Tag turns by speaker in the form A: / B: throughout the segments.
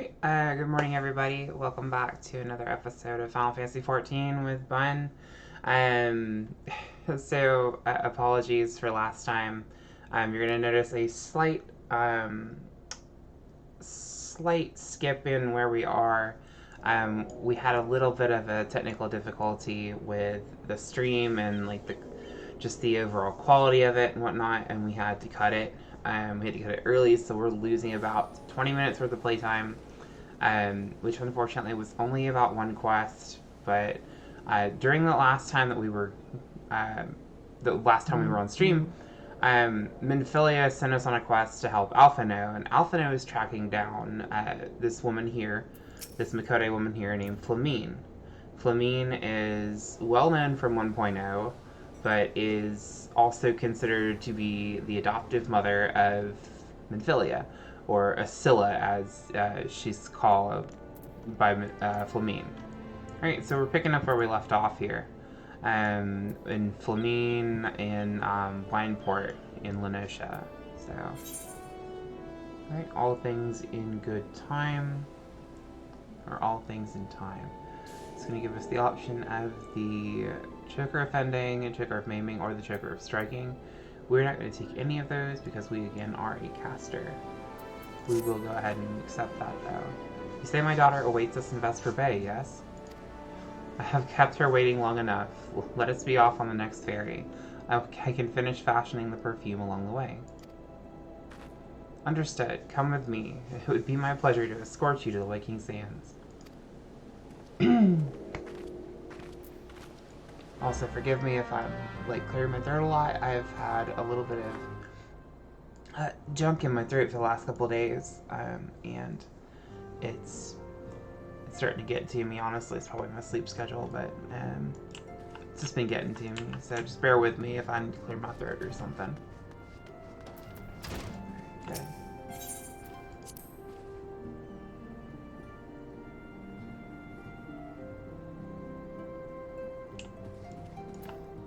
A: Alright, good morning everybody. Welcome back to another episode of Final Fantasy XIV with Bun. Um, apologies for last time. You're going to notice a slight skip in where we are. We had a little bit of a technical difficulty with the stream and just the overall quality of it and whatnot, and we had to cut it. We had to cut it early, so we're losing about 20 minutes worth of playtime, which unfortunately was only about one quest. But during the last time that we were, we were on stream, Minfilia sent us on a quest to help Alphino, and Alphino is tracking down this woman here, this Makode woman here named Flamine. Flamine is well known from 1.0, but is also considered to be the adoptive mother of Minfilia, or Ascilla as she's called by Flamine. Alright, so we're picking up where we left off here. In Flamine in Wineport in Lenosha. So, alright, all things in good time, or all things in time. It's going to give us the option of the choker offending, and choker of maiming, or the choker of striking. We're not going to take any of those because we again are a caster. We will go ahead and accept that though. You say my daughter awaits us in Vesper Bay, yes? I have kept her waiting long enough. Let us be off on the next ferry. I can finish fashioning the perfume along the way. Understood. Come with me. It would be my pleasure to escort you to the Waking Sands. Also, forgive me if I'm clearing my throat a lot. I've had a little bit of junk in my throat for the last couple of days, and it's starting to get to me. Honestly, it's probably my sleep schedule, but it's just been getting to me. So just bear with me if I need to clear my throat or something. Good.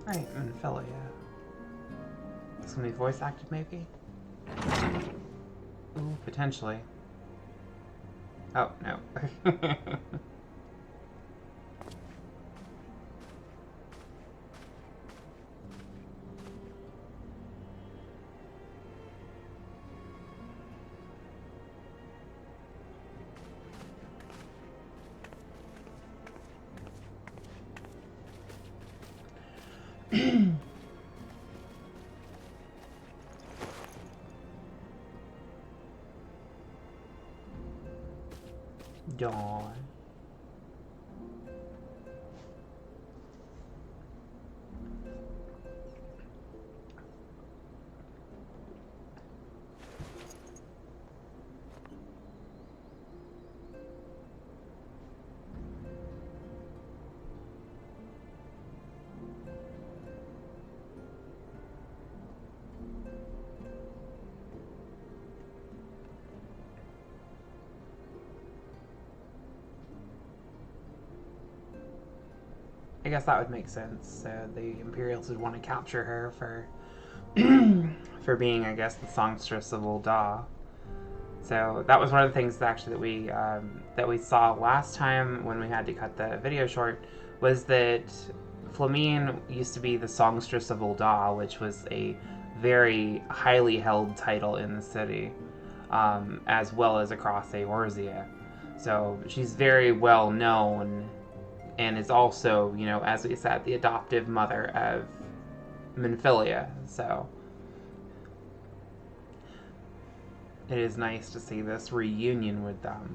A: Alright, Minfilia. It's gonna be voice acted, maybe? Ooh, potentially. Oh, no. Dawn. I guess that would make sense. The Imperials would want to capture her for for being, I guess, the songstress of Ul'dah. So that was one of the things that we saw last time when we had to cut the video short, was that Flamine used to be the songstress of Ul'dah, which was a very highly held title in the city, as well as across Eorzea. So she's very well known, and is also, as we said, the adoptive mother of Minfilia. So it is nice to see this reunion with them.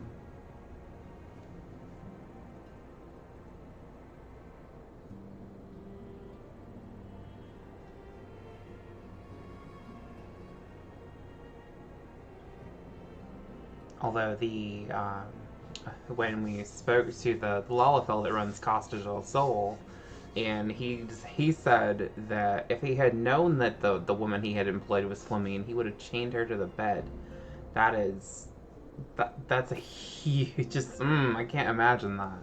A: Although when we spoke to the Lalafell that runs Costa del Sol, and he said that if he had known that the woman he had employed was Flamine, he would have chained her to the bed. That's a huge, I can't imagine that.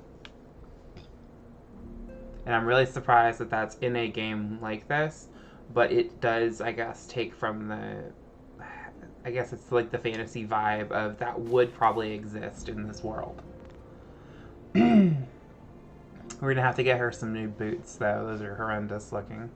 A: And I'm really surprised that that's in a game like this, but it does, I guess, take from I guess it's like the fantasy vibe of that would probably exist in this world. We're gonna have to get her some new boots, though. Those are horrendous looking.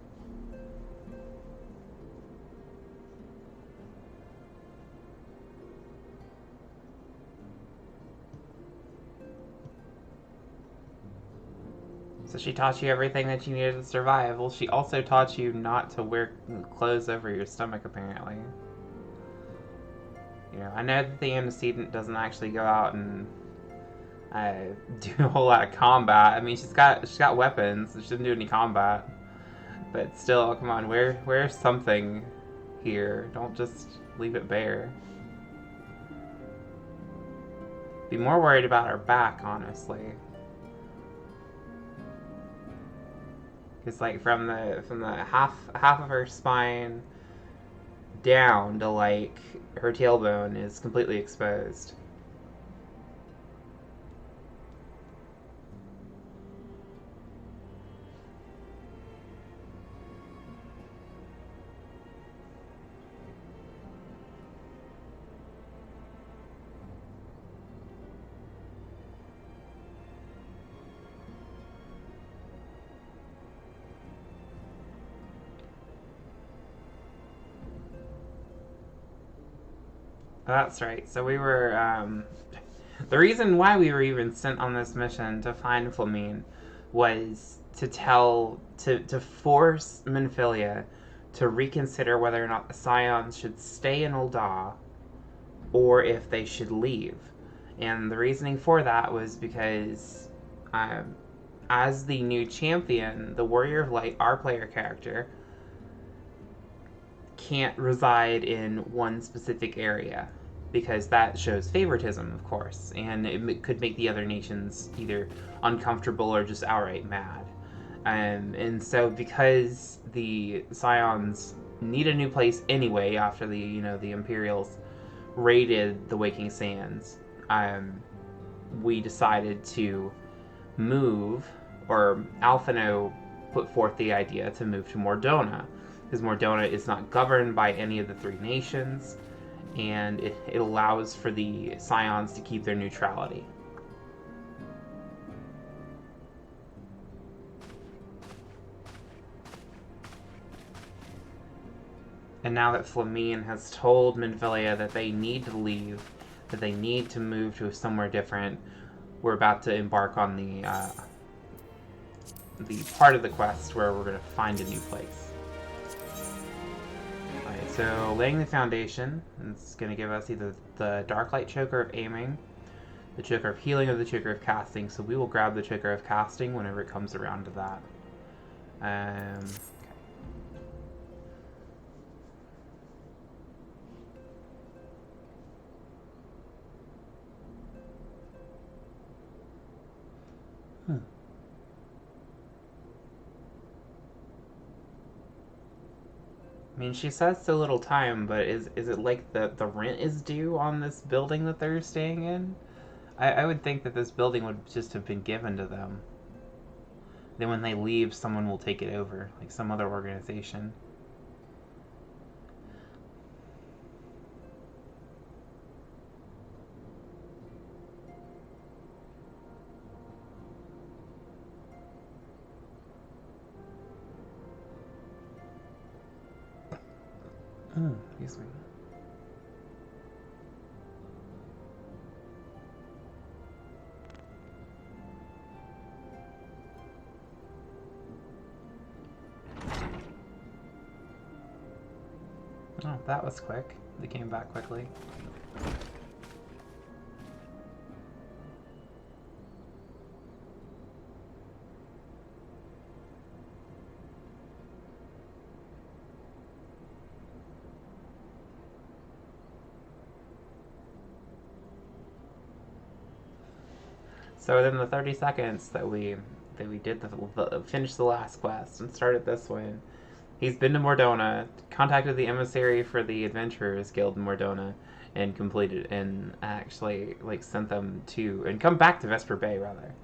A: So she taught you everything that you needed to survive. Well, she also taught you not to wear clothes over your stomach, apparently. You know, I know that the antecedent doesn't actually go out and do a whole lot of combat. I mean, she's got weapons. So she doesn't do any combat. But still, come on, wear something here. Don't just leave it bare. Be more worried about her back, honestly. Because like from the half of her spine down to like her tailbone is completely exposed. That's right. So we were, the reason why we were even sent on this mission to find Flamine was to force Minfilia to reconsider whether or not the Scions should stay in Ul'dah or if they should leave. And the reasoning for that was because, as the new champion, the Warrior of Light, our player character, can't reside in one specific area because that shows favoritism, of course, and it could make the other nations either uncomfortable or just outright mad. And so because the Scions need a new place anyway after the Imperials raided the Waking Sands, we decided to move, or Alphino put forth the idea to move to Mordona, because Mordona is not governed by any of the three nations, and it allows for the Scions to keep their neutrality. And now that Flamine has told Minfilia that they need to leave, that they need to move to somewhere different, we're about to embark on the part of the quest where we're going to find a new place. Alright, so laying the foundation, it's going to give us either the Darklight Choker of Aiming, the Choker of Healing, or the Choker of Casting, so we will grab the Choker of Casting whenever it comes around to that. I mean, she says so little time, but is it like the rent is due on this building that they're staying in? I would think that this building would just have been given to them. Then when they leave, someone will take it over, like some other organization. Excuse me. Oh, that was quick. They came back quickly. So within the 30 seconds that we did finish the last quest and started this one, he's been to Mordona, contacted the emissary for the Adventurers Guild in Mordona, and completed, and actually like sent them to, and come back to Vesper Bay rather.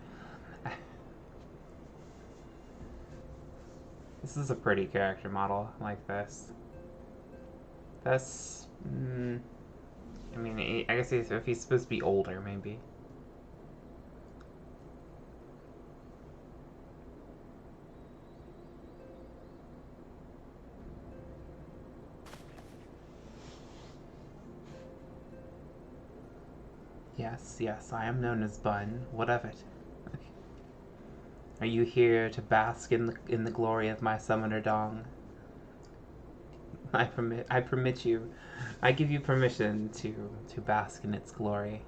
A: This is a pretty character model, like this. I mean, I guess if he's supposed to be older, maybe. Yes, yes, I am known as Bun. What of it? Are you here to bask in the glory of my summoner dong? I permit you. I give you permission to bask in its glory.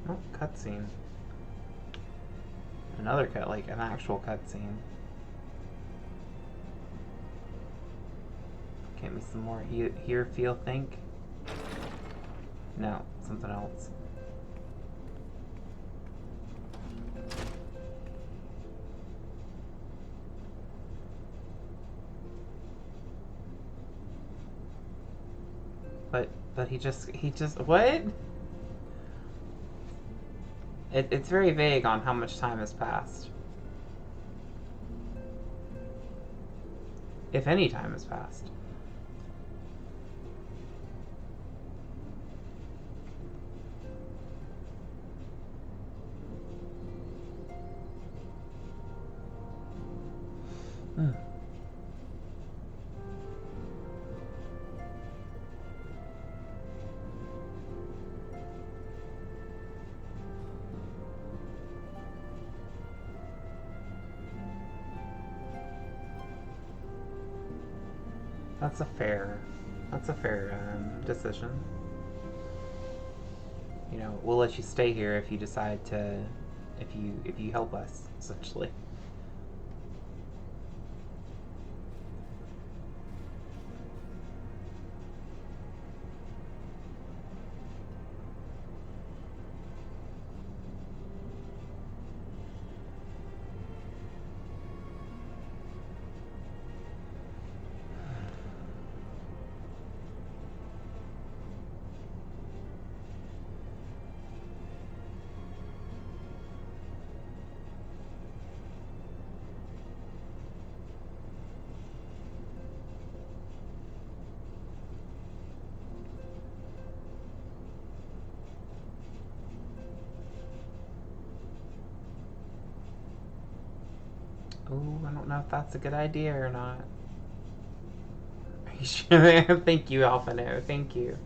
A: Oh, cutscene. Another cut, like an actual cutscene. Get me some more hear, feel, think. No, something else. But he just what? It's very vague on how much time has passed. If any time has passed. Hmm. That's a fair decision. You know, we'll let you stay here if you decide to, if you help us, essentially. Oh, I don't know if that's a good idea or not. Are you sure? Thank you, Alphino. Thank you.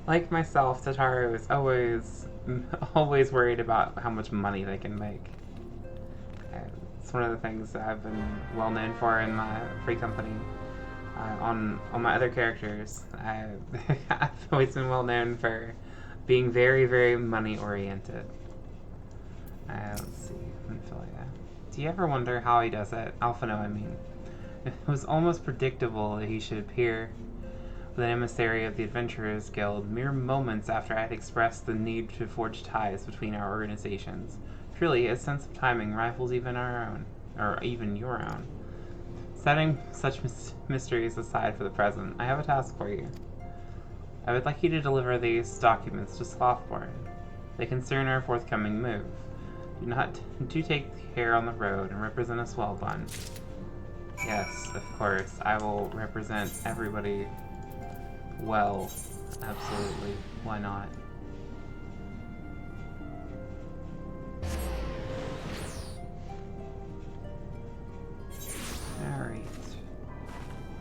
A: Like myself, Tataru is always worried about how much money they can make. It's one of the things that I've been well known for in my free company. On my other characters, I've always been well known for being very, very money oriented. Let's see, Ophelia. Do you ever wonder how he does it? Alphino, I mean. It was almost predictable that he should appear with an emissary of the Adventurers Guild mere moments after I had expressed the need to forge ties between our organizations. Truly, his sense of timing rivals even our own, or even your own. Setting such mysteries aside for the present, I have a task for you. I would like you to deliver these documents to Slothborn. They concern our forthcoming move. Do take care on the road and represent us well, Bun. Yes, of course. I will represent everybody well. Absolutely. Why not? Alright.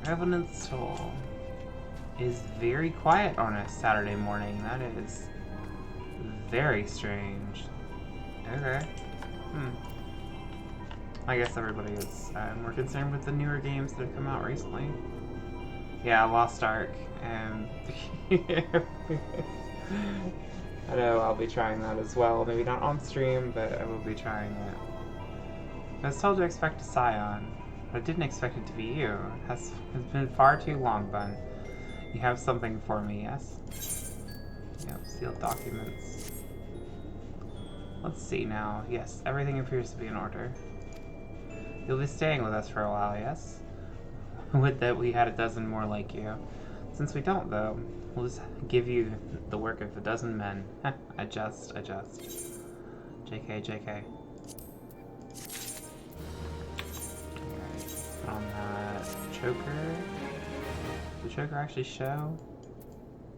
A: Revenant's Toll is very quiet on a Saturday morning. That is very strange. Okay. I guess everybody is more concerned with the newer games that have come out recently. Yeah, Lost Ark. I know I'll be trying that as well. Maybe not on stream, but I will be trying it. I was told to expect a Scion, but I didn't expect it to be you. It has been far too long, Bun. You have something for me, yes? Yep, sealed documents. Let's see now. Yes, everything appears to be in order. You'll be staying with us for a while, yes? Would that we had a dozen more like you. Since we don't, though, we'll just give you the work of a dozen men. I just. JK, JK. Alright, put on that choker. Did the choker actually show?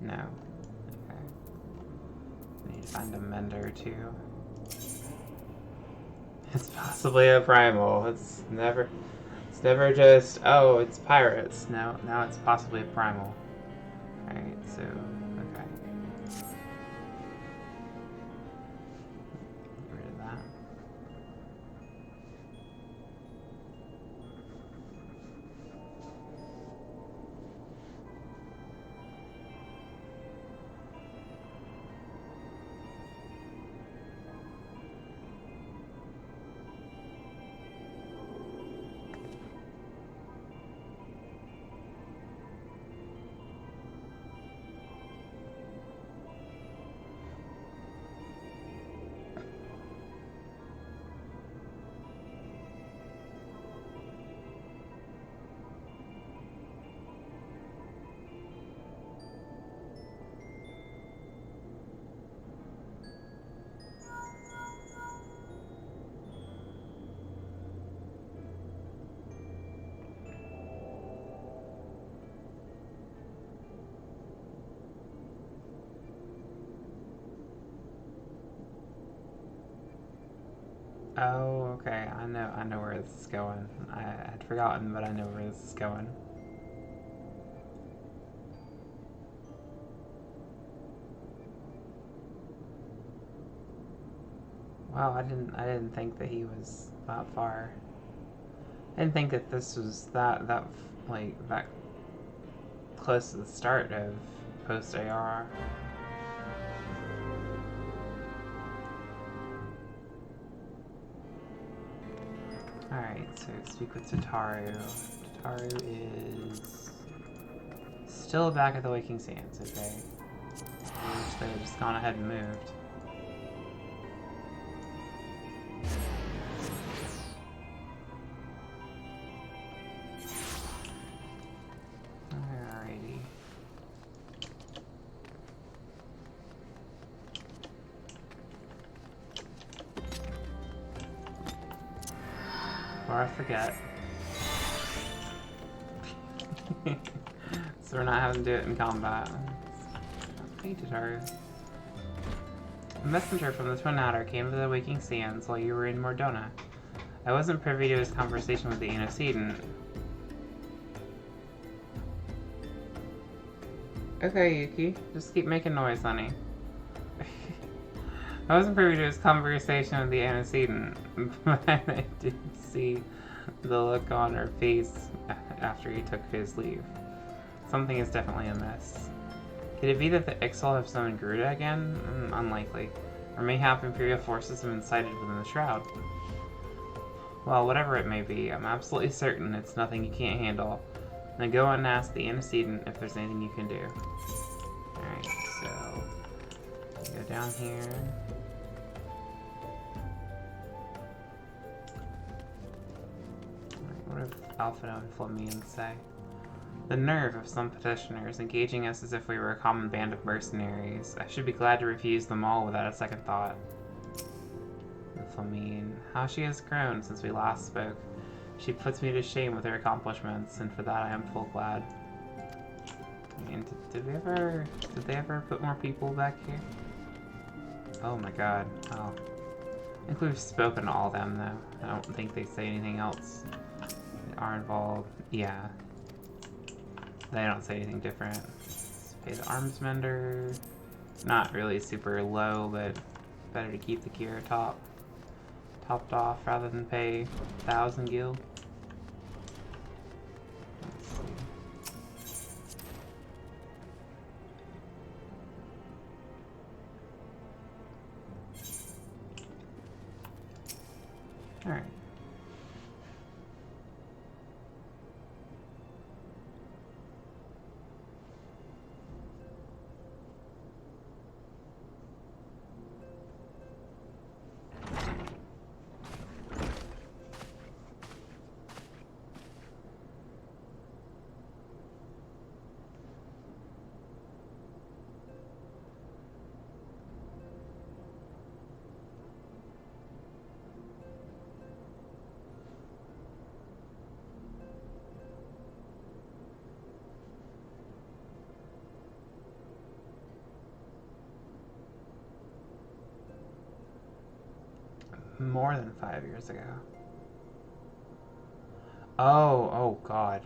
A: No. Okay. I need to find a mender, too. It's possibly a primal. It's never just, oh, it's pirates. No, now it's possibly a primal. Alright, so, okay. Get rid of that. Oh, okay. I know where this is going. I had forgotten, but I know where this is going. Wow, I didn't think that he was that far. I didn't think that this was that close to the start of post AR. Alright, so speak with Tataru. Tataru is still back at the Waking Sands, okay? I wish they had just gone ahead and moved. Alrighty. Before I forget. So we're not having to do it in combat. Hey, Tataru. A messenger from the Twin Adder came to the Waking Sands while you were in Mordona. I wasn't privy to his conversation with the antecedent. Okay, Yuki. Just keep making noise, honey. I wasn't privy to his conversation with the antecedent, but I did see the look on her face after he took his leave. Something is definitely amiss. Could it be that the Ixal have summoned Garuda again? Unlikely. Or mayhap Imperial forces have been sighted within the Shroud. Well, whatever it may be, I'm absolutely certain it's nothing you can't handle. Now go and ask the antecedent if there's anything you can do. Alright, so... go down here. Alright, what do Alpha and Flamine say? The nerve of some petitioners, engaging us as if we were a common band of mercenaries. I should be glad to refuse them all without a second thought. Flamine, how she has grown since we last spoke. She puts me to shame with her accomplishments, and for that I am full glad. I mean, did they ever put more people back here? Oh my god, oh. I think we've spoken to all of them, though. I don't think they say anything else. They are involved. Yeah. They don't say anything different. Let's pay the arms mender. Not really super low, but better to keep the gear topped off rather than pay 1,000 gil. Let's see. Alright. More than 5 years ago. Oh god.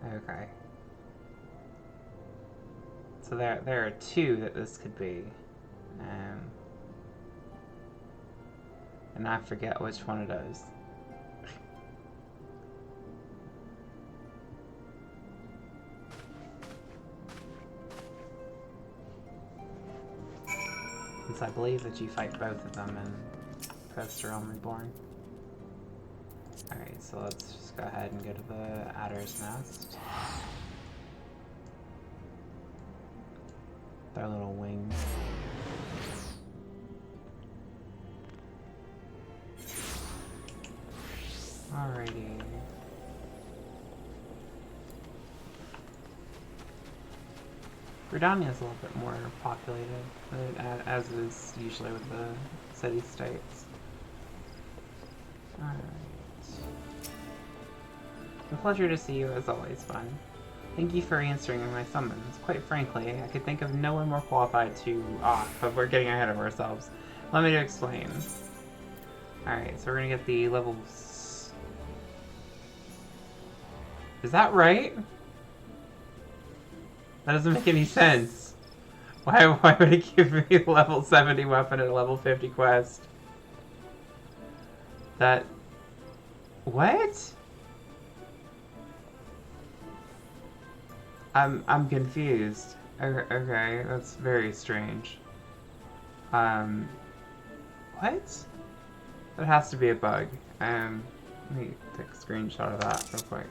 A: Okay. So there are two that this could be. And I forget which one it is. Since I believe that you fight both of them in Post-Realm Reborn. Alright, so let's just go ahead and go to the Adder's Nest. Their little wings. Alrighty. Gridania is a little bit more populated, as it is usually with the city-states. Alright. A pleasure to see you as always, Fun. Thank you for answering my summons. Quite frankly, I could think of no one more qualified to... but we're getting ahead of ourselves. Let me explain. Alright, so we're gonna get the levels... Is that right? That doesn't make any sense. Why would it give me a level 70 weapon and a level 50 quest? That... What? I'm confused. Okay, that's very strange. What? That has to be a bug. Let me take a screenshot of that real quick.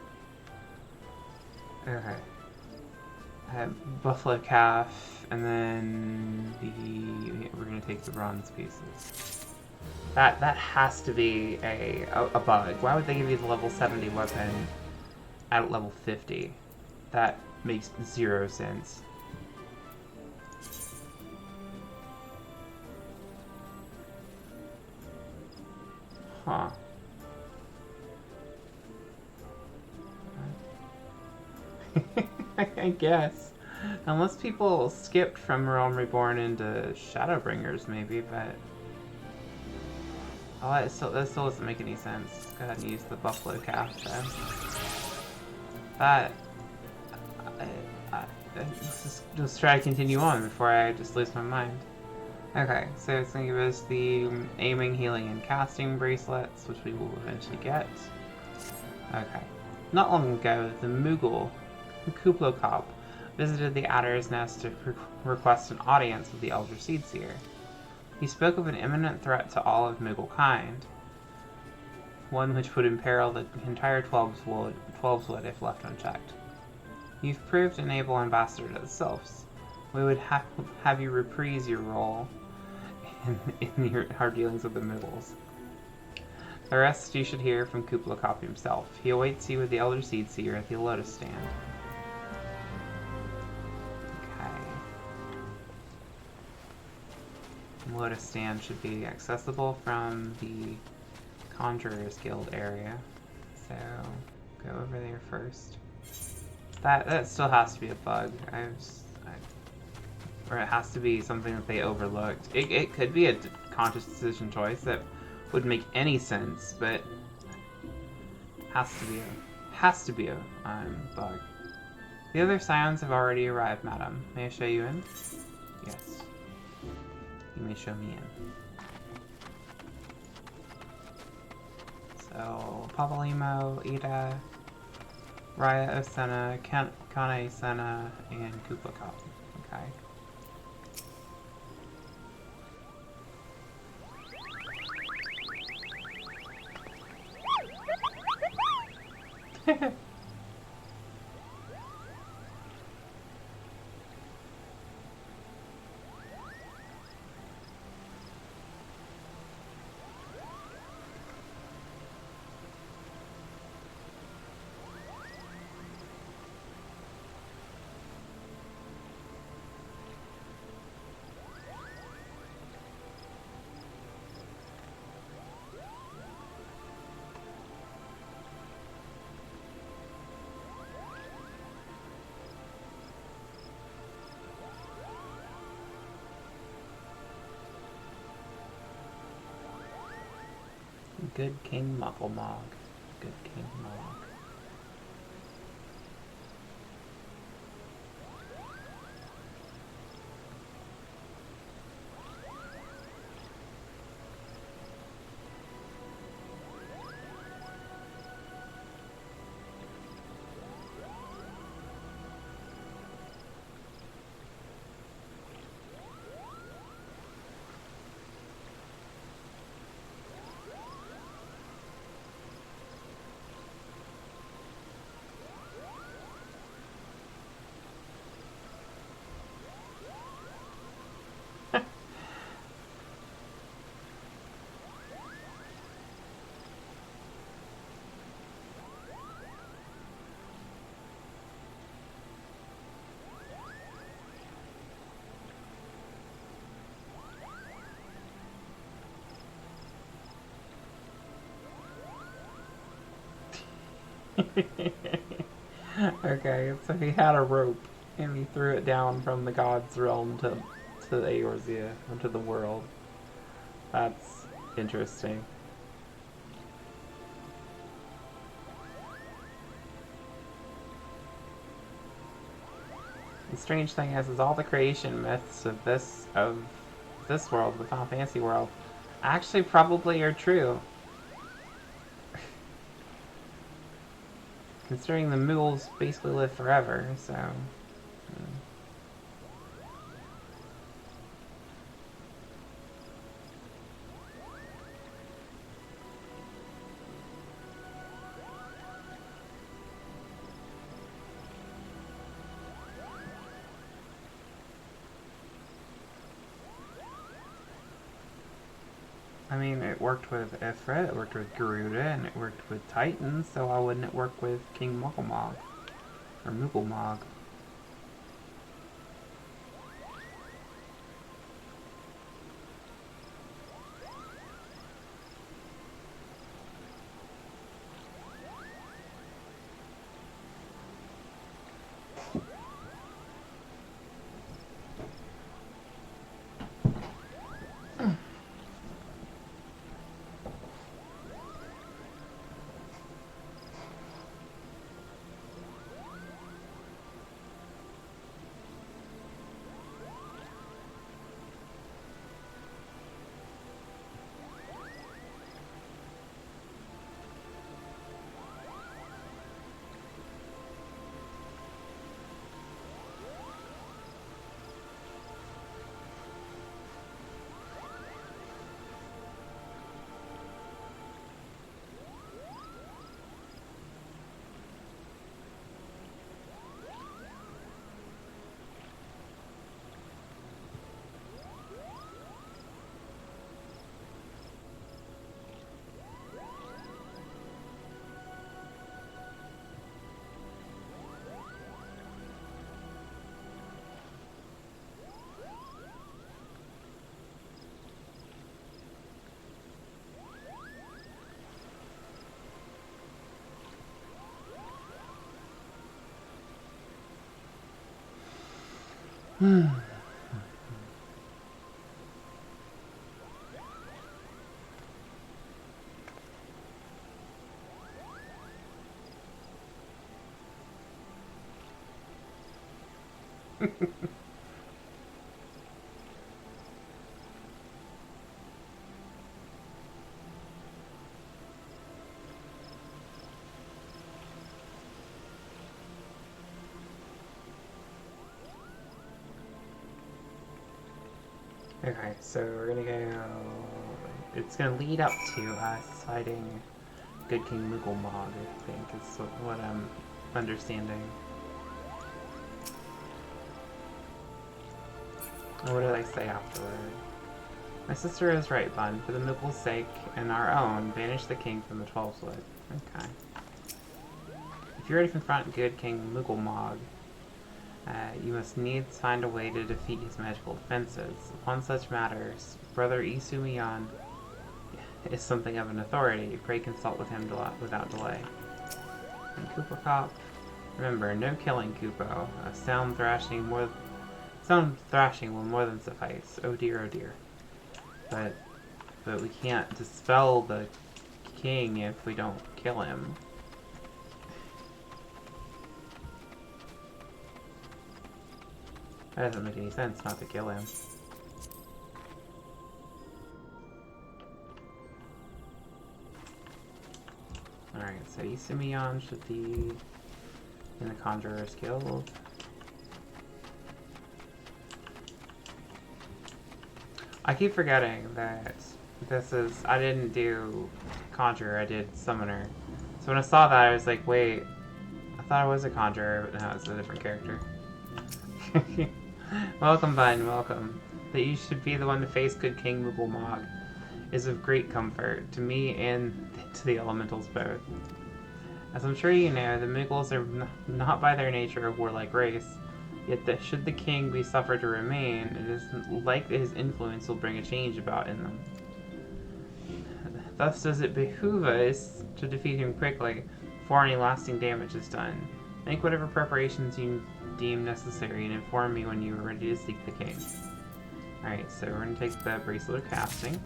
A: Okay. Buffalo calf, and then we're gonna take the bronze pieces. That has to be a bug. Why would they give you the level 70 weapon at level 50? That makes 0 sense. Huh. I guess. Unless people skipped from Realm Reborn into Shadowbringers, maybe, but... Oh, that still doesn't make any sense. Go ahead and use the Buffalo Calf, then. Let's try to continue on before I just lose my mind. Okay, so it's going to give us the aiming, healing, and casting bracelets, which we will eventually get. Okay. Not long ago, the Moogle, Kuplokop, visited the Adder's Nest to request an audience with the Elder Seedseer. He spoke of an imminent threat to all of Moogle kind, one which would imperil the entire Twelveswood if left unchecked. You've proved an able ambassador to the Sylphs. We would have you reprise your role in our dealings with the Moogles. The rest you should hear from Kuplokop himself. He awaits you with the Elder Seedseer at the Lotus Stand. Okay. Lotus Stand should be accessible from the Conjurer's Guild area. So, go over there first. That still has to be a bug. Or it has to be something that they overlooked. It could be a conscious decision choice that would make any sense, but has to be a bug. The other scions have already arrived, madam. May I show you in? Yes. You may show me in. So, Pavalimo, Ida, Raya Osena, Kana Osena, and Kuplokop. Okay. Good King Mugglemog. Good King Mog. Okay, so he had a rope and he threw it down from the god's realm to Eorzea, into the world. That's interesting. The strange thing is all the creation myths of this world, the Final Fantasy world, actually probably are true. Considering the Moogles basically live forever, so... I mean, it worked with Ifrit, it worked with Garuda, and it worked with Titan, so why wouldn't it work with King Mugglemog? Or Mooglemog? Okay, so we're gonna go... It's gonna lead up to us fighting Good King Moogle-Mog, I think, is what I'm understanding. And what did I say afterward? My sister is right, Bun. For the Moogle's sake and our own, banish the king from the 12-wood. Okay. If you're ready to confront Good King Moogle-Mog, you must needs find a way to defeat his magical defenses. Upon such matters, Brother Isumiyan is something of an authority. Pray consult with him without delay. And Koopa Cop, remember, no killing, Koopo. A sound thrashing will more than suffice. Oh dear, oh dear. But we can't dispel the king if we don't kill him. That doesn't make any sense not to kill him. Alright, so Isumiyan should be in the Conjurer's Guild. I keep forgetting that this is... I didn't do Conjurer, I did Summoner. So when I saw that, I was like, wait, I thought I was a Conjurer, but now it's a different character. Welcome, Bun, welcome. That you should be the one to face Good King Moogle-Mog is of great comfort to me and to the elementals both. As I'm sure you know, the Moogles are not by their nature a warlike race, yet that should the king be suffered to remain, it is likely his influence will bring a change about in them. Thus does it behoove us to defeat him quickly, before any lasting damage is done. Make whatever preparations you deem necessary and inform me when you are ready to seek the king. Alright, so we're going to take the Bracelet of Casting.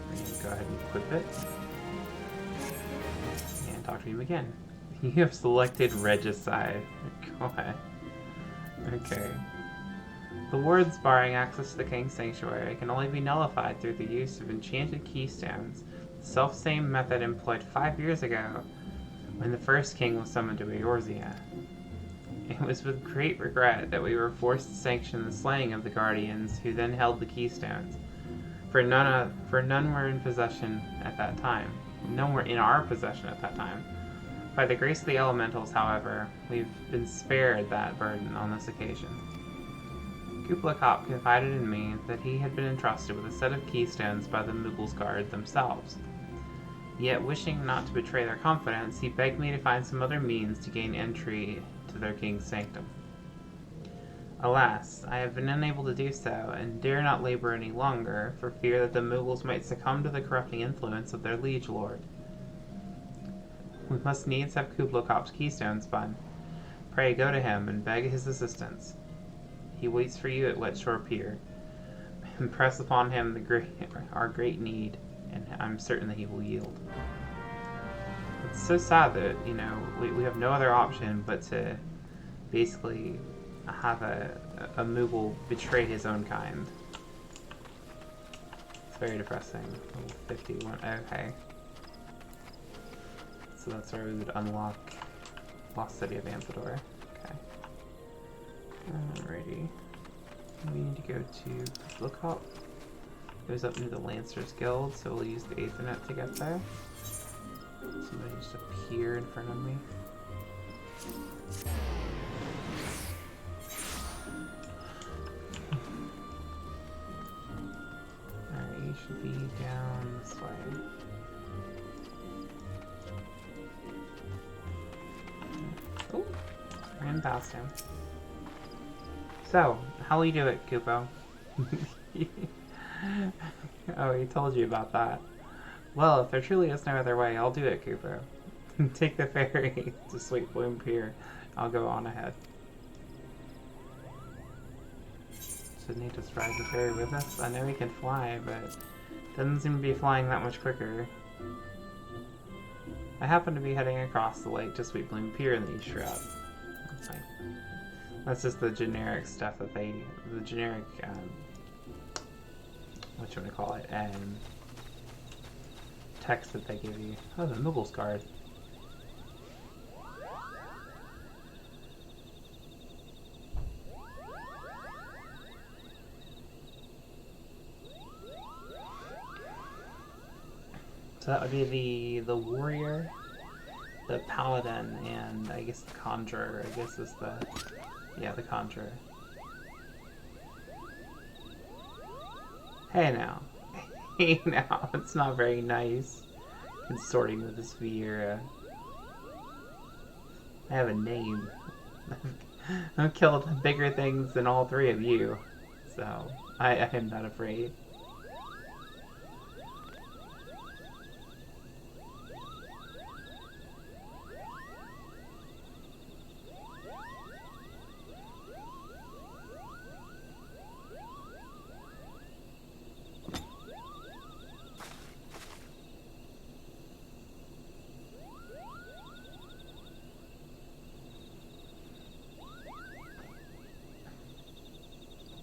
A: We're going to go ahead and equip it. And talk to him again. You have selected Regicide. Go ahead. Okay. The words barring access to the King's Sanctuary can only be nullified through the use of enchanted keystones, the self-same method employed 5 years ago when the first king was summoned to Eorzea. It was with great regret that we were forced to sanction the slaying of the Guardians who then held the keystones, for none were in possession at that time. None were in our possession at that time. By the grace of the elementals, however, we've been spared that burden on this occasion. Koopa Cop confided in me that he had been entrusted with a set of keystones by the Moogle's Guard themselves. Yet, wishing not to betray their confidence, he begged me to find some other means to gain entry to their king's sanctum. Alas, I have been unable to do so, and dare not labor any longer, for fear that the Moogles might succumb to the corrupting influence of their liege lord. We must needs have Kubla Kop's keystone spun. Pray go to him and beg his assistance. He waits for you at Wetshore Pier. Impress upon him our great need, and I'm certain that he will yield. It's so sad that, you know, we have no other option but to basically have a Moogle betray his own kind. It's very depressing. Level 51, okay. So that's where we would unlock Lost City of Amphidoor. Okay. Alrighty. We need to go to Lookout. Goes up into the Lancers Guild, so we'll use the Aethernet to get there. Somebody just appear in front of me. Alright, you should be down this way. Oh, ran past him. So, how will you do it, Kupo? Oh, he told you about that. Well, if there truly is no other way, I'll do it, Kupo. Take the ferry to Sweet Bloom Pier. I'll go on ahead. Didn't he just ride the ferry with us? I know he can fly, but doesn't seem to be flying that much quicker. I happen to be heading across the lake to Sweet Bloom Pier in the East Shroud. That's fine. That's just the generic stuff that the generic, what you want to call it, text that they give you. Oh, the Moogle's card. So that would be the warrior, the paladin, and I guess the conjurer. I guess is the conjurer. Hey now. Hey now. It's not very nice consorting with this Viera. I have a name. I've killed bigger things than all three of you. So, I am not afraid.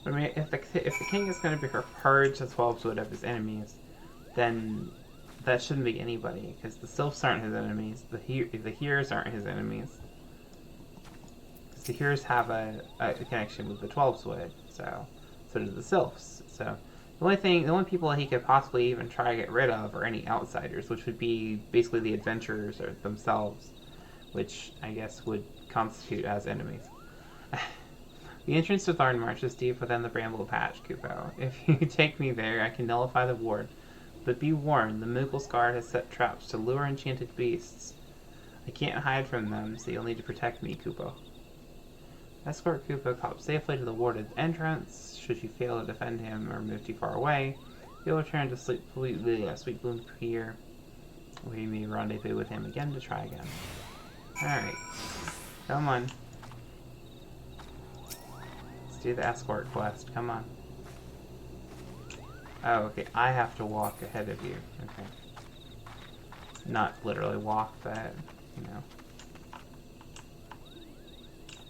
A: I mean, if the king is going to be purged the 12-wood of his enemies, then that shouldn't be anybody, because the sylphs aren't his enemies, the hearers aren't his enemies. Because the hearers have a connection with the 12-wood, so do the sylphs. So the only people that he could possibly even try to get rid of are any outsiders, which would be basically the adventurers or themselves, which I guess would constitute as enemies. The entrance to Thornmarsh is deep within the Bramble Patch, Kupo. If you take me there, I can nullify the ward. But be warned, the Moogle's guard has set traps to lure enchanted beasts. I can't hide from them, so you'll need to protect me, Kupo. Escort Kupo Cop safely to the warded entrance. Should you fail to defend him or move too far away, you'll return to Sweet Bloom Pier, where you may rendezvous with him again to try again. Alright. Come on. Do the escort quest. Come on. Oh, okay. I have to walk ahead of you. Okay. Not literally walk, but, you know.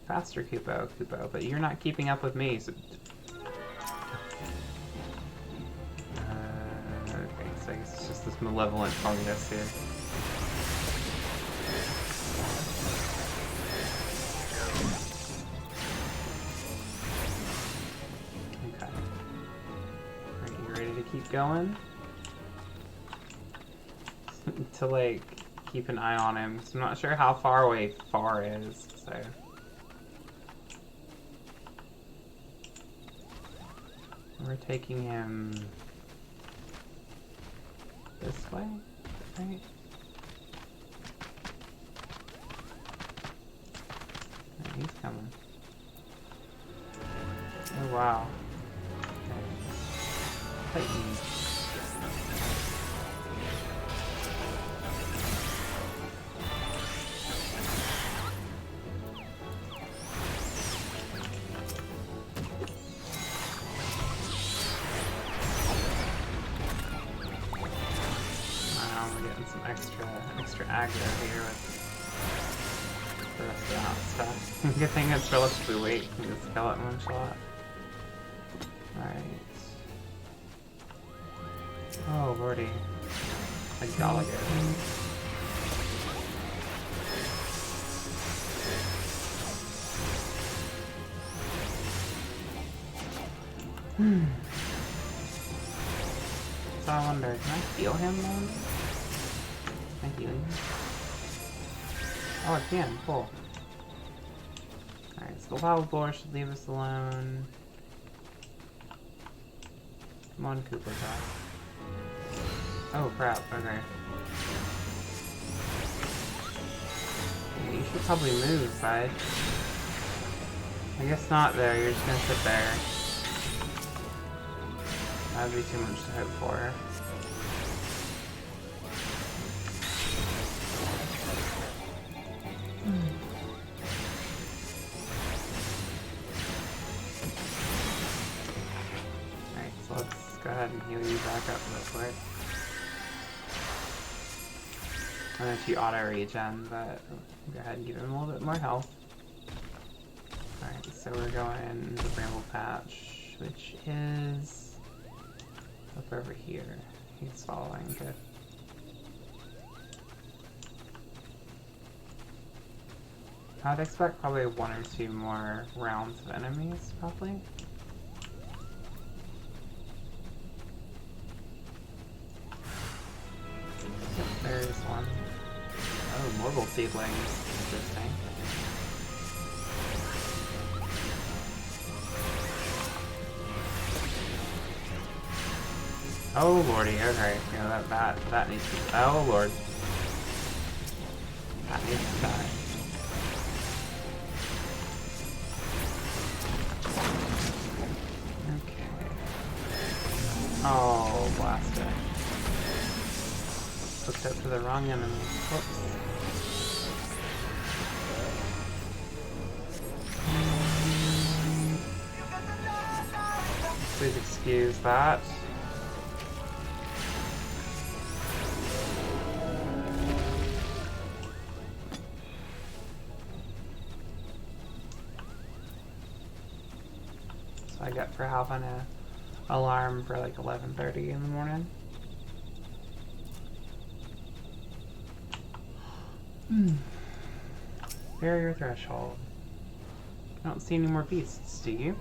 A: Faster, Kupo, but you're not keeping up with me, so... okay, so I guess it's just this malevolent fungus here. Keep going to like keep an eye on him. So I'm not sure how far away far is. So we're taking him this way, right? Yeah, he's coming. Oh wow. We're getting some extra aggro here with the rest of that stuff. Good thing it's relatively weak from the skeleton one shot. Alright. Oh, lordy. A Gallagher. So I wonder, can I heal him then? Can I heal him? Oh, I can. Cool. Alright, so the wild boar should leave us alone. Come on, Cooper Top. Oh crap, okay. Yeah, you should probably move, bud. I guess not though, you're just gonna sit there. That'd be too much to hope for. go ahead and heal you back up real quick. I know she auto-regen, but go ahead and give him a little bit more health. Alright, so we're going to Bramble Patch, which is up over here. He's following, good. I'd expect probably 1 or 2 more rounds of enemies, probably. Yep, there's one. Oh, Morgul seedlings. Interesting. Oh lordy, okay. Yeah, that needs to... Oh lord. That needs to die. Okay. Oh, blast it. Hooked up to the wrong enemy. Whoops. Please excuse that. I got for having a alarm for like 11:30 in the morning. Barrier threshold. I don't see any more beasts, do you?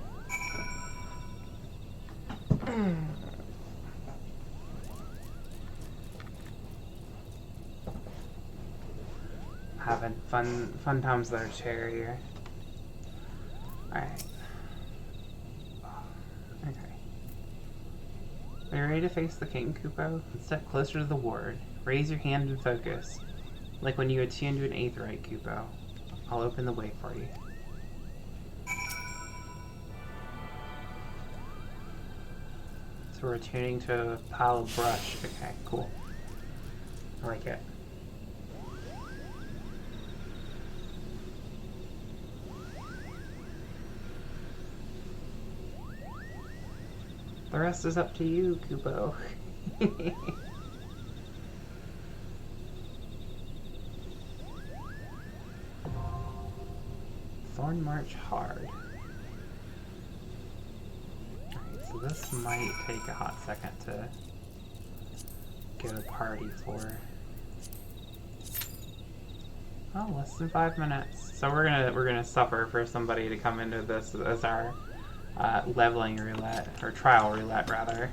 A: Having fun times there, Cherry. Alright. Okay. Are you ready to face the king, Kupo? Step closer to the ward. Raise your hand and focus. Like when you attune to an Aetheryte, Kupo. I'll open the way for you. So we're attuning to a pile of brush. Okay, cool. I like it. The rest is up to you, Kupo. Thorn March hard. Alright, so this might take a hot second to get a party for. Oh, less than 5 minutes. So we're gonna suffer for somebody to come into this as our leveling roulette, or trial roulette rather.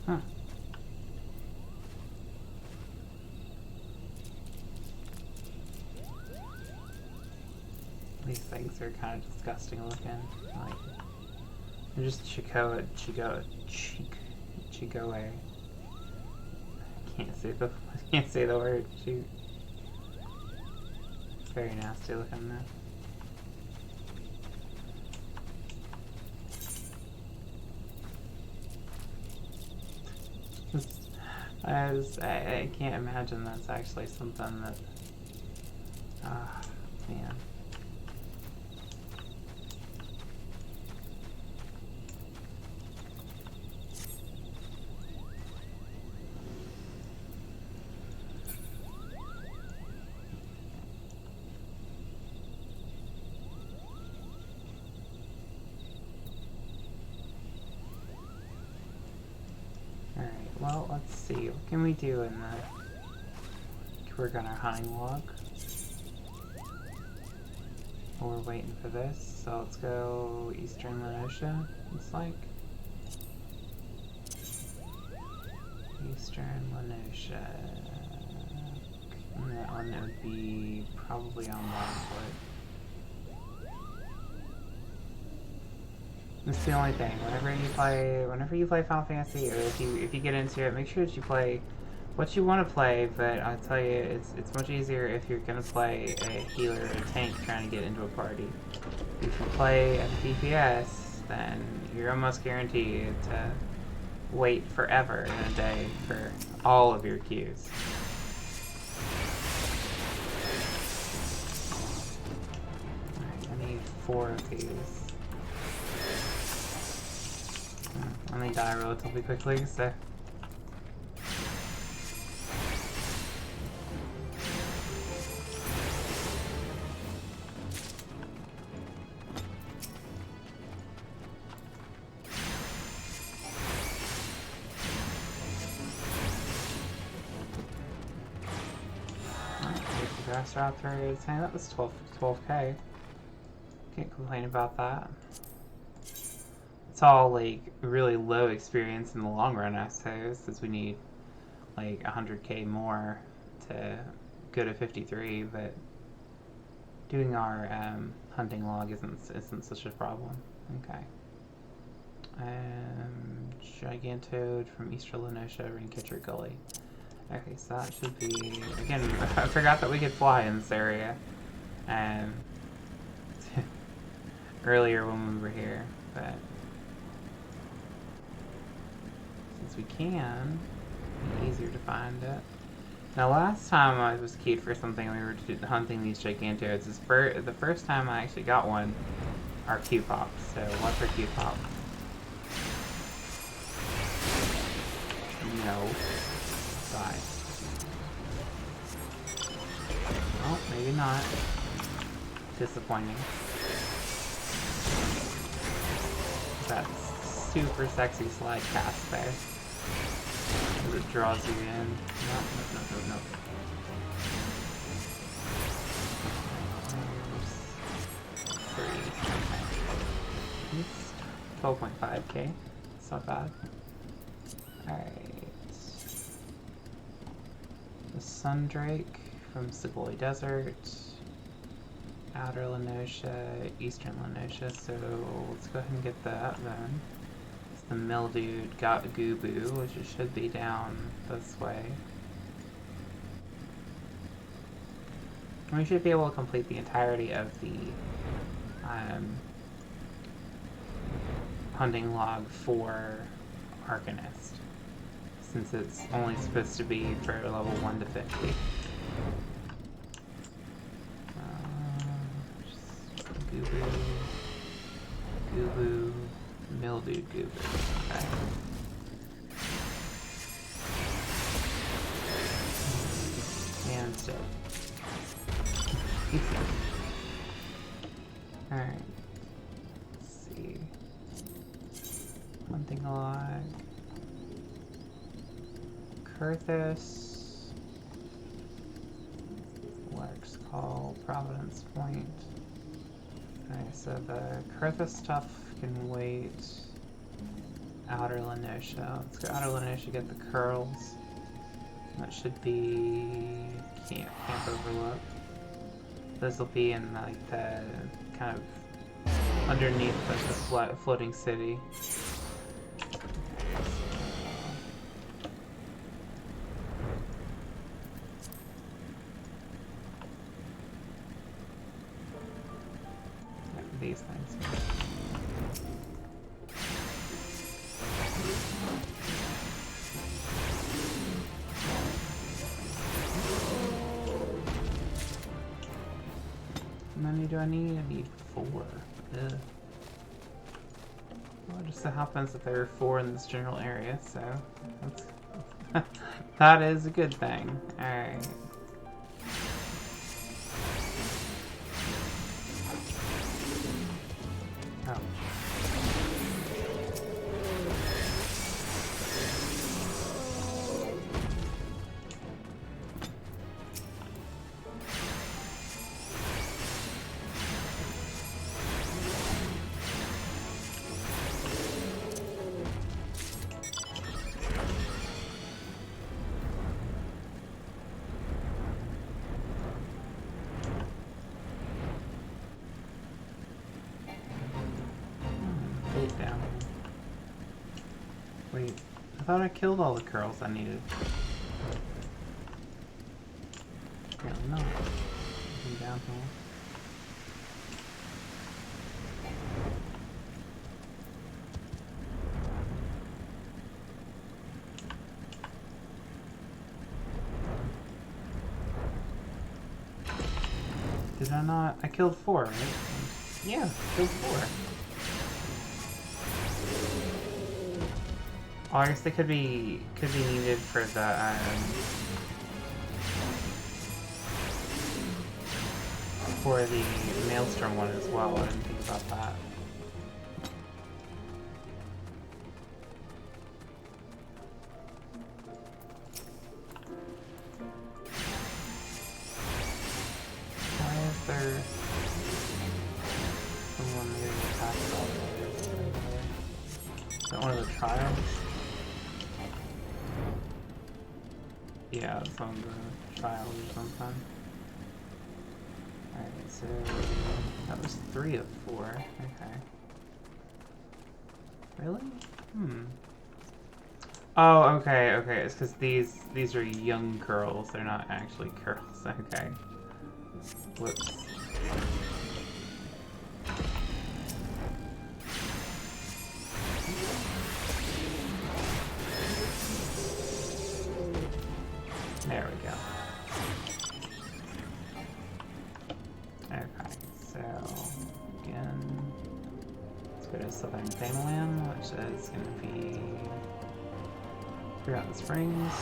A: Huh. These things are kind of disgusting looking. Like, they're just Chigoe. I can't say the word. Shoot. It's very nasty looking though. I can't imagine that's actually something that. Man. well, let's see. What can we do in the... We're gonna hunting log. We're waiting for this, so let's go Eastern Lenosha, looks like. Eastern Lenosha. And that one would be probably on Longfoot. That's the only thing. Whenever you play Final Fantasy, or if you get into it, make sure that you play what you want to play. But I'll tell you, it's much easier if you're gonna play a healer or a tank trying to get into a party. If you play as a DPS, then you're almost guaranteed to wait forever in a day for all of your queues. Alright, I need 4 of these. And they die relatively quickly, so... Grass route through, saying that was 12k. Can't complain about that. It's all like really low experience in the long run, I suppose, since we need like 100k more to go to 53. But doing our hunting log isn't such a problem. Okay. Gigantoad from Eastern Lenosha, Rinkitcher Gully. Okay, so that should be... Again, I forgot that we could fly in this area. Earlier when we were here, but... Since we can, it'll be easier to find it. Now, last time I was keyed for something, we were hunting these Gigantoads. The first time I actually got one, our Q-Pop. So, what's our Q-Pop? No. Die. Oh, maybe not. Disappointing. That super sexy slide cast there. As it draws you in. Nope. There's 3. Okay. It's 12.5k. It's not bad. Alright. The Sundrake from Sigoi Desert, Outer Lenosha, Eastern Lenosha, so let's go ahead and get that then. It's the Mildewed Gubu, which it should be down this way. And we should be able to complete the entirety of the hunting log for Arcanist, since it's only supposed to be for level 1 to 50. Gubu, Mildewed Gubu. Okay. And so. Alright. Let's see. Hunting log. Kurthus. Lark's Call, Providence Point. Okay, so the Kurthus stuff can wait. Outer Lenosha. Let's go Outer Lenosha, get the curls. That should be Camp Overlook. Those will be in like the kind of underneath like the floating city. These things. How many do I need? I need 4. Ugh. Well, it just so happens that there are 4 in this general area, so that's that is a good thing. Alright. Oh. thought I killed all the curls I needed. Apparently not. Looking down here. Did I not? I killed 4, right? Yeah, killed 4. Oh, I guess they could be needed for the Maelstrom one as well. I didn't think about that. Why is there someone getting attacked all the way? Is that one of the trials? Yeah, it's on the trials or something. Alright, so that was 3 of 4. Okay. Really? Oh, okay, okay. It's because these are young curls. They're not actually curls. Okay. Whoops. There we go. Okay, so again, let's go to Southern Thanalan, which is going to be Forgotten Springs.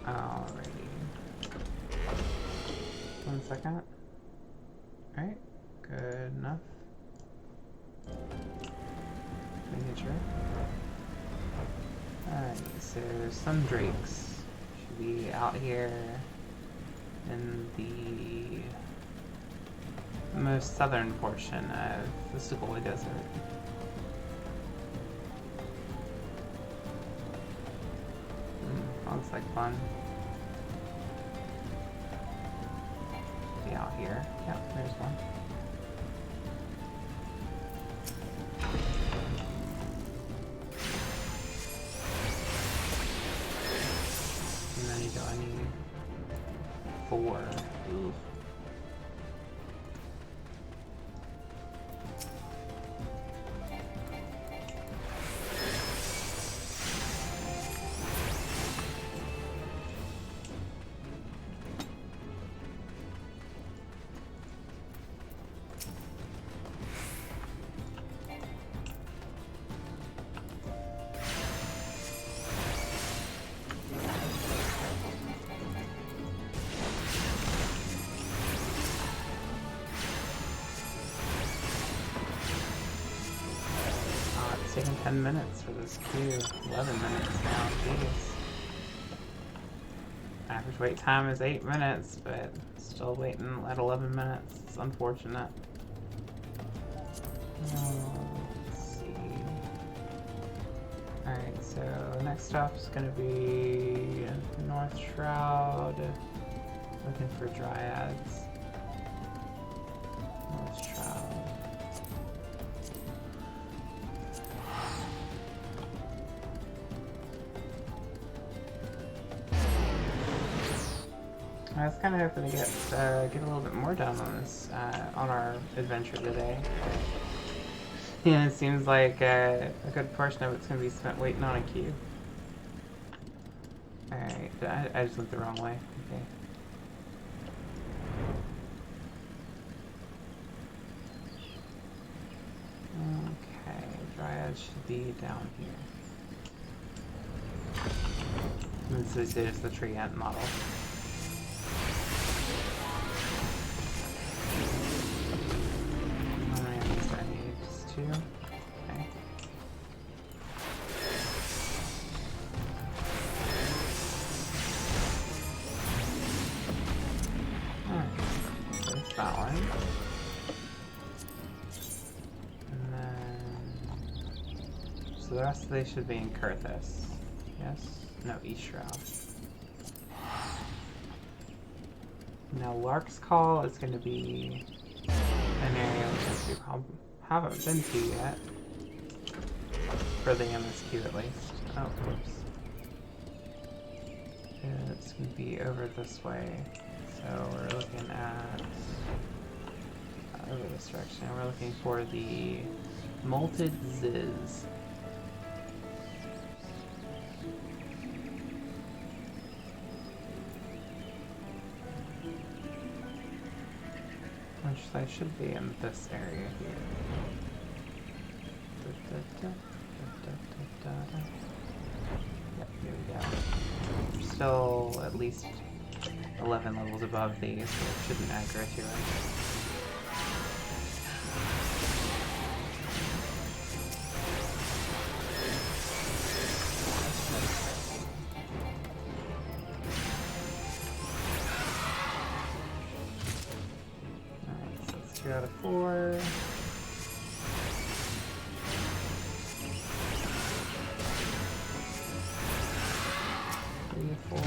A: Alrighty. 1 second. Alright, good enough. Making sure. Alright, so some drakes should be out here in the most southern portion of the Sugoi Desert. Looks like fun. Be out here. Yep, there's one. And then I need 4. Ooh. Taking 10 minutes for this queue. 11 minutes now, jeez. Average wait time is 8 minutes, but still waiting at 11 minutes. It's unfortunate. Let's see. Alright, so next stop is going to be North Shroud. Looking for Dryads. North Shroud. I was kind of hoping to get a little bit more done on this on our adventure today. Yeah, it seems like a good portion of it's going to be spent waiting on a queue. Alright, I just went the wrong way. Okay. Okay, Dryad should be down here. This is the tree ant model. Okay. Alright, there's that one. And then... so the rest of these should be in Kurthis. Yes? No, East Shroud. Now Lark's Call is going to be an area which we haven't been to yet. For the MSQ at least. Oh, whoops. It's going to be over this way. So we're looking at... over this direction. We're looking for the Molted Ziz. Which I should be in this area here. Yep, here we go. We're still at least 11 levels above these, so it shouldn't aggro too much. Alright, so it's 2 out of 4. 3 of 4.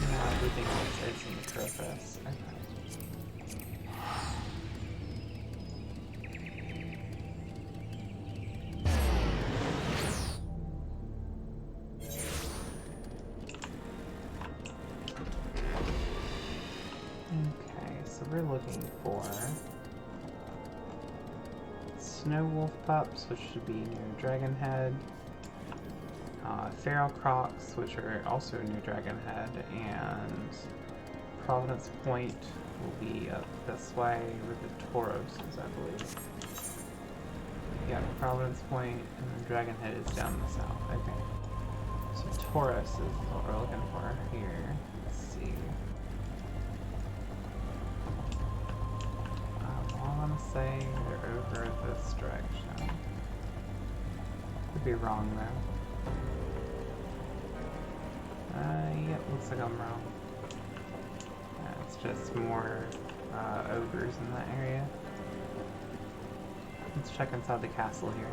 A: Now everything else is in the surface. Okay. So we're looking for Snow Wolf Pups, which should be near Dragon Head, Feral Crocs, which are also near Dragon Head, and Providence Point will be up this way with the Tauros, I believe. Yeah, Providence Point, and then Dragon Head is down the south. Okay. So Tauros is what we're looking for here. Let's see. I want to say they're over this direction. Could be wrong though. Yep, looks like I'm wrong. It's just more ogres in that area. Let's check inside the castle here.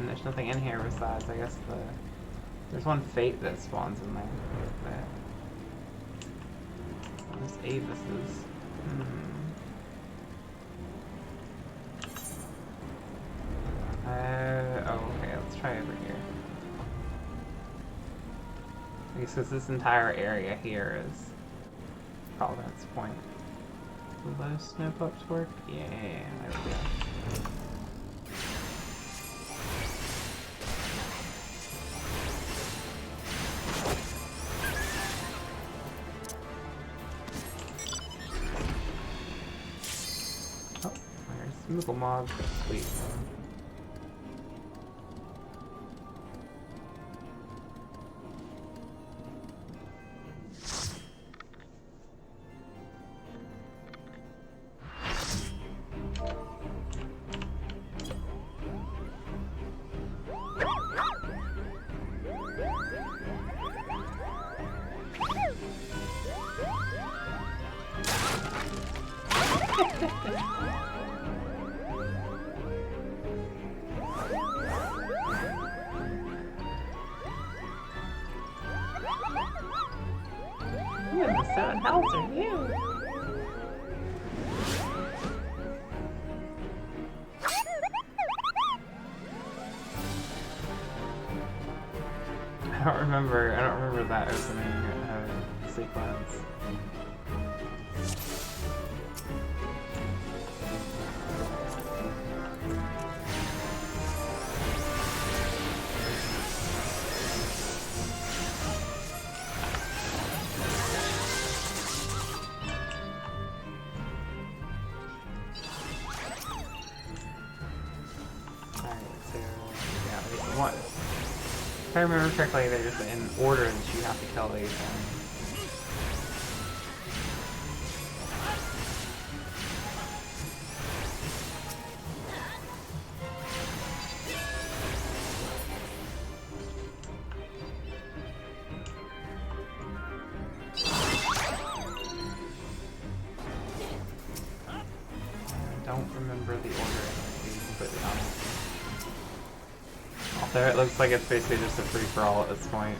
A: There's nothing in here besides, I guess, there's one fate that spawns in there. But there's Avis's. Oh, okay, let's try over here. Okay, so this entire area here is Providence Point. Will those snow pups work? Yeah, there we go. Oh, there's Moogle Mob. Sweet. Who in the 7 hells are you? I don't remember that opening sequence. If I remember correctly, they're just in order that you have to kill these ones. don't remember the order, to be completely honest. Although it looks like it's basically just a free-for-all at this point.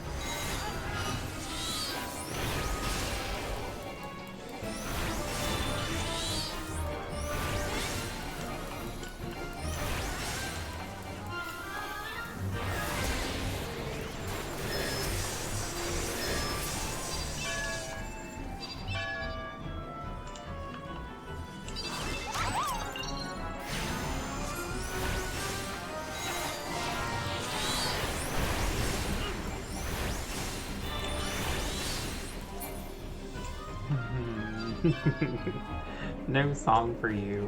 A: No song for you.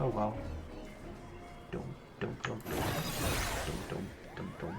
A: Oh well. Dum dum dum dum dum dum dum dum.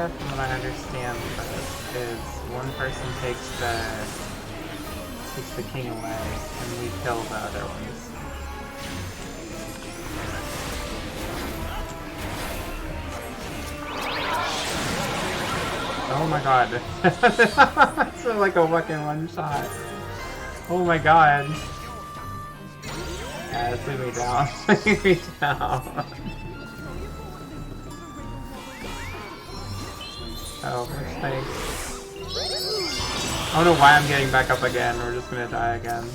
A: From what I understand, is one person takes the king away, and we kill the other ones. Oh my god! That's like a fucking one shot. Oh my god! Yeah, it's leave me down. Leave me down. Oh, thanks. I don't know why I'm getting back up again. We're just gonna die again.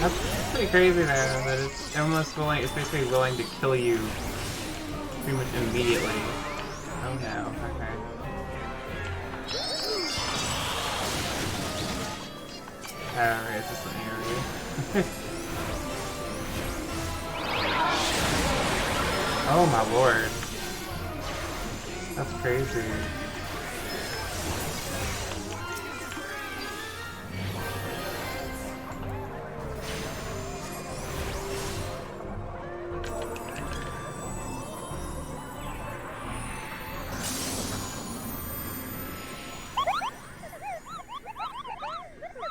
A: That's pretty crazy though, that it's almost willing, it's basically willing to kill you pretty much immediately. Oh no, okay. Alright, it's just an area. Oh my lord. That's crazy.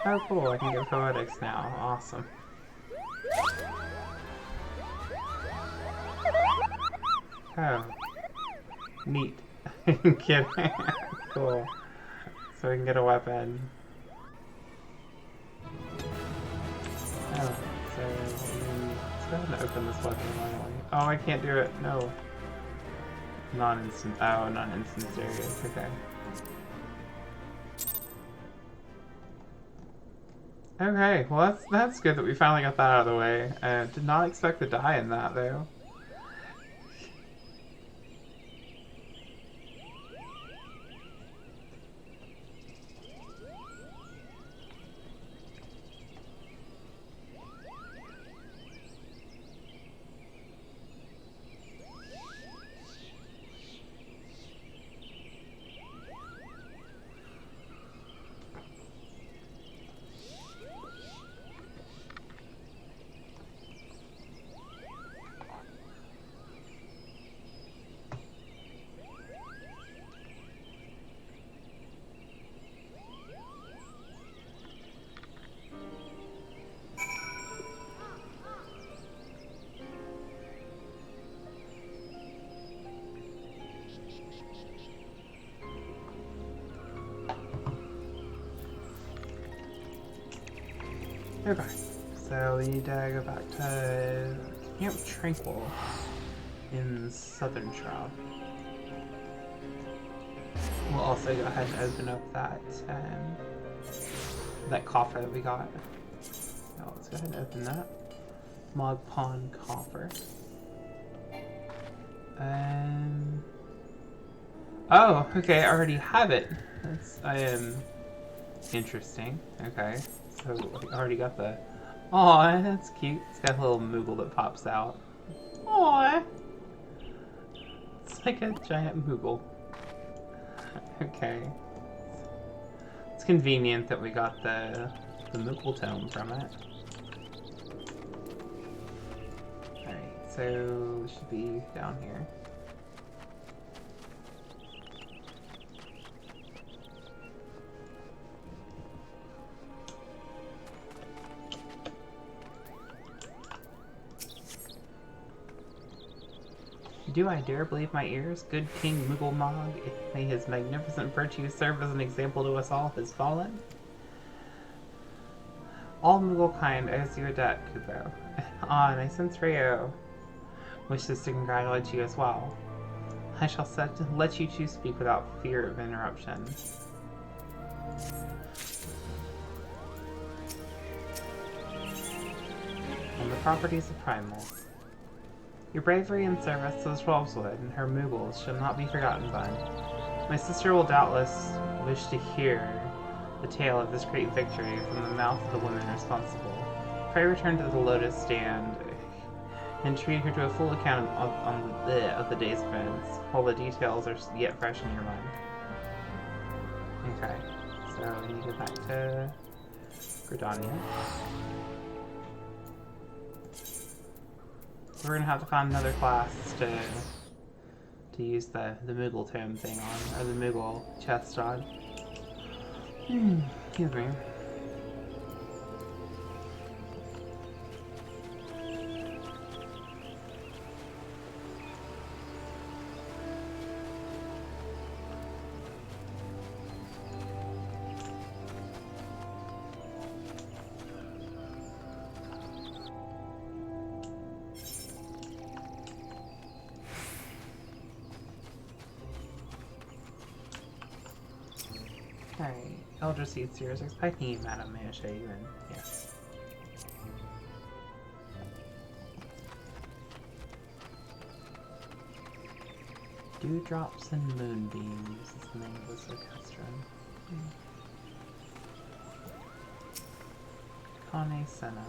A: Oh cool, I can get poetics now. Awesome. Oh. Neat. Kidding. Cool. So we can get a weapon. Oh, so let's go ahead and open this weapon finally. Oh, I can't do it. No. Non-instant. Oh, non-instantaneous. Okay. Okay, well that's good that we finally got that out of the way. I did not expect to die in that though. Okay, so we need to go back to Camp Tranquil in Southern Shroud. We'll also go ahead and open up that coffer that we got. Now let's go ahead and open that. Mod Pawn coffer. Oh, okay, I already have it. I am interesting. Okay, so I already got the. Aw, that's cute. It's got a little Moogle that pops out. Aw, it's like a giant Moogle. Okay, it's convenient that we got the Moogle tome from it. All right, so it should be down here. Do I dare believe my ears? Good King Moogle may his magnificent virtues serve as an example to us all, has fallen. All Moogle kind owes you a debt, Kupo. Ah, and I sense Rayo wishes to congratulate you as well. I shall let you two speak without fear of interruption. On the properties of Primals. Your bravery and service to the Twelveswood and her Moogles shall not be forgotten, Bun. My sister will doubtless wish to hear the tale of this great victory from the mouth of the women responsible. Pray return to the Lotus Stand and treat her to a full account of the day's events, while the details are yet fresh in your mind. Okay, so we need to go back to Gridania. We're gonna have to find another class to use the Moogle tome thing on, or the Moogle chest on. Excuse me. Okay, Elder Seed Seers expecting you, Madam. May I show you in? Yes. Dewdrops and Moonbeams is the name of this orchestron. Kane Senna.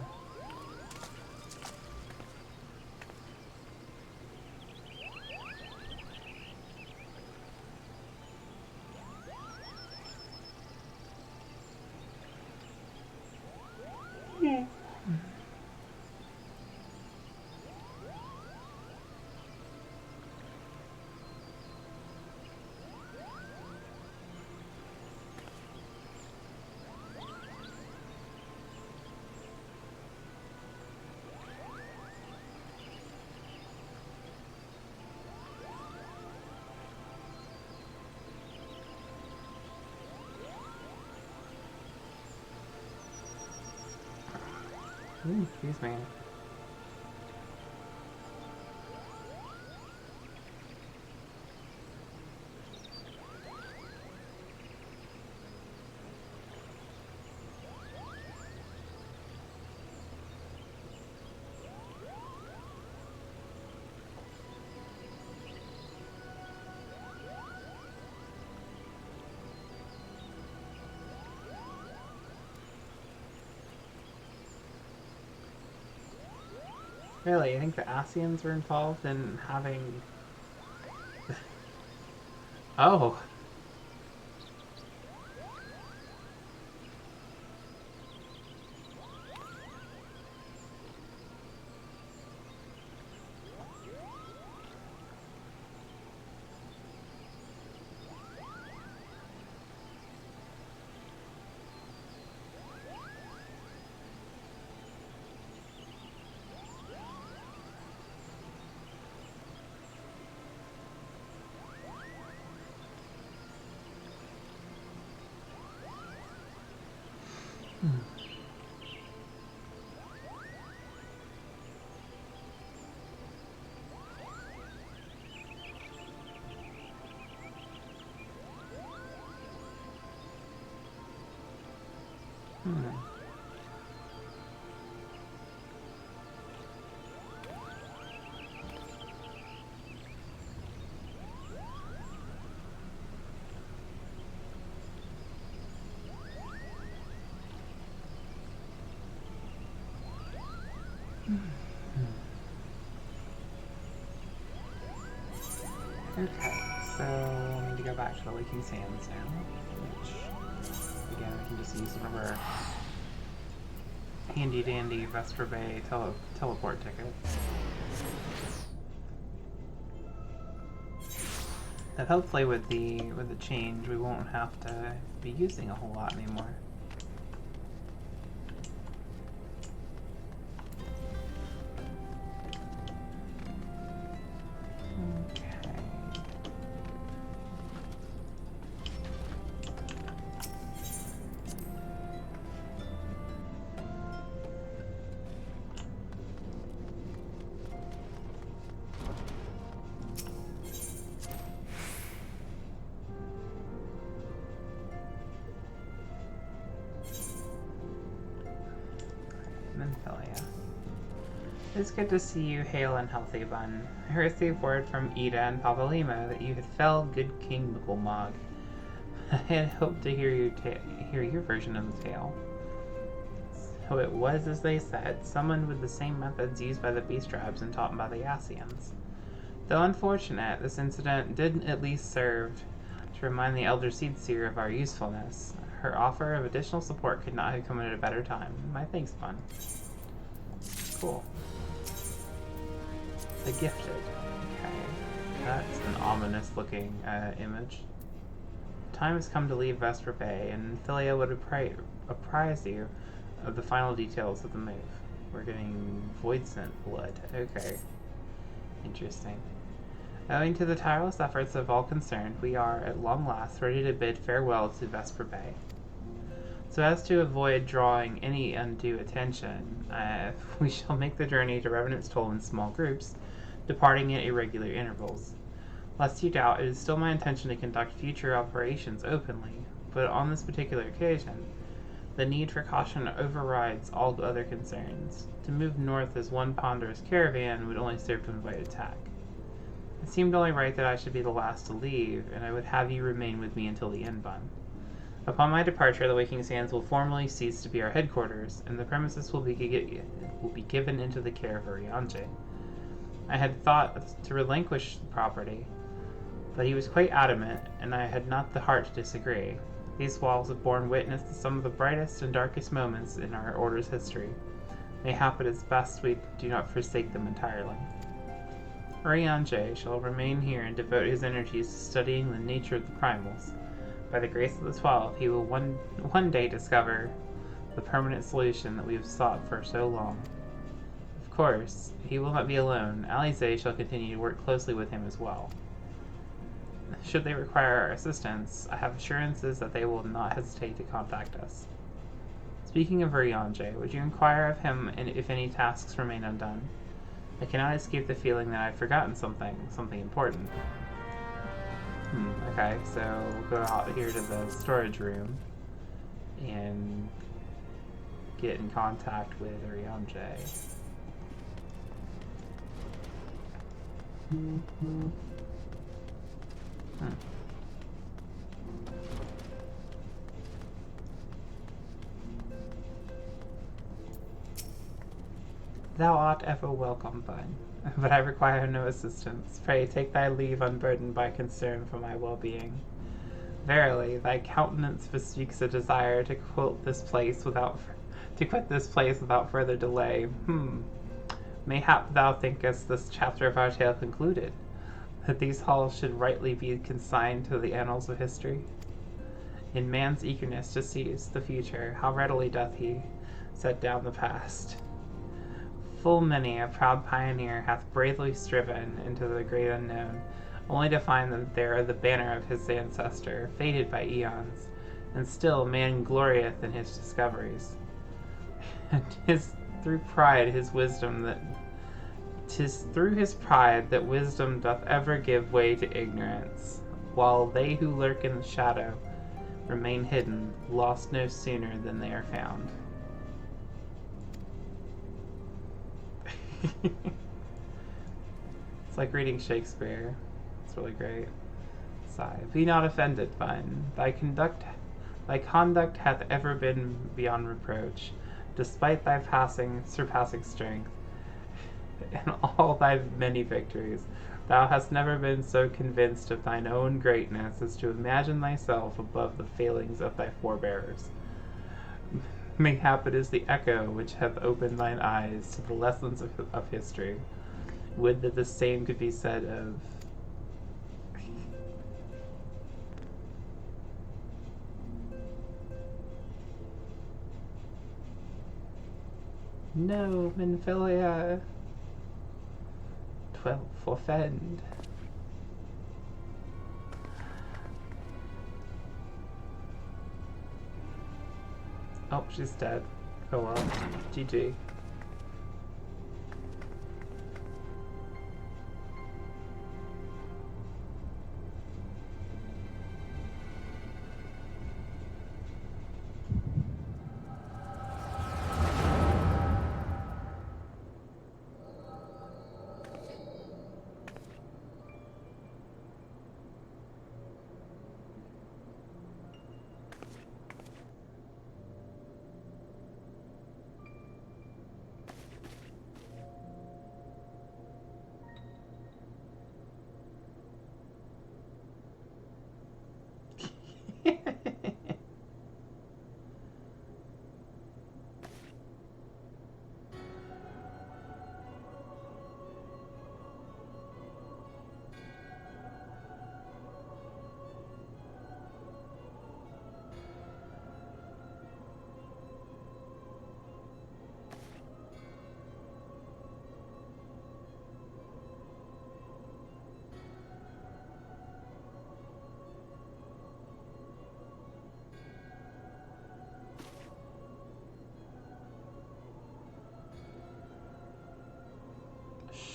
A: Ooh, excuse me. Really, I think the Asians were involved in having... Oh! Okay, so I need to go back to the Waking Sands now, which, again, we can just use one of our handy-dandy Vesper Bay teleport tickets. That hopefully with the change, we won't have to be using a whole lot anymore. It's good to see you hale and healthy, Bun. I received word from Ida and Papalima that you had felled good King Muggelmog. I had hoped to hear your version of the tale. So it was as they said, summoned with the same methods used by the Beast Tribes and taught by the Ascians. Though unfortunate, this incident did at least serve to remind the Elder Seedseer of our usefulness. Her offer of additional support could not have come at a better time. My thanks, Bun. Cool. The Gifted. Okay. That's an ominous looking image. Time has come to leave Vesper Bay, and Philia would apprise you of the final details of the move. We're getting Void Scent blood. Okay. Interesting. Owing to the tireless efforts of all concerned, we are, at long last, ready to bid farewell to Vesper Bay. So as to avoid drawing any undue attention, we shall make the journey to Revenant's Toll in small groups, departing at irregular intervals. Lest you doubt, it is still my intention to conduct future operations openly, but on this particular occasion, the need for caution overrides all other concerns. To move north as one ponderous caravan would only serve to invite attack. It seemed only right that I should be the last to leave, and I would have you remain with me until the end, Bun. Upon my departure, the Waking Sands will formally cease to be our headquarters, and the premises will be given into the care of Urianger. I had thought to relinquish the property, but he was quite adamant, and I had not the heart to disagree. These walls have borne witness to some of the brightest and darkest moments in our Order's history. Mayhap it is best we do not forsake them entirely. Urianger shall remain here and devote his energies to studying the nature of the primals. By the grace of the 12, he will one day discover the permanent solution that we have sought for so long. Of course, he will not be alone. Alize shall continue to work closely with him as well. Should they require our assistance, I have assurances that they will not hesitate to contact us. Speaking of Urianger, would you inquire of him if any tasks remain undone? I cannot escape the feeling that I've forgotten something important. Okay, so we'll go out here to the storage room and get in contact with Urianger. Thou art ever welcome, Bun, but I require no assistance. Pray take thy leave unburdened by concern for my well-being. Verily, thy countenance bespeaks a desire to quit this place without further delay. Mayhap thou thinkest this chapter of our tale concluded, that these halls should rightly be consigned to the annals of history. In man's eagerness to seize the future, how readily doth he set down the past. Full many a proud pioneer hath bravely striven into the great unknown, only to find that there the banner of his ancestor, faded by eons, and still man glorieth in his discoveries. And 'tis through his pride that wisdom doth ever give way to ignorance, while they who lurk in the shadow remain hidden, lost no sooner than they are found. It's like reading Shakespeare. It's really great. Sigh. Be not offended, Bun. Thy conduct hath ever been beyond reproach, despite thy surpassing strength. In all thy many victories, thou hast never been so convinced of thine own greatness as to imagine thyself above the failings of thy forebears. Mayhap it is the echo which hath opened thine eyes to the lessons of history. Would that the same could be said of... No, Minfilia. 12 offend. Oh, she's dead. Oh well. GG.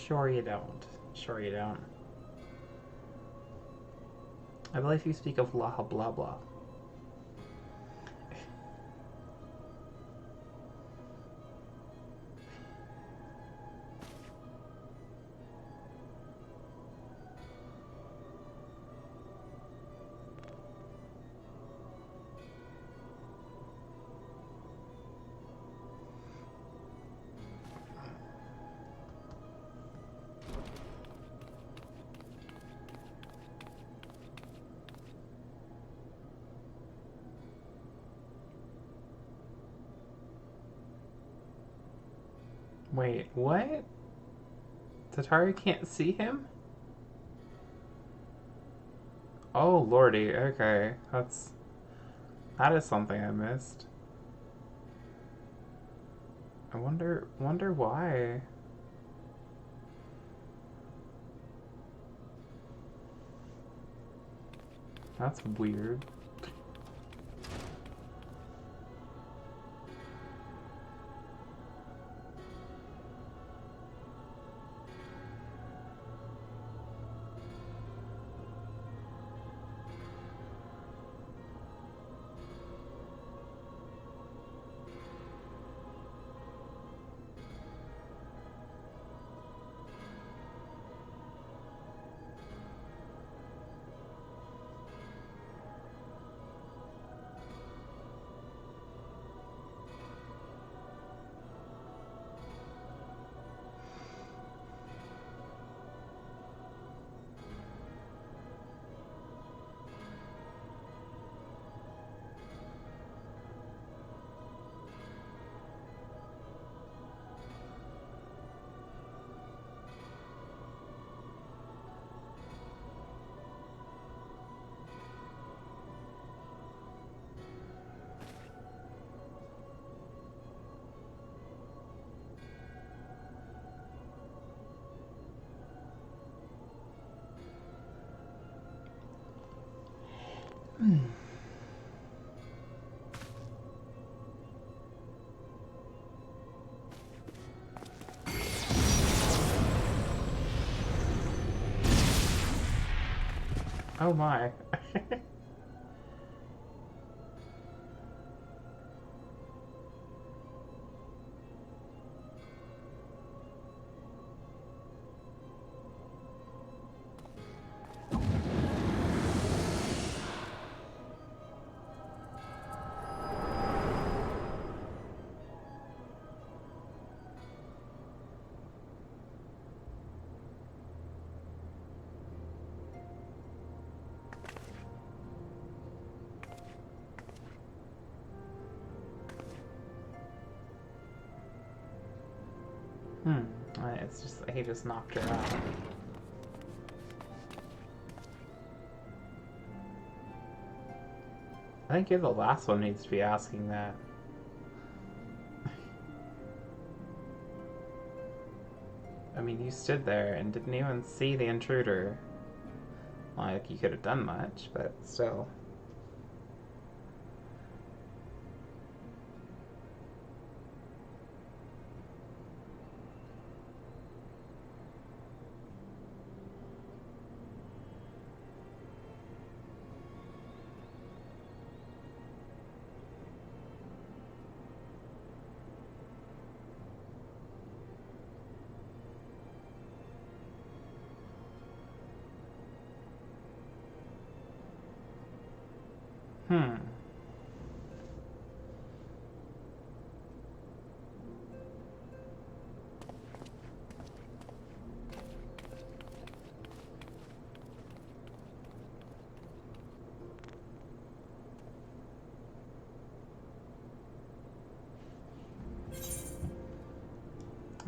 A: Sure you don't. Sure you don't. I believe you speak of blah blah blah. Wait, what? Tatari can't see him? Oh lordy, okay. That is something I missed. I wonder why. That's weird. Oh my. It's just, he just knocked her out. I think you're the last one needs to be asking that. I mean, you stood there and didn't even see the intruder. Like, you could have done much, but still.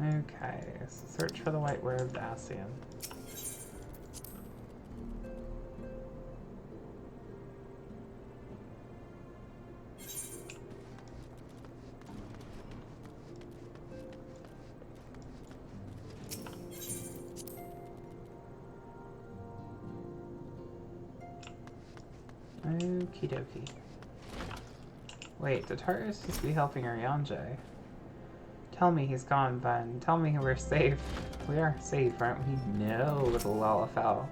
A: Okay, so search for the white-robed Ascian. Okie dokie. Wait, did Taurus just be helping Arianje? Tell me he's gone, Ben. Tell me we're safe. We are safe, aren't we? No, little Lullafell.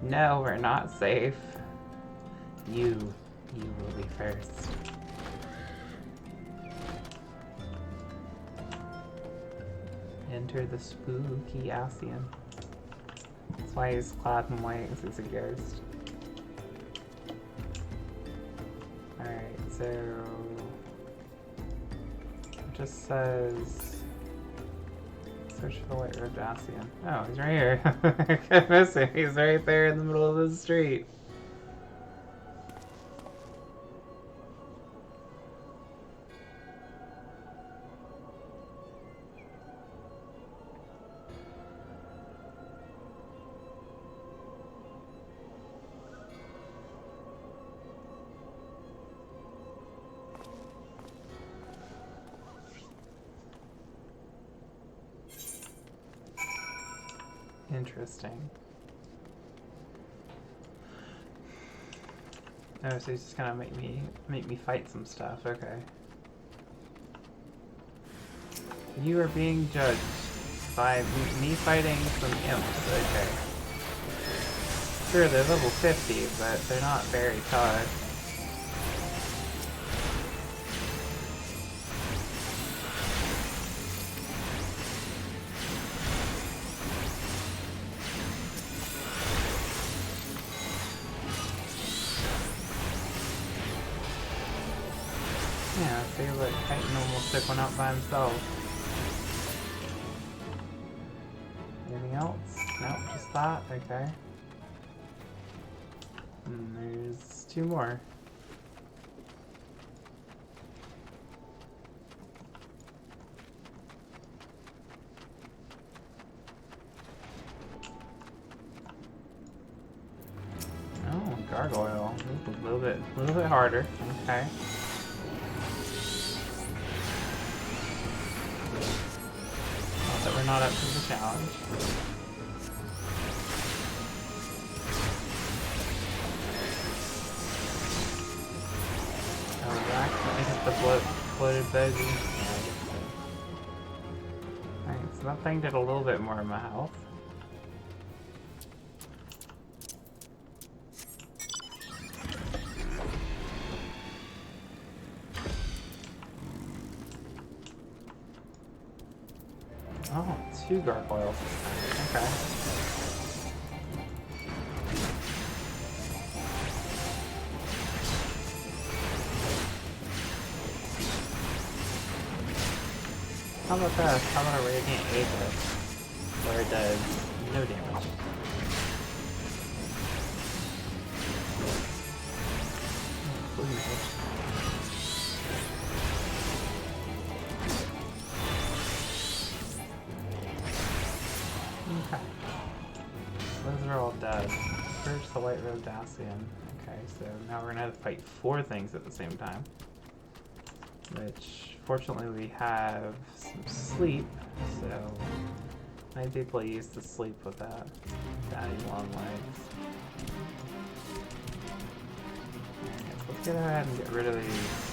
A: No, we're not safe. You will be first. Enter the spooky Ascian. That's why he's clad in white, because he's a ghost. Alright, so... it just says... search for the white-robed Ascian. Oh, he's right here. I kept missing. He's right there in the middle of the street. Interesting. Oh, so he's just gonna make me fight some stuff. Okay. You are being judged by me fighting some imps. Okay. Sure, they're level 50, but they're not very taught. Yeah, see, look, Titan almost took one out by himself. Anything else? Nope, just that. Okay. And there's two more. Oh, gargoyle. This is a little bit harder. Okay. That we're not up to the challenge. Oh, we accidentally hit the bloated bogey. Alright, so that thing did a little bit more of my health. Oh, two gargoyles this time. Okay. How about that? How about a Radiant Aegis? Where it does no damage. dead. Purge the white robed Dacian. Okay, so now we're gonna have to fight 4 things at the same time. Which, fortunately, we have some sleep, so might be able to use the sleep with that daddy long legs. Alright, so let's go ahead and get rid of these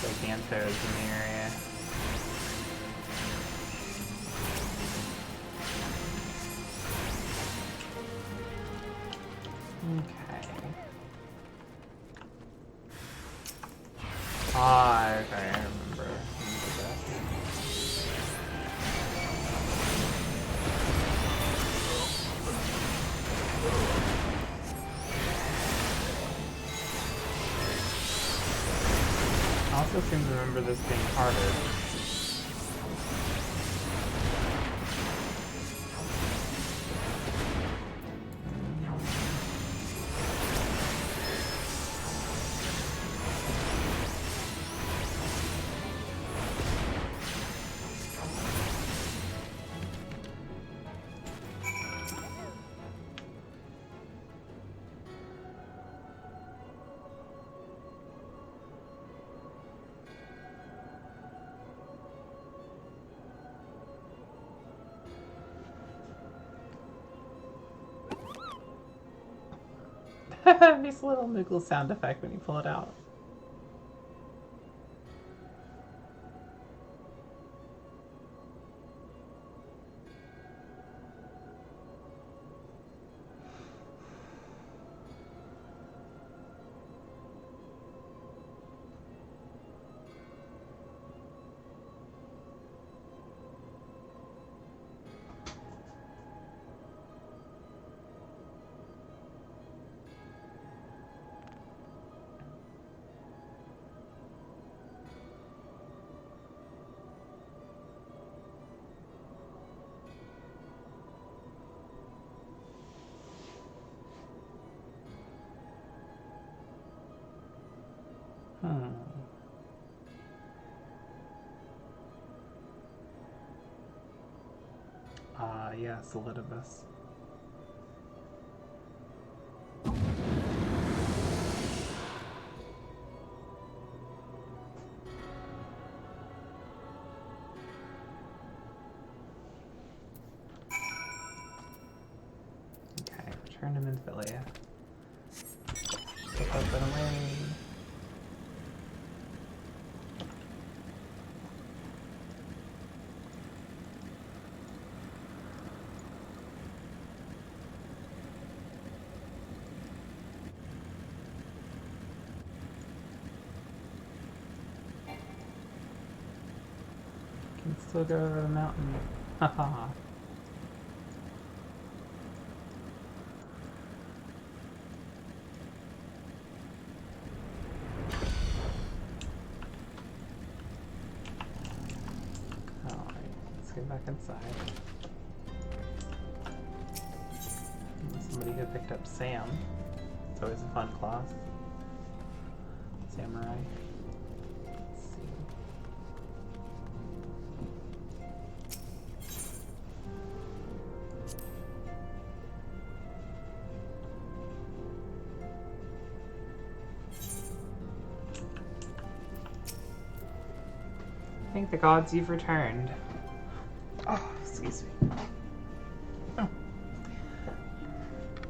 A: gigantos in the area. Okay. Ah, okay, I remember. I also seem to remember this being harder. Nice little Moogle sound effect when you pull it out. Yeah, Solidibus. Okay, return him into Philia. Pick up and away. Can still go over the mountain. Haha. Alright, let's get back inside. Somebody who picked up Sam. It's always a fun class. Samurai. Thank the gods you've returned. Oh, excuse me. Oh.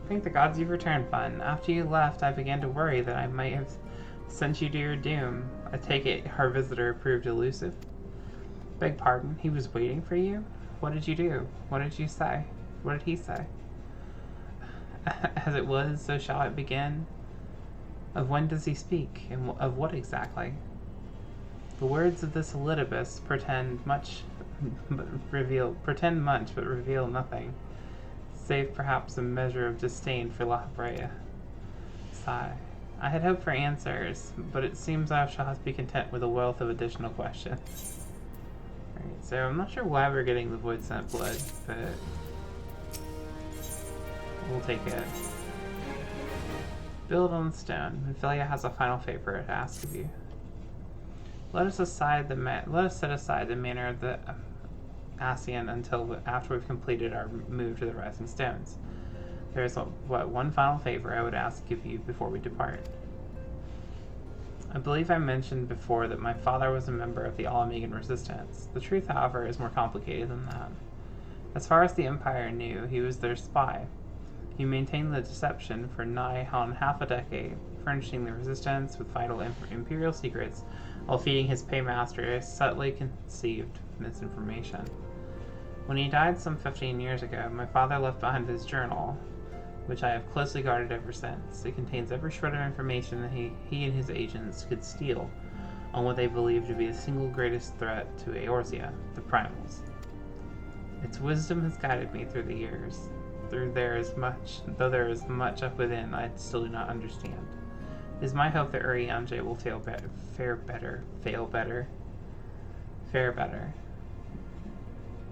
A: Thank the gods you've returned, Bun. After you left, I began to worry that I might have sent you to your doom. I take it our visitor proved elusive. Beg pardon, he was waiting for you? What did you do? What did you say? What did he say? As it was, so shall it begin? Of when does he speak, and of what exactly? The words of this Solidibus pretend much, but reveal nothing, save perhaps a measure of disdain for La Brea. Sigh. I had hoped for answers, but it seems I shall have to be content with a wealth of additional questions. Right, so I'm not sure why we're getting the Void Scent Blood, but we'll take it. Build on stone. Ophelia has a final favor to ask of you. Let us set aside the manner of the Ascian until after we've completed our move to the Rising Stones. There's one final favor I would ask of you before we depart. I believe I mentioned before that my father was a member of the All-Amigan Resistance. The truth, however, is more complicated than that. As far as the Empire knew, he was their spy. He maintained the deception for nigh on half a decade, furnishing the Resistance with vital Imperial secrets while feeding his paymaster subtly conceived misinformation. When he died some 15 years ago, my father left behind his journal, which I have closely guarded ever since. It contains every shred of information that he and his agents could steal on what they believed to be the single greatest threat to Eorzea, the Primals. Its wisdom has guided me through the years, though there is much up within I still do not understand. It is my hope that Urianger will fare better.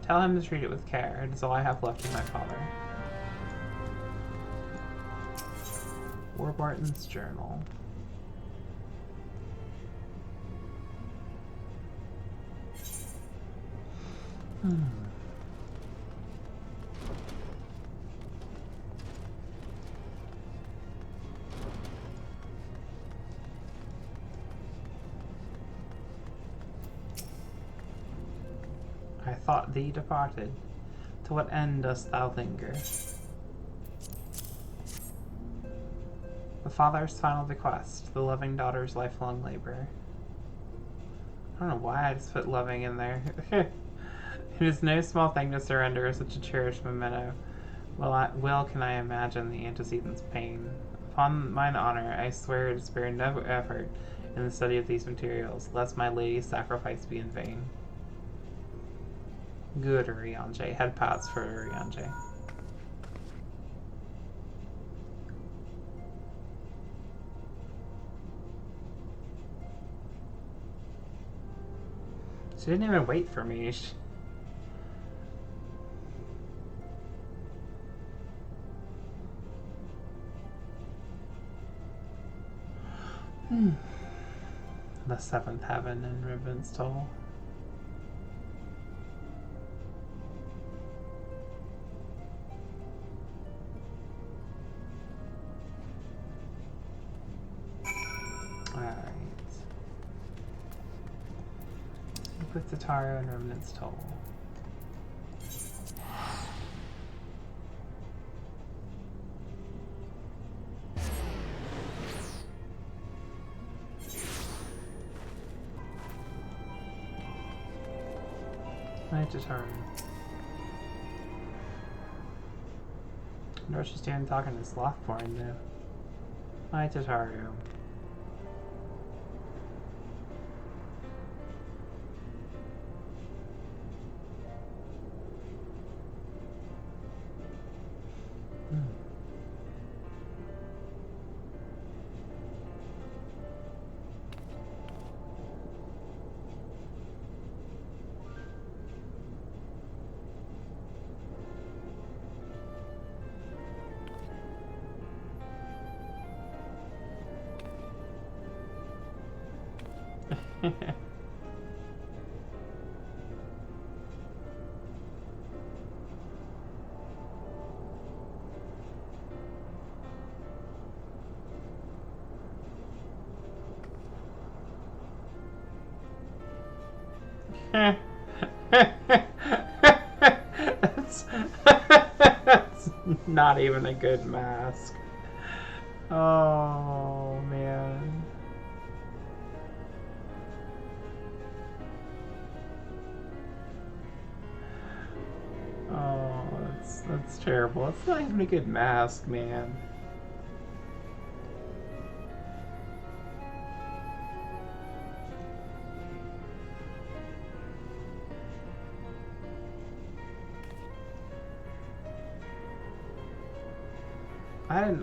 A: Tell him to treat it with care. It is all I have left of my father. Warburton's journal. I thought thee departed. To what end dost thou linger? The father's final bequest, the loving daughter's lifelong labor. I don't know why I just put loving in there. It is no small thing to surrender such a cherished memento. Well can I imagine the antecedents' pain. Upon mine honor, I swear to spare no effort in the study of these materials, lest my lady's sacrifice be in vain. Good, Urianger. Head pats for Urianger. She didn't even wait for me. The seventh heaven in Ribbon's Toll. Alright. With the Taro and Remnant's Toll. Night to Taro. I wonder what she's doing talking to Slothborn though. Night to Taro. That's not even a good mask. Oh man. Oh, that's terrible. It's not even a good mask, man.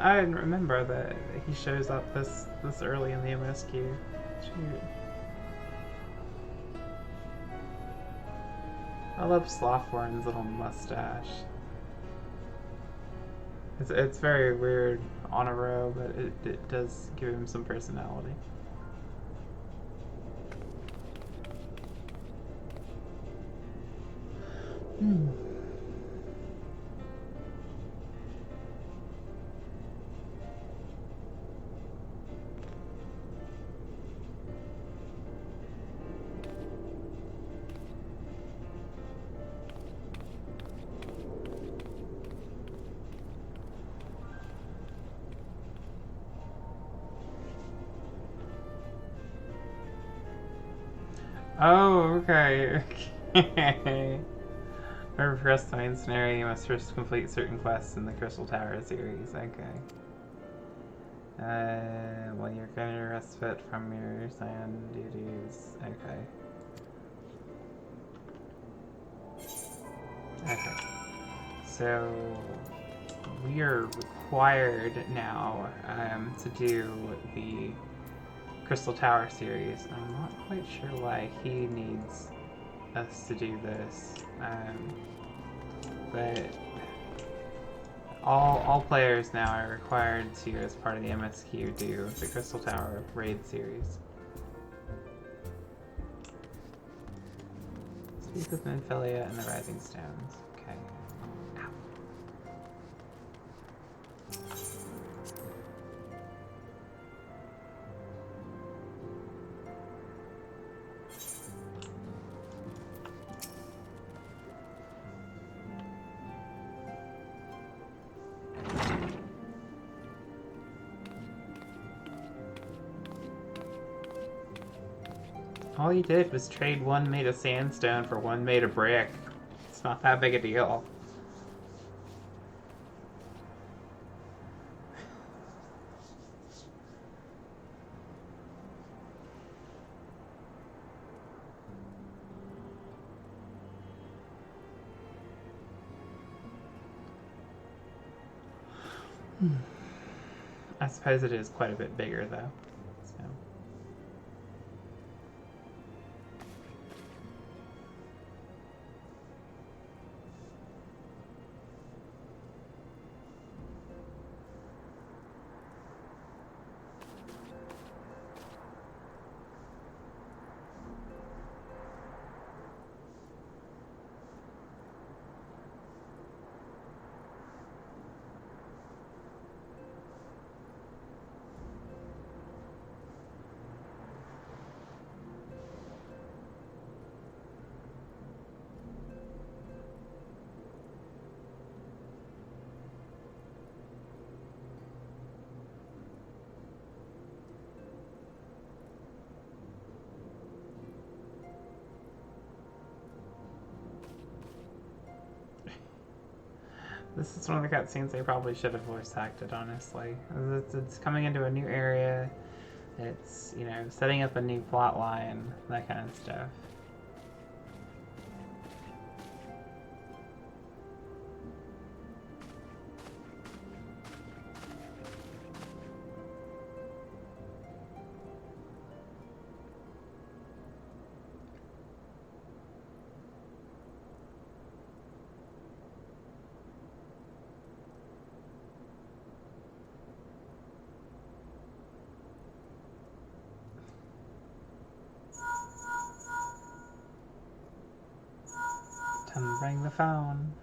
A: I didn't remember that he shows up this early in the MSQ. Shoot. I love Slothborn's little mustache. It's very weird on a row, but it does give him some personality. Oh, okay. Okay. For progress to main scenario, you must first complete certain quests in the Crystal Tower series. Okay. Well, you're gonna respite from your sand duties. Okay. Okay. So we are required now to do the Crystal Tower series. I'm not quite sure why he needs us to do this, but all players now are required to, as part of the MSQ, do the Crystal Tower raid series. Speak with Minfilia and the Rising Stones. Okay. Ow. All you did was trade one made of sandstone for one made of brick. It's not that big a deal. I suppose it is quite a bit bigger, though. So. This is one of the cutscenes they probably should have voice acted, honestly. It's coming into a new area. It's, you know, setting up a new plot line, that kind of stuff. Time to bring the phone.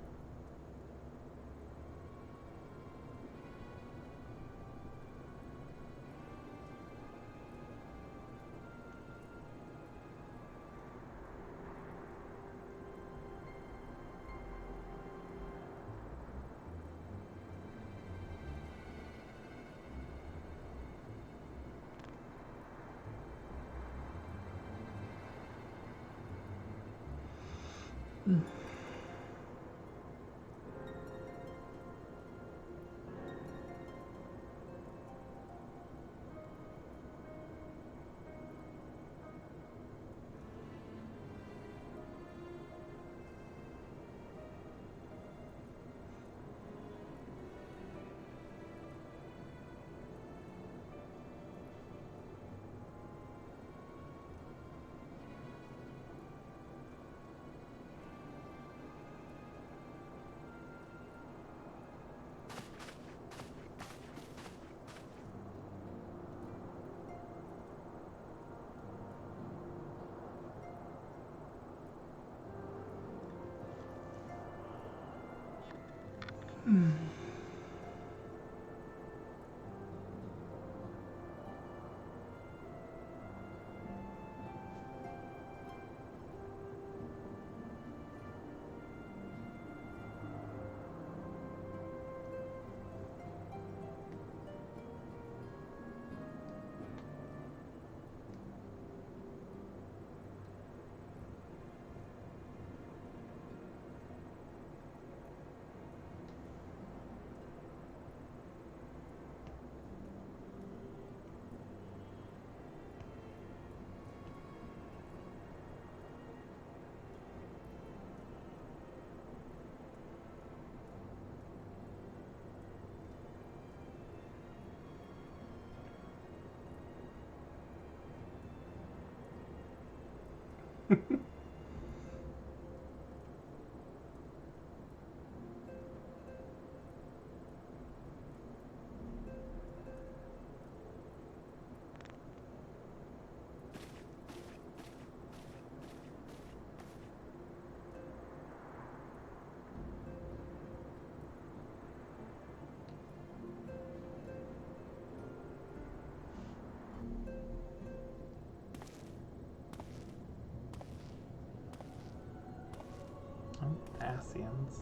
A: Asians.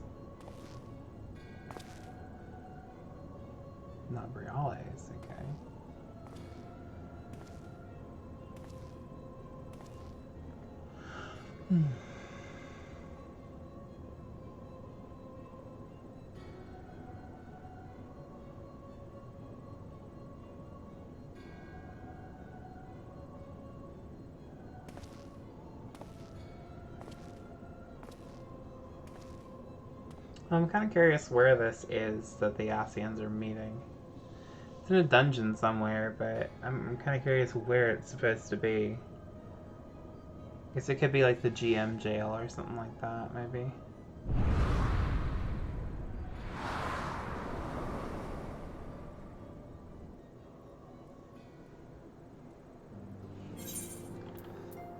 A: Not Boreales, okay. I'm kind of curious where this is that the Asians are meeting. It's in a dungeon somewhere, but I'm kind of curious where it's supposed to be. I guess it could be like the GM jail or something like that, maybe.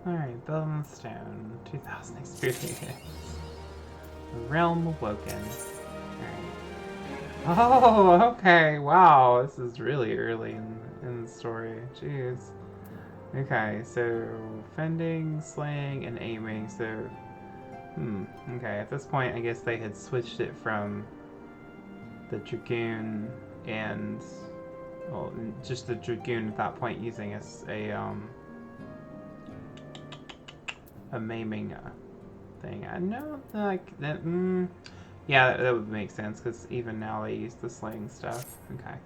A: Alright, build on stone. 2,000 experience. Realm awoken. Alright. Oh, okay. Wow, this is really early in the story. Jeez. Okay, so fending, slaying, and aiming. So, okay. At this point, I guess they had switched it from the dragoon and, well, just the dragoon at that point using a maiming thing. I know, like that. Yeah, that would make sense because even now they use the slaying stuff. Okay.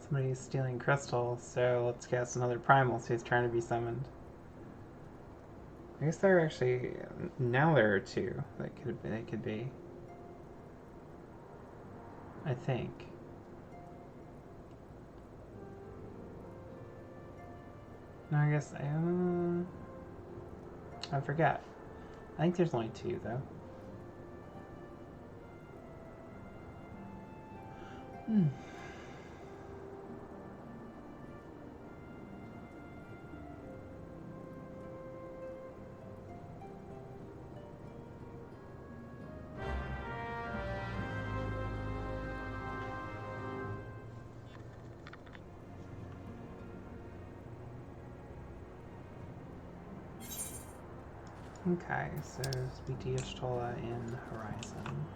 A: Somebody's stealing crystals, so let's cast another primal so he's trying to be summoned. I guess there are actually, now there are two that could be. I think. No, I guess I forget. I think there's only two though. Okay, so Speedy Ishtola in Horizon.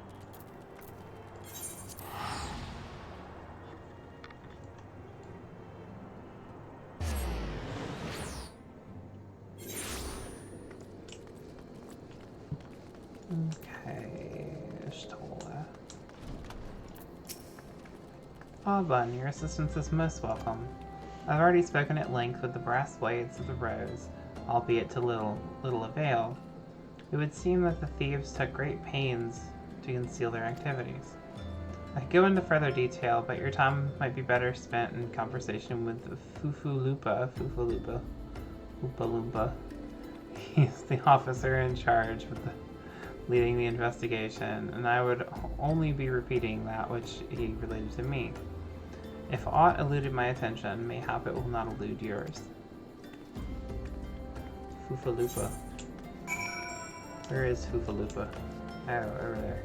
A: Okay, Ishtola. Bun, your assistance is most welcome. I've already spoken at length with the brass blades of the Rose, albeit to little avail. It would seem that the thieves took great pains to conceal their activities. I could go into further detail, but your time might be better spent in conversation with Fufulupa. He's the officer in charge with leading the investigation, and I would only be repeating that which he related to me. If aught eluded my attention, mayhap it will not elude yours. Fufulupa. Where is Fufulupa? Oh, over there.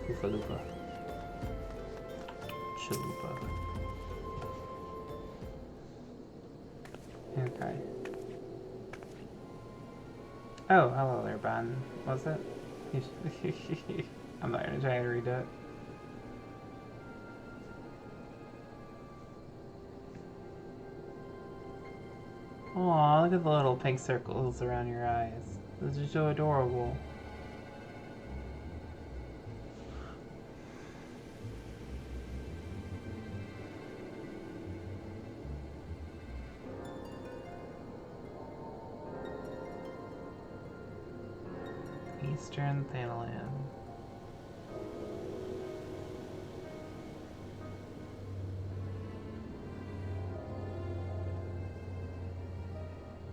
A: Fufulupa. Chalupa. Okay. Oh, hello there, Ben. Was it? I'm not gonna try to read it. Aw, look at the little pink circles around your eyes. Those are so adorable. Eastern Thanalan.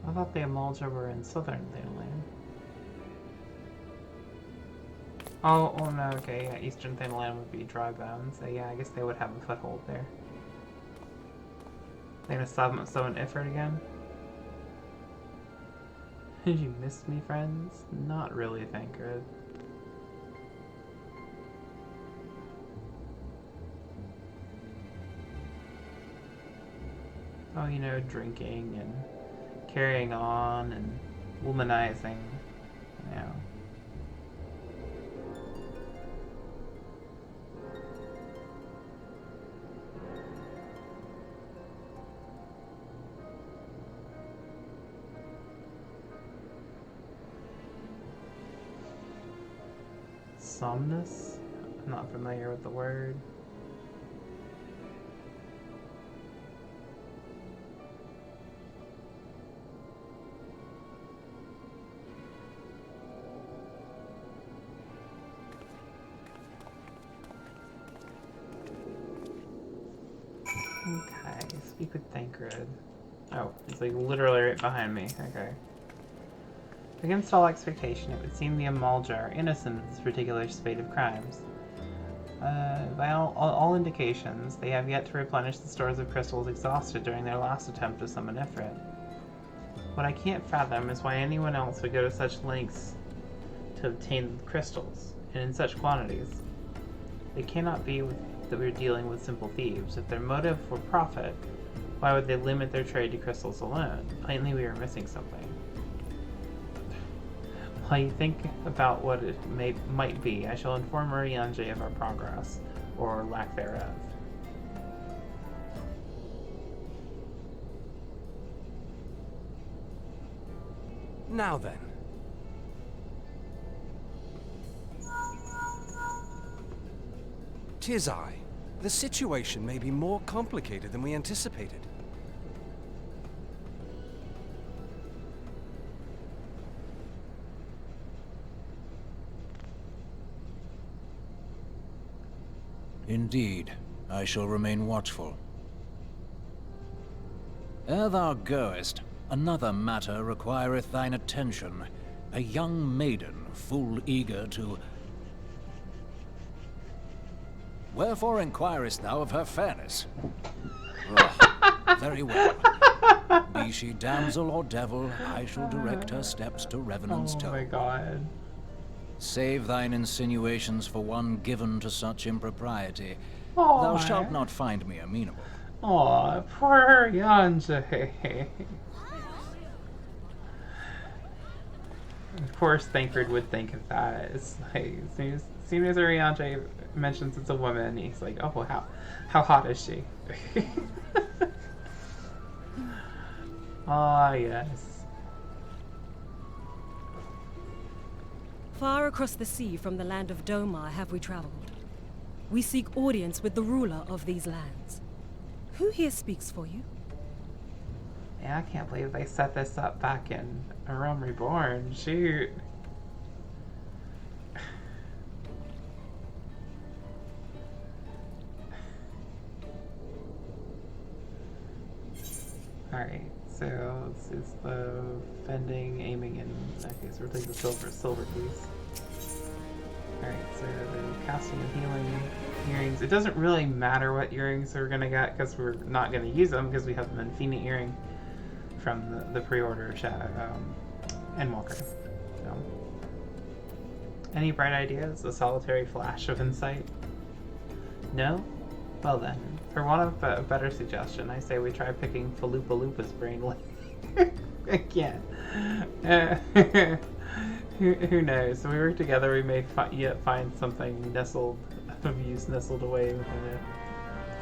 A: I thought the Amalja were in Southern Thanalan. Oh no, okay, yeah, Eastern Thanalan would be dry bones, so yeah, I guess they would have a foothold there. They gonna summon Ifrit again? Did you miss me, friends? Not really, Thancred. Oh, you know, drinking and carrying on and womanizing, you know. Somnus? I'm not familiar with the word. Okay, speak with Thancred. Oh, it's like literally right behind me. Okay. Against all expectation, it would seem the Amalja are innocent of this particular spate of crimes. By all indications, they have yet to replenish the stores of crystals exhausted during their last attempt to summon Ifrit. What I can't fathom is why anyone else would go to such lengths to obtain crystals, and in such quantities. It cannot be that we're dealing with simple thieves. If their motive were profit, why would they limit their trade to crystals alone? Plainly, we are missing something. While you think about what it might be, I shall inform Urianger of our progress, or lack thereof.
B: Now then. Tis I. The situation may be more complicated than we anticipated.
C: Indeed, I shall remain watchful. Ere thou goest, another matter requireth thine attention. A young maiden, full eager to... Wherefore inquirest thou of her fairness? Oh, very well. Be she damsel or devil, I shall direct her steps to Revenant's Toe.
A: Oh my god.
C: Save thine insinuations for one given to such impropriety.
A: Aww.
C: Thou shalt not find me amenable.
A: Aw, poor Urianger. Of course, Thancred would think of that. It's like, as soon as Urianger mentions it's a woman, he's like, oh, how hot is she? Ah, yes.
D: Far across the sea from the land of Domar have we traveled. We seek audience with the ruler of these lands. Who here speaks for you?
A: Yeah, I can't believe they set this up back in A Realm Reborn. Shoot. Alright, so this is the fending, aiming, and in that case we'll take the silver piece. Alright, so the casting and healing earrings. It doesn't really matter what earrings we're gonna get because we're not gonna use them because we have the Infini earring from the pre-order Endwalker. So. Any bright ideas? A solitary flash of insight? No? Well then, for want of a better suggestion, I say we try picking Falupa Lupa's brain. I can't. Who knows? We work together, we may yet find something nestled of use nestled away within it.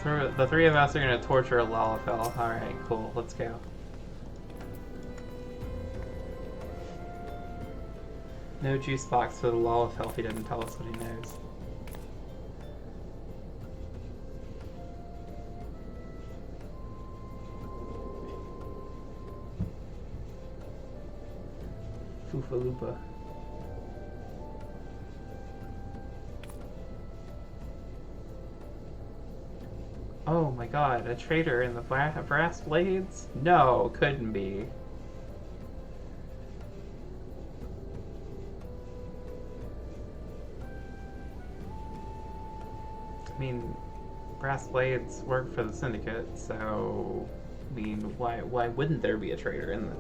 A: So the three of us are going to torture a Lalafell. Alright, cool. Let's go. No juice box for the Lalafell if he doesn't tell us what he knows. Foofaloopa. Oh my god, a traitor in the brass blades? No, couldn't be. I mean, brass blades work for the Syndicate, so I mean, why wouldn't there be a traitor in the...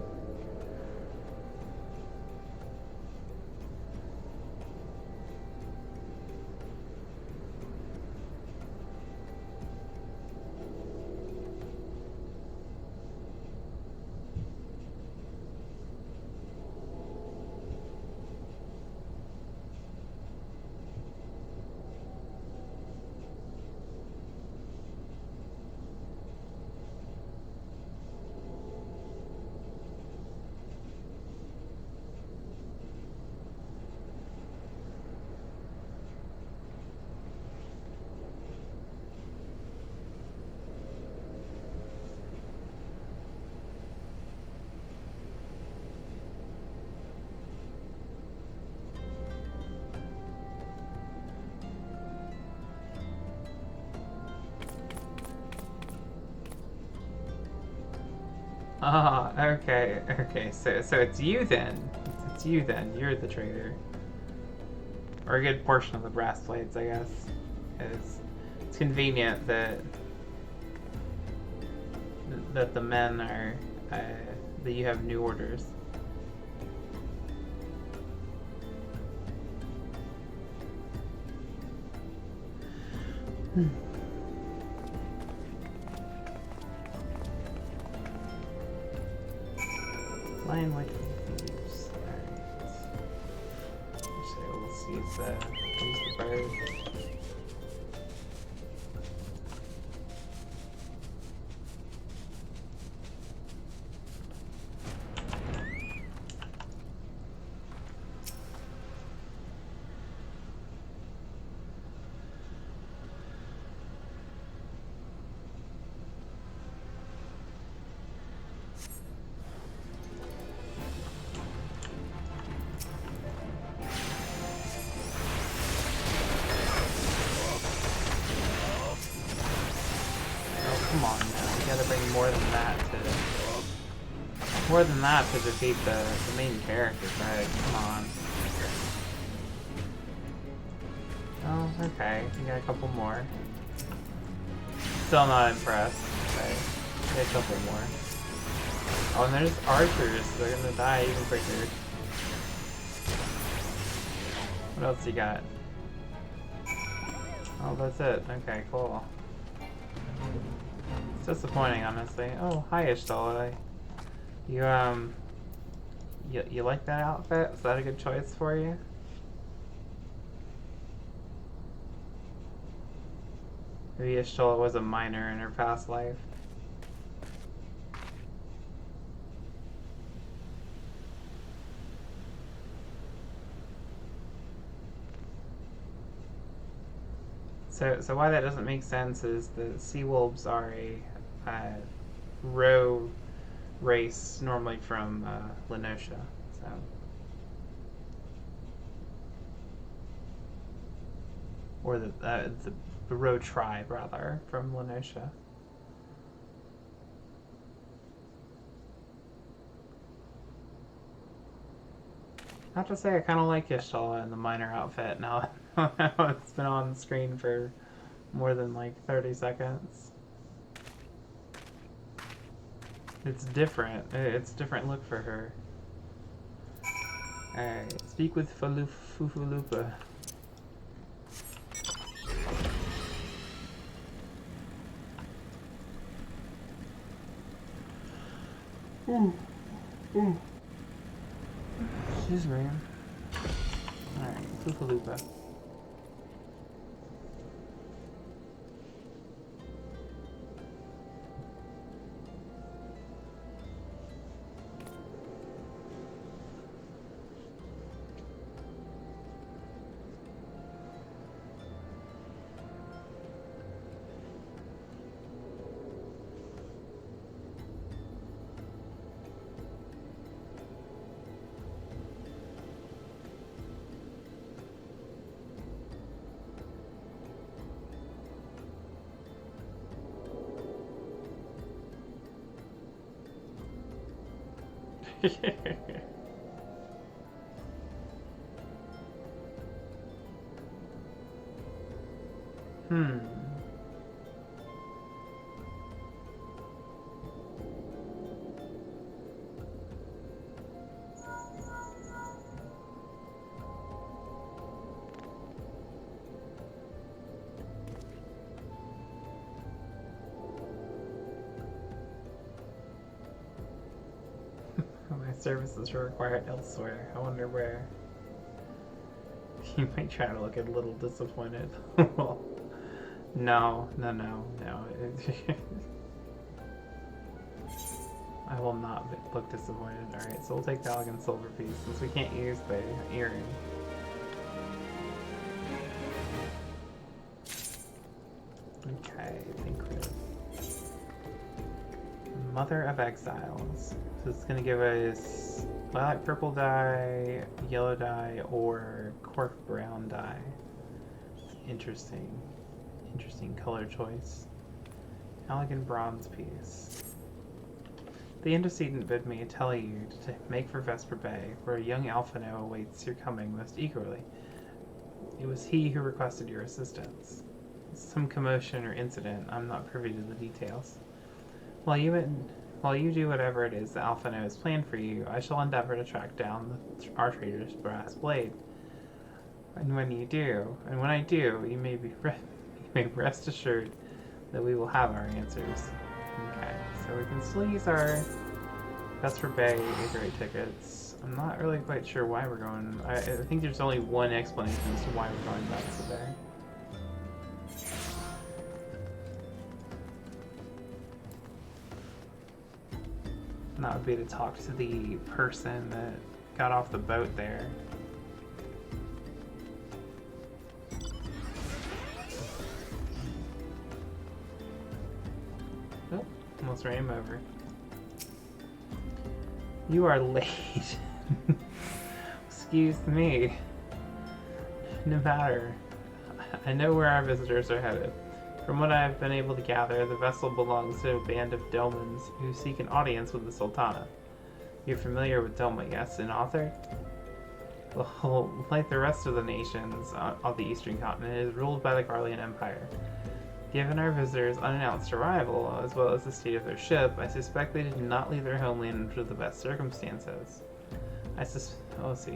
A: Ah, okay, so it's you then. It's you then. You're the traitor. Or a good portion of the brass blades, I guess. It's convenient that the men are that you have new orders. Lion white thieves. Alright. So let's use the bird. Come on now, we gotta bring more than that to defeat the main characters, right? Come on. Oh, okay, we got a couple more. Still not impressed. Okay, get a couple more. Oh, and there's archers, so they're gonna die even quicker. What else you got? Oh, that's it. Okay, cool. It's disappointing, honestly. Oh, hi, Ishtola. You like that outfit? Is that a good choice for you? Maybe Ishtola was a miner in her past life. So why that doesn't make sense is the sea wolves are a row race, normally from Lenosha. So or the row tribe rather from Lenosha. I have to say, I kind of like Ishtola in the miner outfit now. It's been on screen for more than like 30 seconds. It's different. It's a different look for her. Alright, speak with Fufulupa. Ooh. Ooh. Excuse me. Alright, Foofaloopa. Hmm. My services are required elsewhere. I wonder where. You might try to look a little disappointed. Well, no. I will not look disappointed. Alright, so we'll take the elegant silver piece since we can't use the earring. Okay, I think we're Mother of Exiles. So it's gonna give us lilac purple dye, yellow dye, or cork brown dye. Interesting. Interesting color choice. Elegant bronze piece. The antecedent bid me tell you to make for Vesper Bay, where a young Alphino awaits your coming most eagerly. It was he who requested your assistance. Some commotion or incident, I'm not privy to the details. While you do whatever it is the Alphino has planned for you, I shall endeavor to track down our traitor's brass blade. And when I do, you may rest assured that we will have our answers. Okay, so we can still use our Vesper Bay Aethery tickets. I'm not really quite sure why we're going. I think there's only one explanation as to why we're going back to there. And that would be to talk to the person that got off the boat there. Oh, almost ran him over. You are late. Excuse me. No matter. I know where our visitors are headed. From what I have been able to gather, the vessel belongs to a band of Domans who seek an audience with the Sultana. You're familiar with Doma, yes, an author? Well, like the rest of the nations of the Eastern Continent, it is ruled by the Garlean Empire. Given our visitors' unannounced arrival, as well as the state of their ship, I suspect they did not leave their homeland under the best circumstances.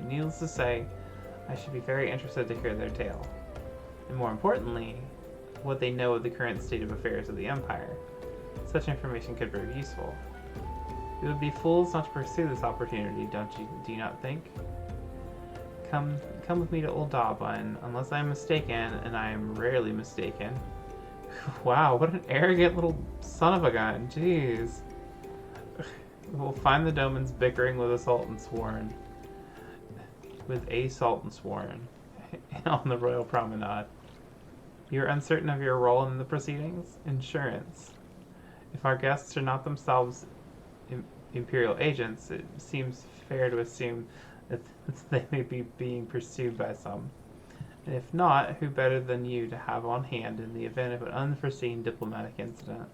A: Needless to say, I should be very interested to hear their tale. And more importantly, what they know of the current state of affairs of the Empire. Such information could prove useful. It would be fools not to pursue this opportunity, do you not think? Come with me to Old Daubun, unless I am mistaken, and I am rarely mistaken. Wow, what an arrogant little son of a gun, jeez. We'll find the Domans bickering with a Sultan Sworn. On the Royal Promenade. You're uncertain of your role in the proceedings? Insurance. If our guests are not themselves Imperial agents, it seems fair to assume that they may be being pursued by some. And if not, who better than you to have on hand in the event of an unforeseen diplomatic incident?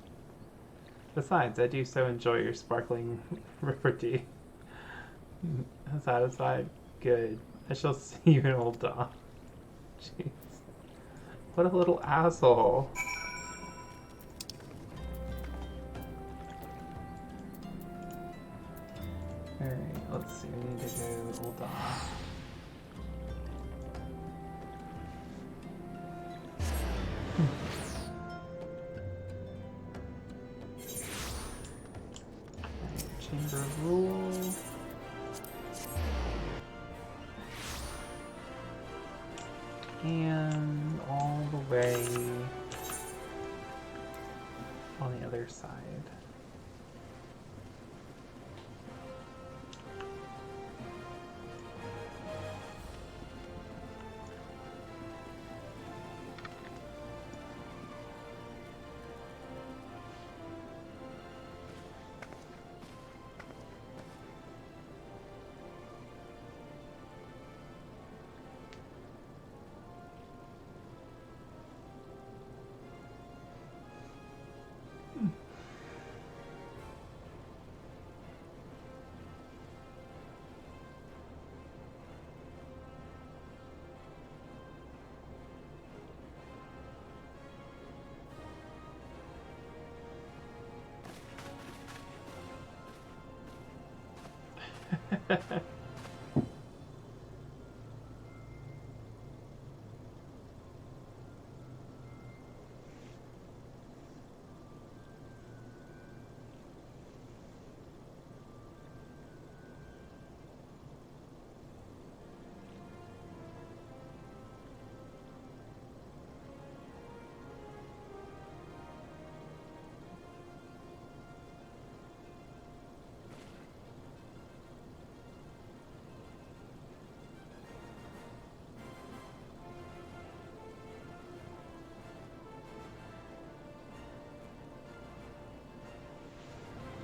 A: Besides, I do so enjoy your sparkling repartee. Satisfied? Good. I shall see you in Old Dawn. Jeez. What a little asshole. Alright, let's see. We need to go Old Dawn. Chamber of And all the way on the other side.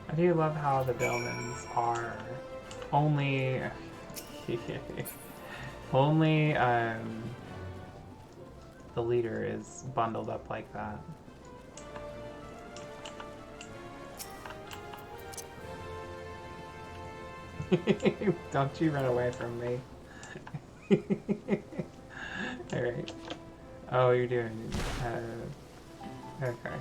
A: I do love how the Bellmans are only only the leader is bundled up like that. Don't you run away from me. Alright. Oh, you're doing okay.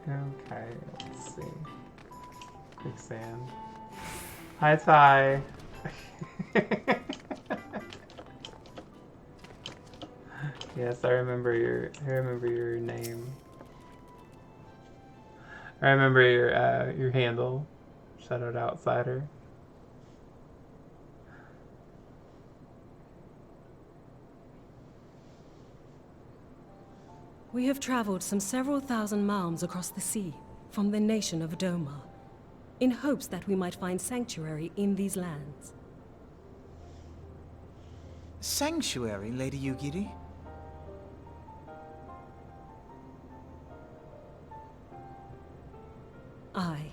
A: Okay, let's see. Quicksand. Hi, Ty. Yes, I remember your name. I remember your handle. Shadowed Outsider.
D: We have traveled some several thousand miles across the sea from the nation of Doma, in hopes that we might find sanctuary in these lands.
E: Sanctuary, Lady Yugiri?
D: Aye.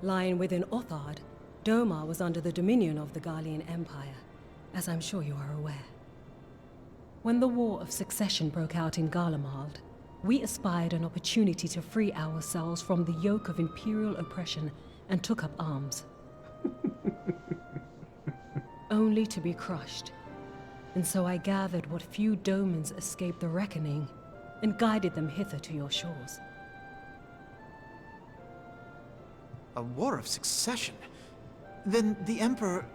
D: Lying within Othard, Doma was under the dominion of the Garlean Empire, as I'm sure you are aware. When the War of Succession broke out in Garlemald, we espied an opportunity to free ourselves from the yoke of imperial oppression and took up arms. Only to be crushed. And so I gathered what few Domans escaped the reckoning and guided them hither to your shores.
E: A war of succession? Then the Emperor...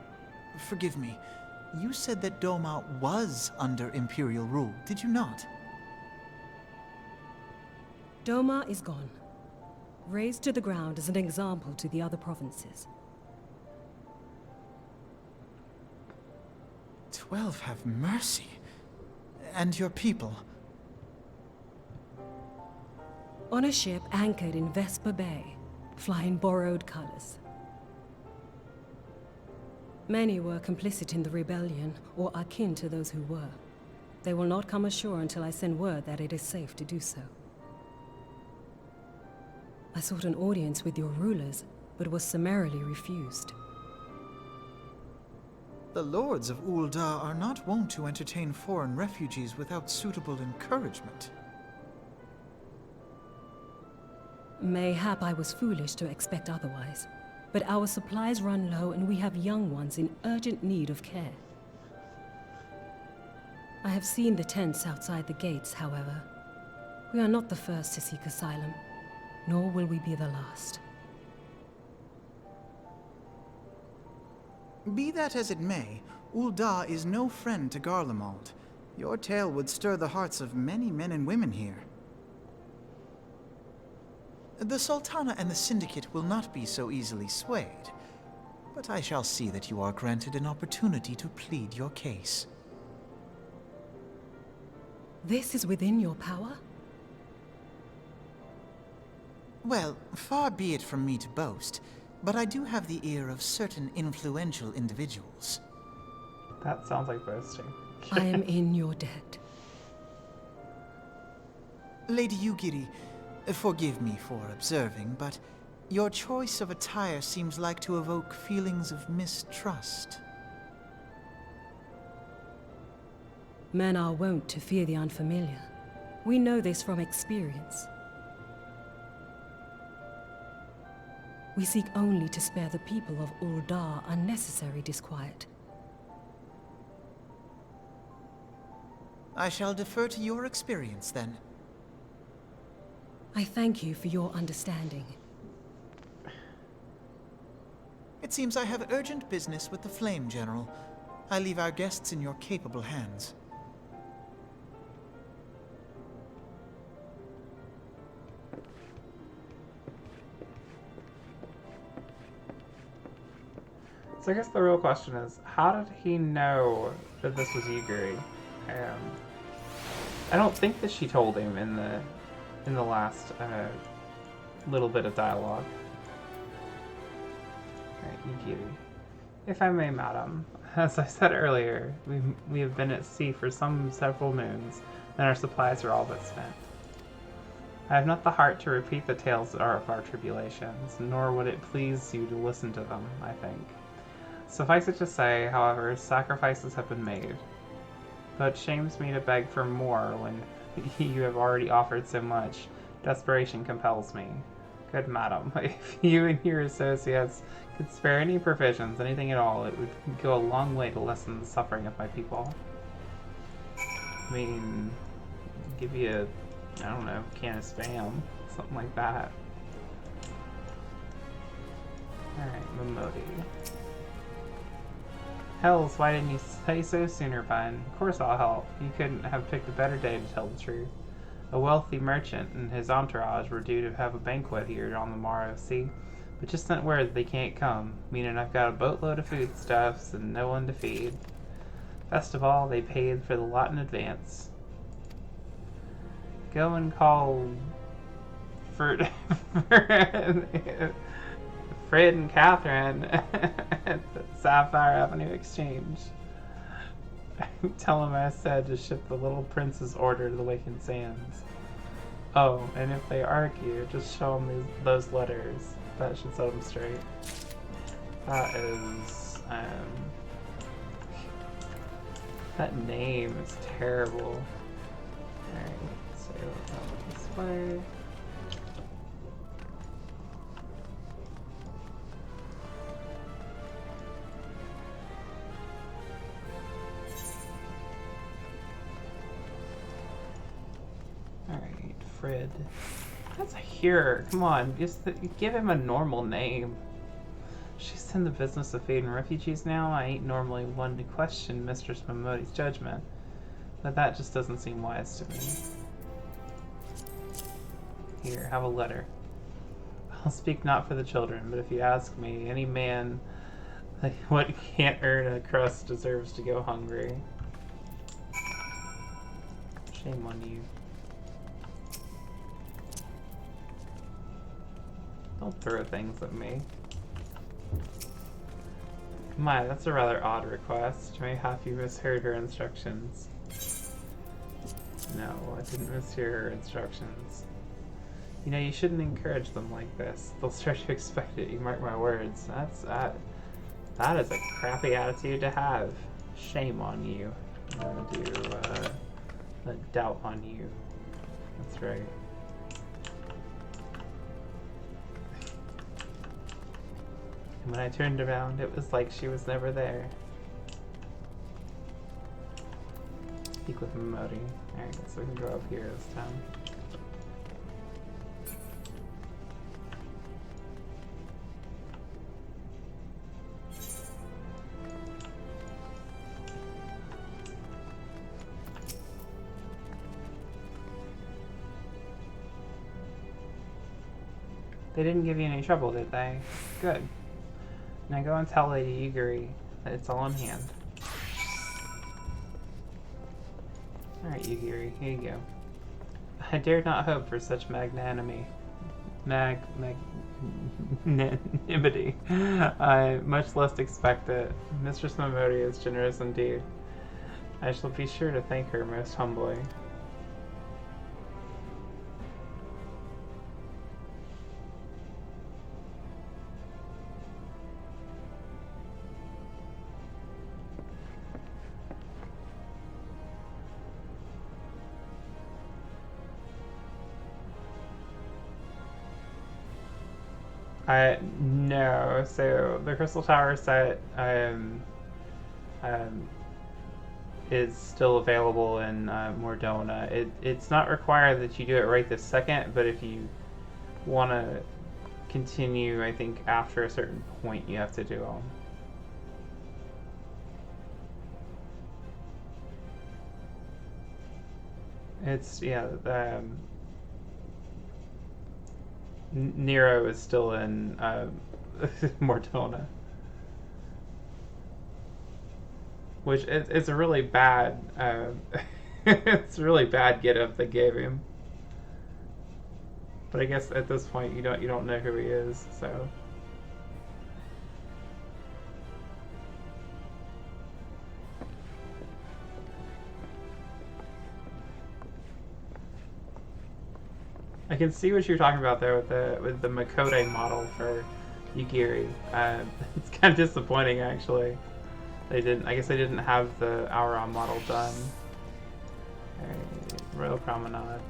E: Forgive me. You said that Doma was under Imperial rule, did you not?
D: Doma is gone. Razed to the ground as an example to the other provinces.
E: 12 have mercy. And your people?
D: On a ship anchored in Vesper Bay, flying borrowed colors. Many were complicit in the rebellion, or akin to those who were. They will not come ashore until I send word that it is safe to do so. I sought an audience with your rulers, but was summarily refused.
E: The lords of Ul'dah are not wont to entertain foreign refugees without suitable encouragement.
D: Mayhap I was foolish to expect otherwise. But our supplies run low and we have young ones in urgent need of care. I have seen the tents outside the gates, however. We are not the first to seek asylum, nor will we be the last.
E: Be that as it may, Ul'dah is no friend to Garlemald. Your tale would stir the hearts of many men and women here. The Sultana and the Syndicate will not be so easily swayed, but I shall see that you are granted an opportunity to plead your case.
D: This is within your power?
E: Well, far be it from me to boast, but I do have the ear of certain influential individuals.
A: That sounds like boasting.
D: I am in your debt.
E: Lady Yugiri, forgive me for observing, but your choice of attire seems like to evoke feelings of mistrust.
D: Men are wont to fear the unfamiliar. We know this from experience. We seek only to spare the people of Uldar unnecessary disquiet.
E: I shall defer to your experience, then.
D: I thank you for your understanding.
E: It seems I have urgent business with the Flame General. I leave our guests in your capable hands.
A: So I guess the real question is, how did he know that this was Yugiri? I don't think that she told him in the last little bit of dialogue. Alright, Yugiri. If I may, madam, as I said earlier, we have been at sea for several moons, and our supplies are all but spent. I have not the heart to repeat the tales of our tribulations, nor would it please you to listen to them, I think. Suffice it to say, however, sacrifices have been made. Though it shames me to beg for more when you have already offered so much, desperation compels me. Good madam, if you and your associates could spare any provisions, anything at all, it would go a long way to lessen the suffering of my people. I mean, give you a, I don't know, can of Spam, something like that. Alright, Momodi. Hells, why didn't you say so sooner, Pine? Of course I'll help. You couldn't have picked a better day to tell the truth. A wealthy merchant and his entourage were due to have a banquet here on the morrow, see? But just sent word that they can't come, meaning I've got a boatload of foodstuffs and no one to feed. Best of all, they paid for the lot in advance. Go and call Fred and Catherine at the Sapphire Avenue Exchange. Tell him I said to ship the little prince's order to the Wakened Sands. Oh, and if they argue, just show them those letters. That should set them straight. That is, that name is terrible. Alright, so this way. Alright, Fred. That's a hearer. Come on, just give him a normal name. She's in the business of feeding refugees now. I ain't normally one to question Mistress Momodi's judgment, but that just doesn't seem wise to me. Here, have a letter. I'll speak not for the children, but if you ask me, any man what can't earn a crust deserves to go hungry. Shame on you. Don't throw things at me. My, that's a rather odd request. Mayhap you misheard her instructions. No, I didn't mishear her instructions. You know, you shouldn't encourage them like this. They'll start to expect it, you mark my words. That is a crappy attitude to have. Shame on you. I'm gonna do a doubt on you. That's right. And when I turned around, it was like she was never there. Speak with Momodi. Alright, so we can go up here this time. They didn't give you any trouble, did they? Good. Now go and tell Lady Yugiri that it's all in hand. Alright, Yugiri, here you go. I dared not hope for such magnanimity. Magnanimity. I much less expect it. Mistress Momodi is generous indeed. I shall be sure to thank her most humbly. No. So the Crystal Tower set is still available in Mordona. It's not required that you do it right this second, but if you want to continue, I think after a certain point you have to do them. It's, yeah, Nero is still in Mordona. Which it's a really bad it's a really bad get up they gave him. But I guess at this point you don't know who he is, so I can see what you're talking about there with the Makode model for Yugiri. It's kind of disappointing actually. I guess they didn't have the Auron model done. Alright, Royal Promenade.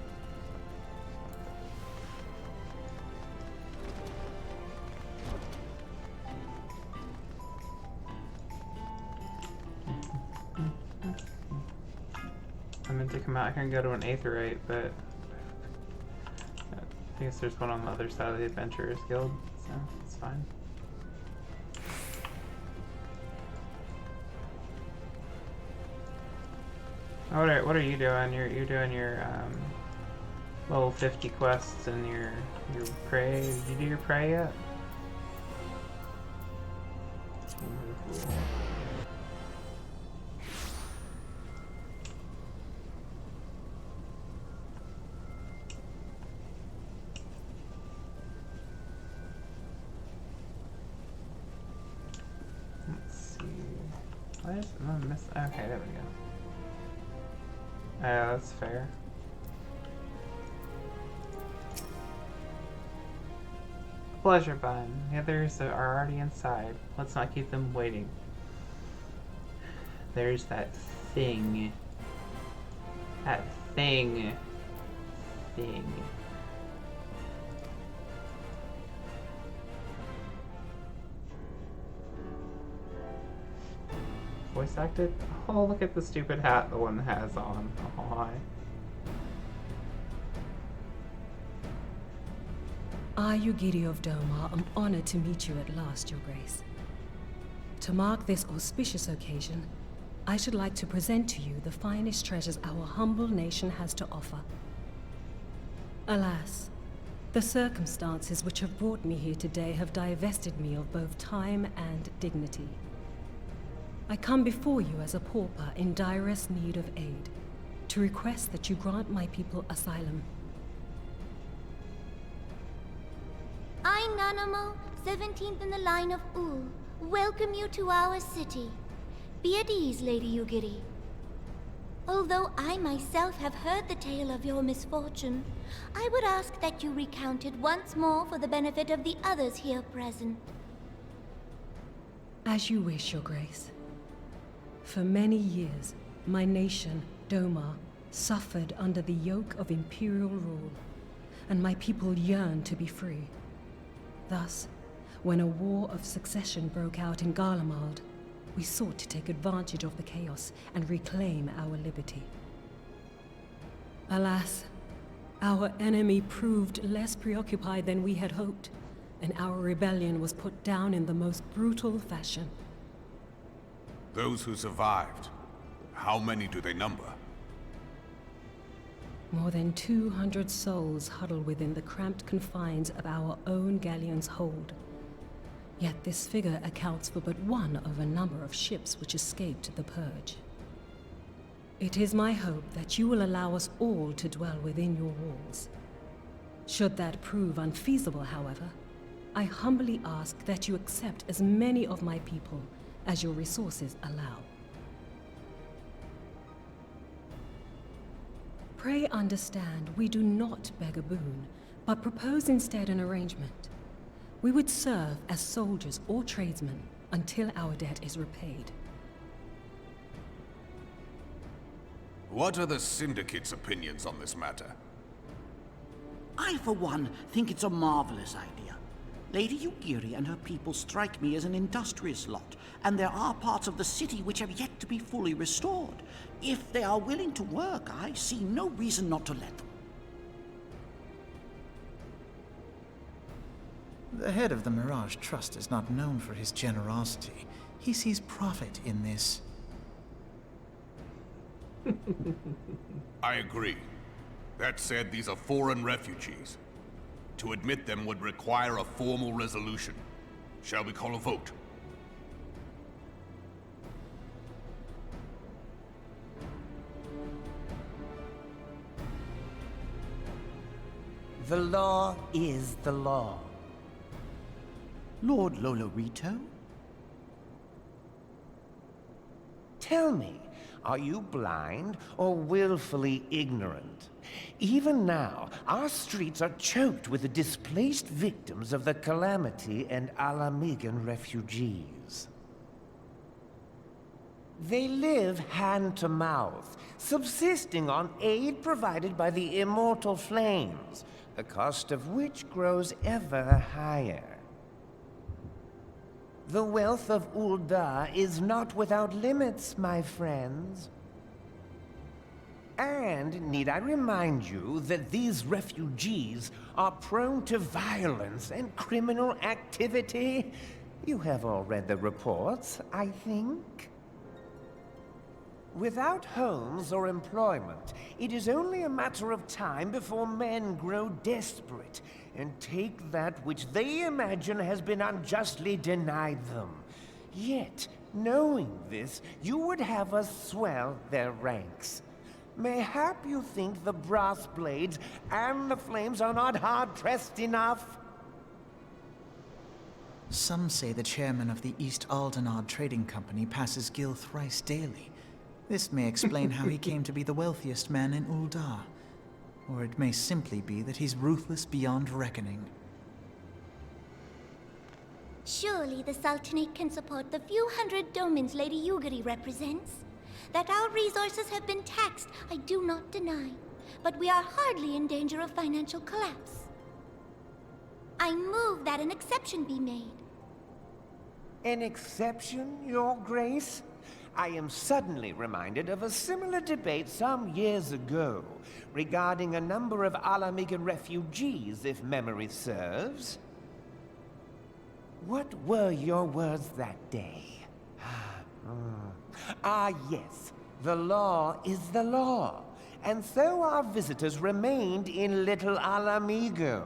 A: I meant to come out here and go to an Aetherite, but I guess there's one on the other side of the Adventurers Guild, so it's fine. What are you doing? You're doing your level 50 quests and your prey. Did you do your prey yet? Cool. Let's see. What is okay, there we go. That's fair. Pleasure Bun. The others are already inside. Let's not keep them waiting. There's that thing. That thing. Voice acted? Oh, look at the stupid hat the one has on. Oh, hi.
D: I, Yugiri of Doma, am honored to meet you at last, Your Grace. To mark this auspicious occasion, I should like to present to you the finest treasures our humble nation has to offer. Alas, the circumstances which have brought me here today have divested me of both time and dignity. I come before you as a pauper in direst need of aid, to request that you grant my people asylum.
F: I, Nanamo, 17th in the line of Ul, welcome you to our city. Be at ease, Lady Yugiri. Although I myself have heard the tale of your misfortune, I would ask that you recount it once more for the benefit of the others here present.
D: As you wish, Your Grace. For many years, my nation, Doma, suffered under the yoke of imperial rule, and my people yearned to be free. Thus, when a war of succession broke out in Garlemald, we sought to take advantage of the chaos and reclaim our liberty. Alas, our enemy proved less preoccupied than we had hoped, and our rebellion was put down in the most brutal fashion.
G: Those who survived, how many do they number?
D: More than 200 souls huddle within the cramped confines of our own galleon's hold. Yet this figure accounts for but one of a number of ships which escaped the purge. It is my hope that you will allow us all to dwell within your walls. Should that prove unfeasible, however, I humbly ask that you accept as many of my people as your resources allow. Pray understand, we do not beg a boon, but propose instead an arrangement. We would serve as soldiers or tradesmen until our debt is repaid.
G: What are the Syndicate's opinions on this matter?
H: I, for one, think it's a marvelous idea. Lady Yugiri and her people strike me as an industrious lot, and there are parts of the city which have yet to be fully restored. If they are willing to work, I see no reason not to let them.
E: The head of the Mirage Trust is not known for his generosity. He sees profit in this.
G: I agree. That said, these are foreign refugees. To admit them would require a formal resolution. Shall we call a vote?
I: The law is the law.
H: Lord Lolorito?
I: Tell me, are you blind or willfully ignorant? Even now, our streets are choked with the displaced victims of the Calamity and Alamigan refugees. They live hand to mouth, subsisting on aid provided by the immortal flames, the cost of which grows ever higher. The wealth of Ul'dah is not without limits, my friends. And need I remind you that these refugees are prone to violence and criminal activity? You have all read the reports, I think. Without homes or employment, it is only a matter of time before men grow desperate and take that which they imagine has been unjustly denied them. Yet, knowing this, you would have us swell their ranks. Mayhap you think the brass blades and the flames are not hard-pressed enough?
E: Some say the chairman of the East Aldenard Trading Company passes Gil thrice daily. This may explain how he came to be the wealthiest man in Ul'dah. Or it may simply be that he's ruthless beyond reckoning.
F: Surely the Sultanate can support the few hundred domins Lady Yugiri represents. That our resources have been taxed, I do not deny. But we are hardly in danger of financial collapse. I move that an exception be made.
I: An exception, Your Grace? I am suddenly reminded of a similar debate some years ago regarding a number of Alamigan refugees, if memory serves. What were your words that day? Ah, yes. The law is the law. And so our visitors remained in Little Alamigo.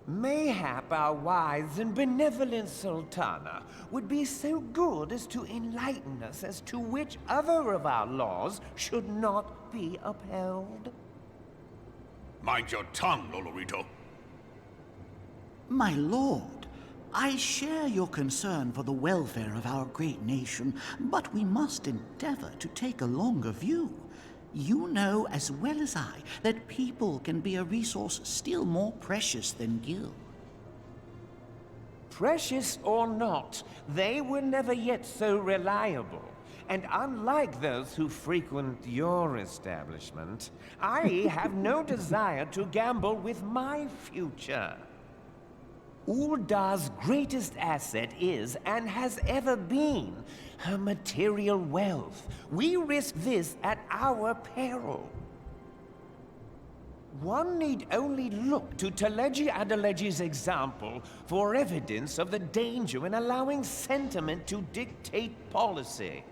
I: Mayhap our wise and benevolent Sultana would be so good as to enlighten us as to which other of our laws should not be upheld.
G: Mind your tongue, Lolorito.
H: My lord, I share your concern for the welfare of our great nation, but we must endeavor to take a longer view. You know as well as I that people can be a resource still more precious than Gil.
I: Precious or not, they were never yet so reliable. And unlike those who frequent your establishment, I have no desire to gamble with my future. Ul'dah's greatest asset is, and has ever been, her material wealth. We risk this at our peril. One need only look to Teleji Adeleji's example for evidence of the danger in allowing sentiment to dictate policy.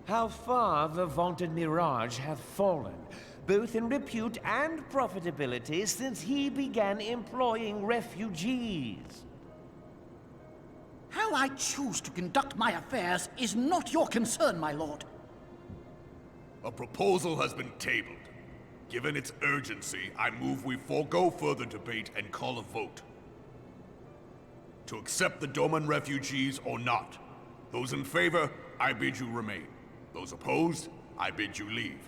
I: How far the vaunted Mirage have fallen, both in repute and profitability since he began employing refugees.
H: How I choose to conduct my affairs is not your concern, my lord.
G: A proposal has been tabled. Given its urgency, I move we forego further debate and call a vote. To accept the Doman refugees or not. Those in favor, I bid you remain. Those opposed, I bid you leave.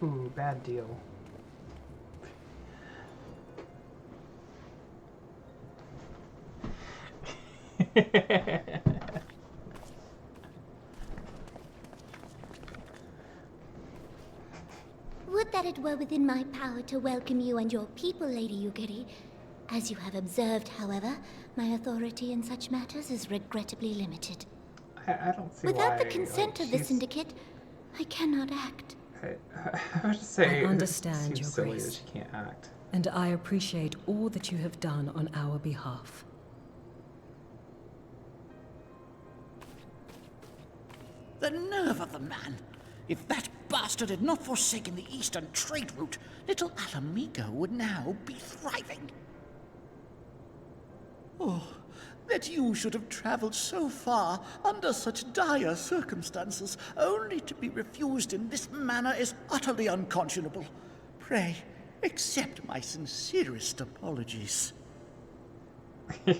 A: Ooh, bad deal.
F: Would that it were within my power to welcome you and your people, Lady Yugiri. As you have observed, however, my authority in such matters is regrettably limited.
A: I don't see
F: Without
A: why,
F: the consent
A: like,
F: of the Syndicate, I cannot act.
A: I would just say
D: I understand,
A: it seems
D: Your
A: silly
D: Grace.
A: that she can't act.
D: And I appreciate all that you have done on our behalf.
H: The nerve of the man! If that bastard had not forsaken the eastern trade route, little Alamigo would now be thriving. Oh, that you should have traveled so far under such dire circumstances, only to be refused in this manner is utterly unconscionable. Pray, accept my sincerest apologies.
A: If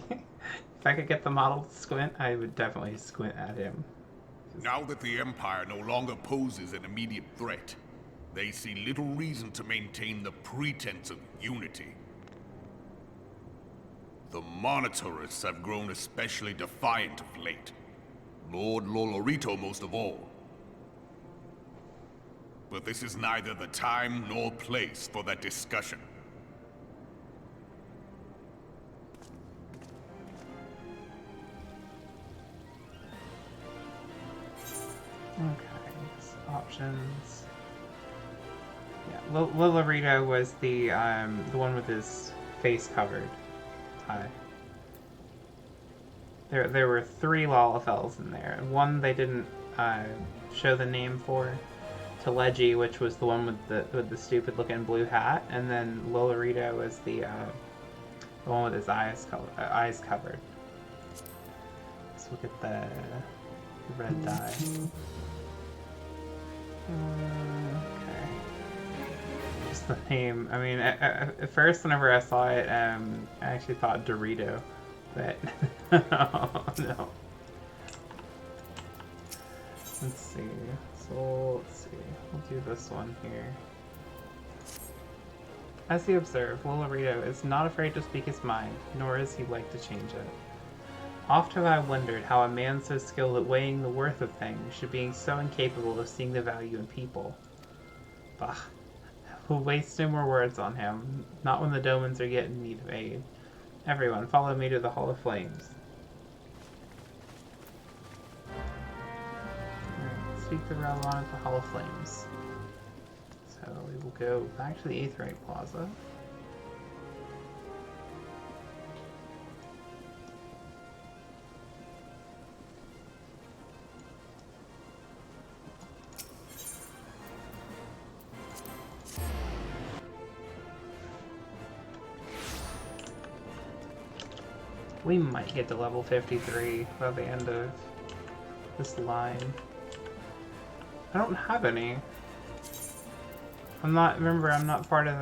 A: I could get the model to squint, I would definitely squint at him.
G: Now that the Empire no longer poses an immediate threat, they see little reason to maintain the pretense of unity. The Monitorists have grown especially defiant of late. Lord Lolorito most of all. But this is neither the time nor place for that discussion.
A: Okay, so options. Yeah, Lolorito was the one with his face covered. There were 3 Lalafels in there. One they didn't show the name for. Teleji, which was the one with the stupid looking blue hat, and then Lolorito was the one with his eyes covered. Let's look at the red dye. Okay. Just the name. I mean, at first, whenever I saw it, I actually thought Dorito, but oh, no. Let's see. So let's see. We'll do this one here. As he observed, Lolorito is not afraid to speak his mind, nor is he like to change it. Oft have I wondered how a man so skilled at weighing the worth of things should be so incapable of seeing the value in people. Bah. We'll waste no more words on him, not when the Domans are yet in need of aid. Everyone, follow me to the Hall of Flames. Right, speak to Ralon at the Hall of Flames. So we will go back to the Aetheryte Plaza. We might get to level 53 by the end of this line. I don't have any. I'm not part of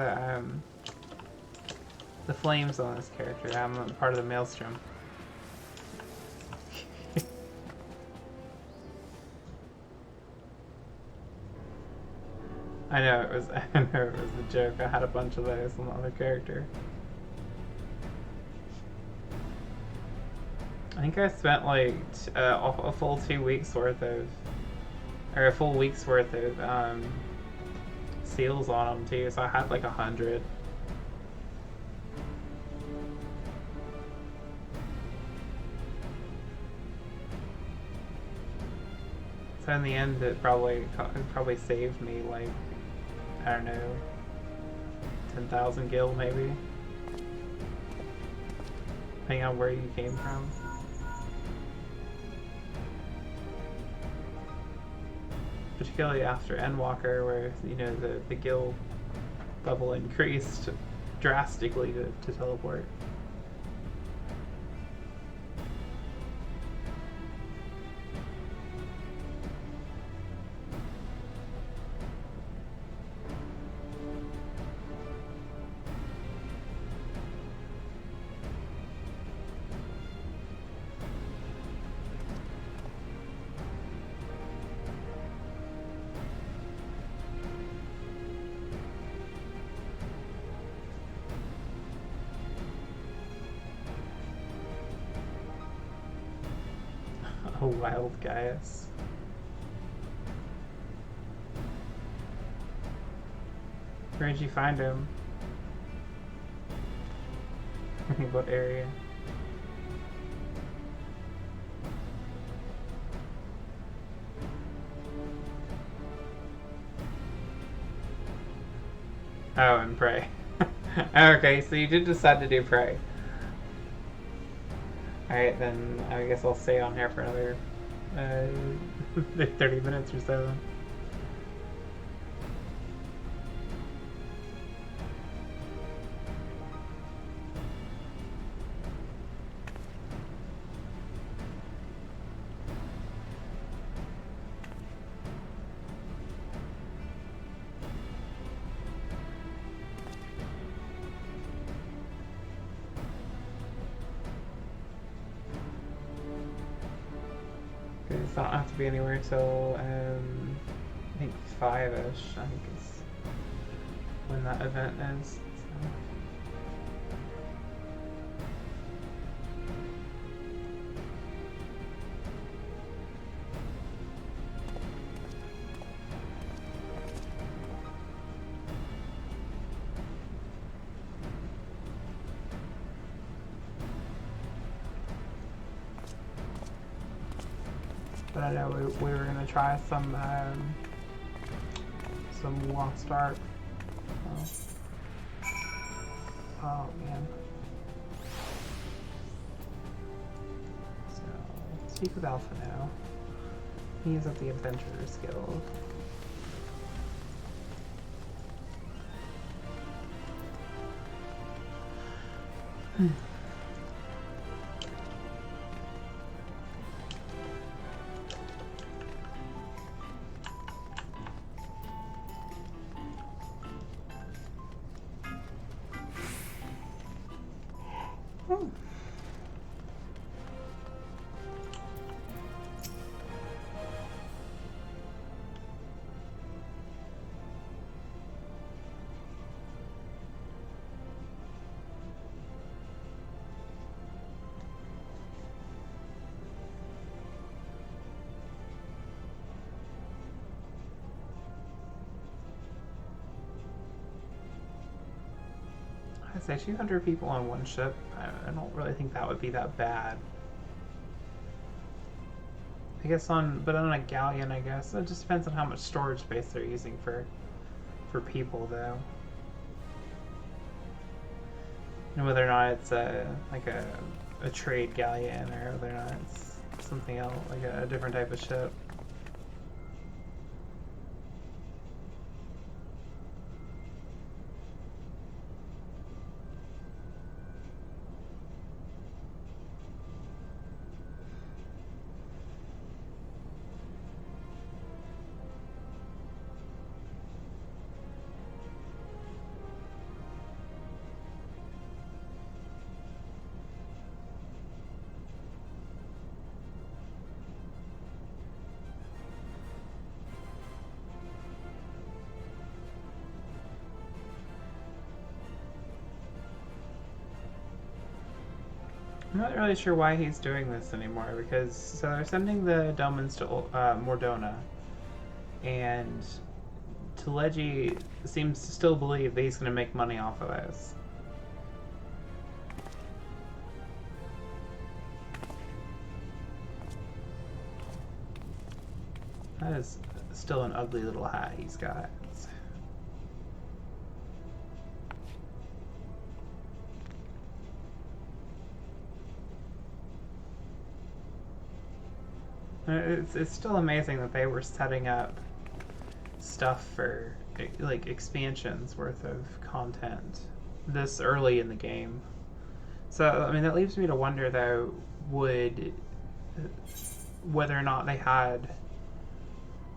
A: the flames on this character. I'm not part of the Maelstrom. I know it was a joke. I had a bunch of those on the other character. I think I spent like a full 2 weeks worth of, or a full week's worth of seals on them too, so I had like 100. So in the end, it probably saved me like, I don't know, 10,000 gil maybe, depending on where you came from. Particularly after Endwalker, where you know the gil level increased drastically to teleport. Oh, wild Gaius. Where'd you find him? What area? Oh, and Prey. Okay, so you did decide to do Prey. Alright, then I guess I'll stay on here for another 30 minutes or so. It's not have to be anywhere till I think 5-ish. I think is when that event is. So. But I know we were gonna try some Lost Ark. Oh man. So speak with Alpha now. He's at the Adventurers Guild. I say 200 people on one ship. I don't really think that would be that bad. I guess but on a galleon, I guess it just depends on how much storage space they're using for people, though, and whether or not it's like a trade galleon or whether or not it's something else, like a different type of ship. I'm not really sure why he's doing this anymore, because so they're sending the Domans to Mordona, and Teleji seems to still believe that he's going to make money off of this. That is still an ugly little hat he's got. It's still amazing that they were setting up stuff for like expansions worth of content this early in the game. So I mean that leaves me to wonder though, whether or not they had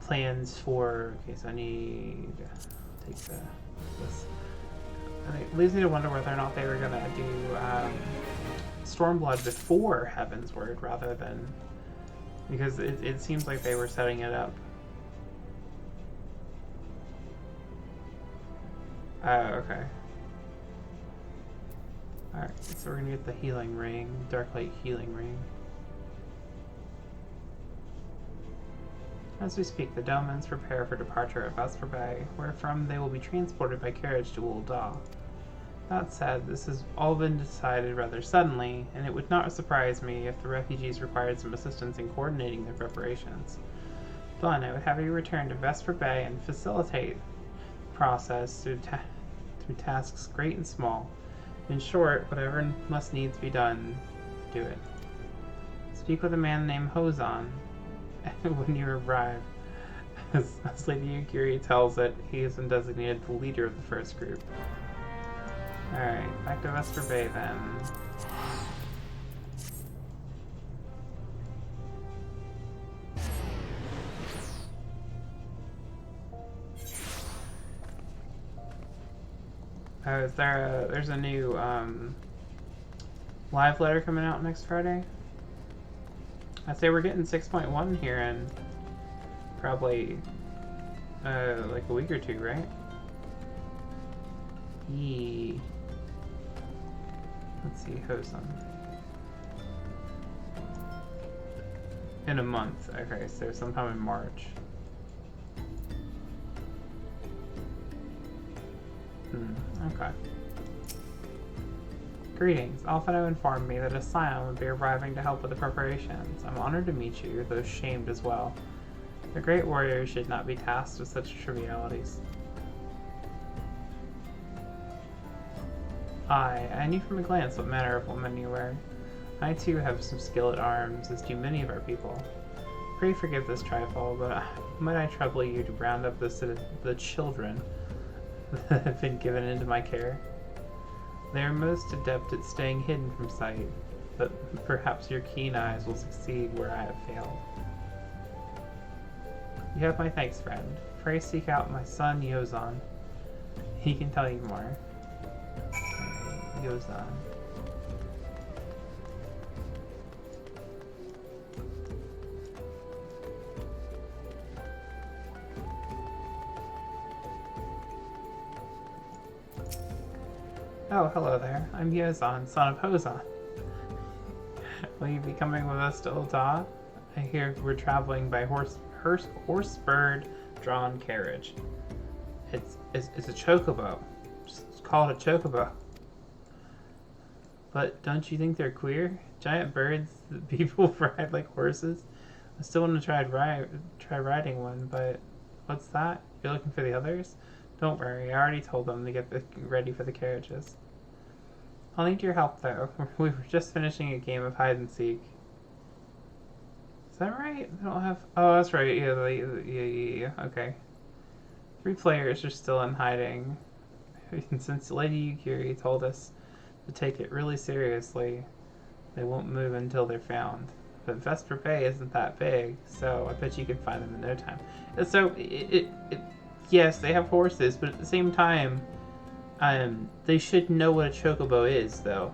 A: plans for. Okay, so I need to take this. And it leaves me to wonder whether or not they were gonna do Stormblood before Heavensward rather than. Because it seems like they were setting it up. Okay. Alright, so we're gonna get the healing ring, Darklight healing ring. As we speak, the Domans prepare for departure at Vesper Bay, wherefrom they will be transported by carriage to Ul'dah. That said, this has all been decided rather suddenly, and it would not surprise me if the refugees required some assistance in coordinating their preparations. Then I would have you return to Vesper Bay and facilitate the process through tasks great and small. In short, whatever must needs be done, do it. Speak with a man named Hozan when you arrive. As Lady Yukiri tells it, he has been designated the leader of the first group. Alright, back to Vesper Bay then. Oh, there's a new live letter coming out next Friday? I'd say we're getting 6.1 here in probably like a week or two, right? Yee. Let's see, Hozan. In a month. Okay, so sometime in March. Okay. Greetings. Alphino informed me that a scion would be arriving to help with the preparations. I'm honored to meet you, though shamed as well. The great warrior should not be tasked with such trivialities. I knew from a glance what manner of woman you were. I too have some skill at arms, as do many of our people. Pray forgive this trifle, but might I trouble you to round up the children that have been given into my care? They are most adept at staying hidden from sight, but perhaps your keen eyes will succeed where I have failed. You have my thanks, friend. Pray seek out my son Yozan. He can tell you more. Yozan. Oh, hello there. I'm Yozan, son of Hozan. Will you be coming with us to Ul'dah? I hear we're traveling by horse-spurred drawn carriage. It's a chocobo. Just call it a chocobo. But don't you think they're queer? Giant birds that people ride like horses? I still want to try riding one, but what's that? You're looking for the others? Don't worry, I already told them to get ready for the carriages. I'll need your help, though. We were just finishing a game of hide and seek. Is that right? They don't have... Oh, that's right. Yeah. Okay. 3 players are still in hiding. And since Lady Yukiri told us to take it really seriously, they won't move until they're found. But Vesper Bay isn't that big, so I bet you can find them in no time. So, yes, they have horses, but at the same time, they should know what a chocobo is, though.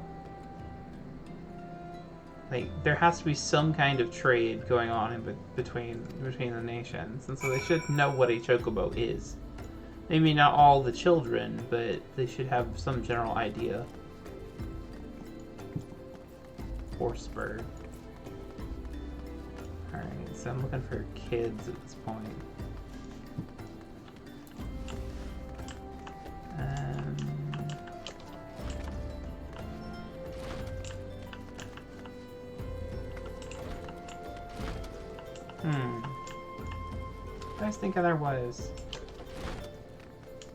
A: Like, there has to be some kind of trade going on between the nations, and so they should know what a chocobo is. Maybe not all the children, but they should have some general idea. Horse bird. Alright, so I'm looking for kids at this point. I was thinking there was.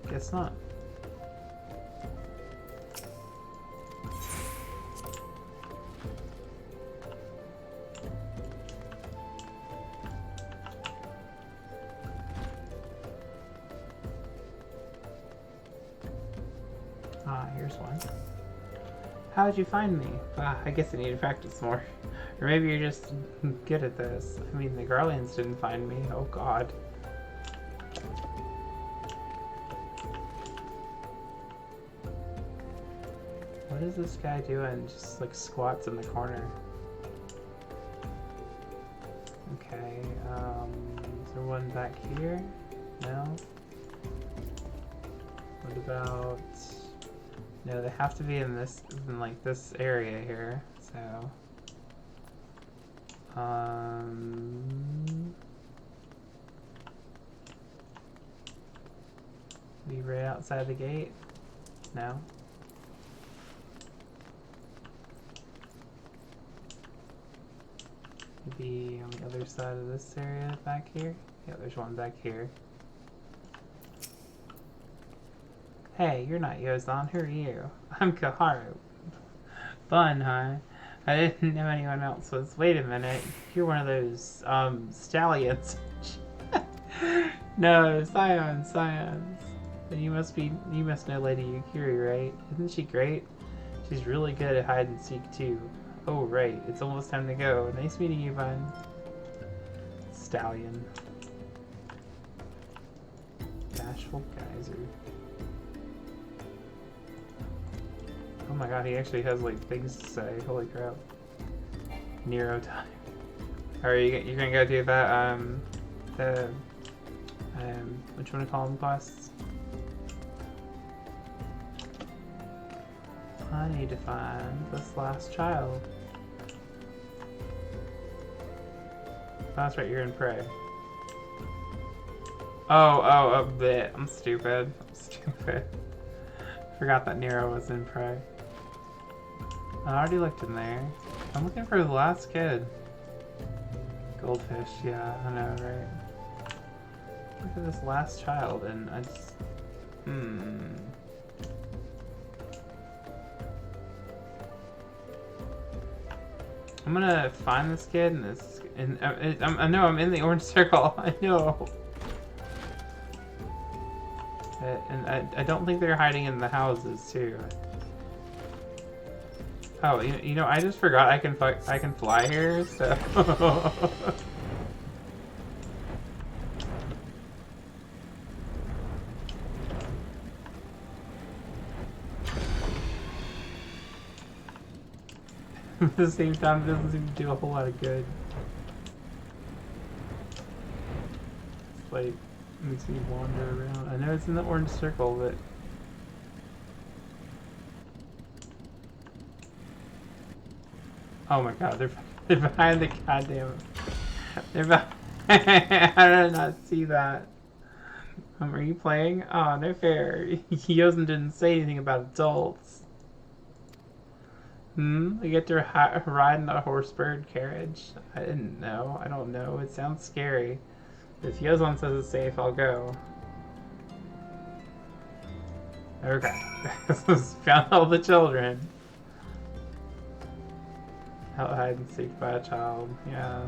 A: Guess not. Ah, here's one. How did you find me? I guess I need to practice more. Or maybe you're just good at this. I mean, the Garlands didn't find me. Oh god. What is this guy doing? Just like squats in the corner. Okay, is there one back here? No? What about... No, they have to be in this, in like this area here, so... Be right outside the gate? No? Maybe on the other side of this area back here? Yeah, there's one back here. Hey, you're not Yozan, who are you? I'm Kaharu. Fun, huh? I didn't know anyone else was. Wait a minute, you're one of those, stallions. No, scions. Then you must know Lady Yukiri, right? Isn't she great? She's really good at hide and seek, too. Oh, right, it's almost time to go. Nice meeting you, Vine. Stallion. Bashful Geyser. Oh my god, he actually has like things to say. Holy crap. Nero time. Alright, you're gonna go do that, what you wanna call them, quests? I need to find this last child. Oh, that's right, you're in prey. Oh, a bit. I'm stupid. Forgot that Nero was in prey. I already looked in there. I'm looking for the last kid. Goldfish, yeah, I know, right? Look at this last child, and I just... I'm gonna find this kid, and I know I'm in the orange circle. I know. And I don't think they're hiding in the houses too. Oh, you know, I just forgot I can fly here, so. At the same time, it doesn't seem to do a whole lot of good. It's like, makes me wander around. I know it's in the orange circle, but... Oh my god, they're behind the goddamn... They're behind... I did not see that. Are you playing? Oh, no fair. Yosen didn't say anything about adults. They get to ride in a horse-bird carriage? I didn't know. I don't know. It sounds scary. If Yozon says it's safe, I'll go. Okay. Found all the children. Out hide and seek by a child. Yeah.